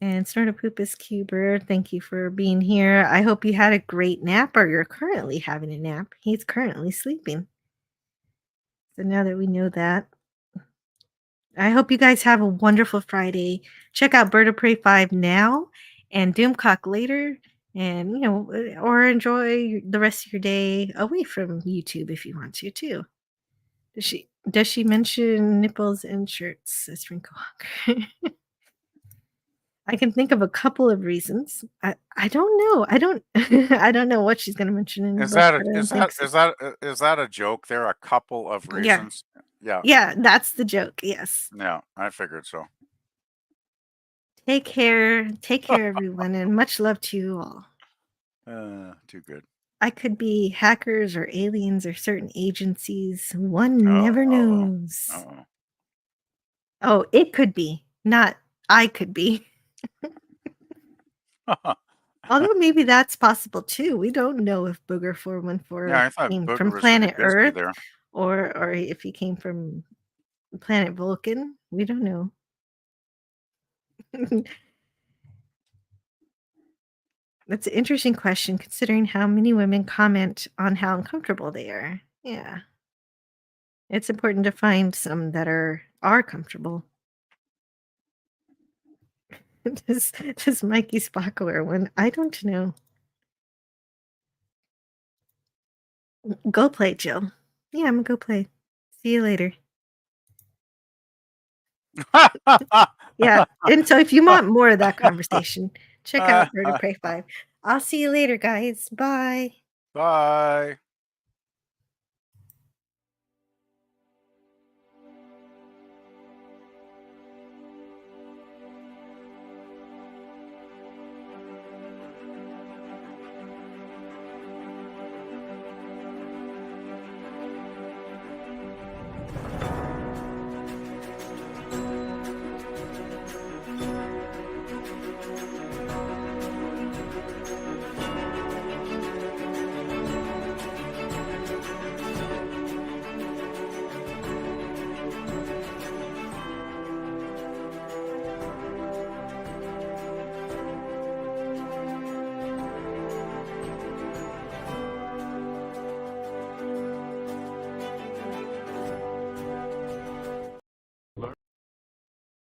And Startup Poop is Q-Bird. Thank you for being here. I hope you had a great nap or you're currently having a nap. He's currently sleeping. So now that we know that, I hope you guys have a wonderful Friday. Check out Bird of Prey 5 now and Doomcock later. And, or enjoy the rest of your day away from YouTube if you want to, too. Does she mention nipples and shirts, says Sprinkle Walker? I can think of a couple of reasons. I don't know. I don't I don't know what she's going to mention in the book, but I don't think so. Is that a joke? There are a couple of reasons. Yeah. Yeah, that's the joke. Yes. Yeah, I figured so. Take care, everyone, and much love to you all. Too good. I could be hackers or aliens or certain agencies. One never knows. Oh, it could be. Not I could be. Although maybe that's possible too. We don't know if Booger 414 came from planet Earth or if he came from planet Vulcan. We don't know. That's an interesting question considering how many women comment on how uncomfortable they are. Yeah. It's important to find some that are comfortable. Does Mikey Spock wear one? I don't know. Go play, Jill. Yeah, I'm gonna go play. See you later. Yeah. And so if you want more of that conversation, check out Bird of Prey 5. I'll see you later, guys. Bye. Bye.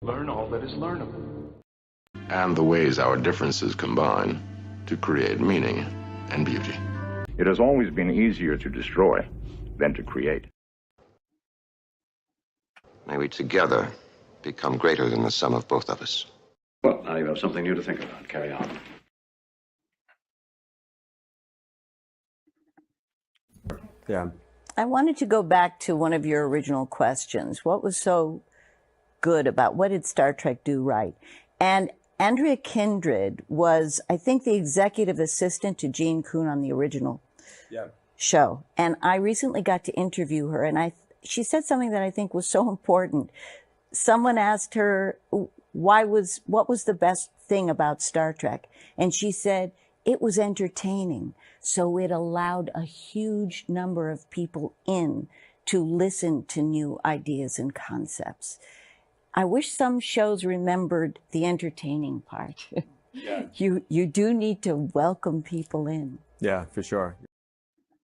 Learn all that is learnable. And the ways our differences combine to create meaning and beauty. It has always been easier to destroy than to create. May we together become greater than the sum of both of us. Well, now you have something new to think about. Carry on. Yeah. I wanted to go back to one of your original questions. What was so good about what did Star Trek do right? And Andrea Kindred was, I think, the executive assistant to Gene Kuhn on the original show. And I recently got to interview her, and she said something that I think was so important. Someone asked her, what was the best thing about Star Trek? And she said, it was entertaining. So it allowed a huge number of people in to listen to new ideas and concepts. I wish some shows remembered the entertaining part. Yeah. You do need to welcome people in. Yeah, for sure.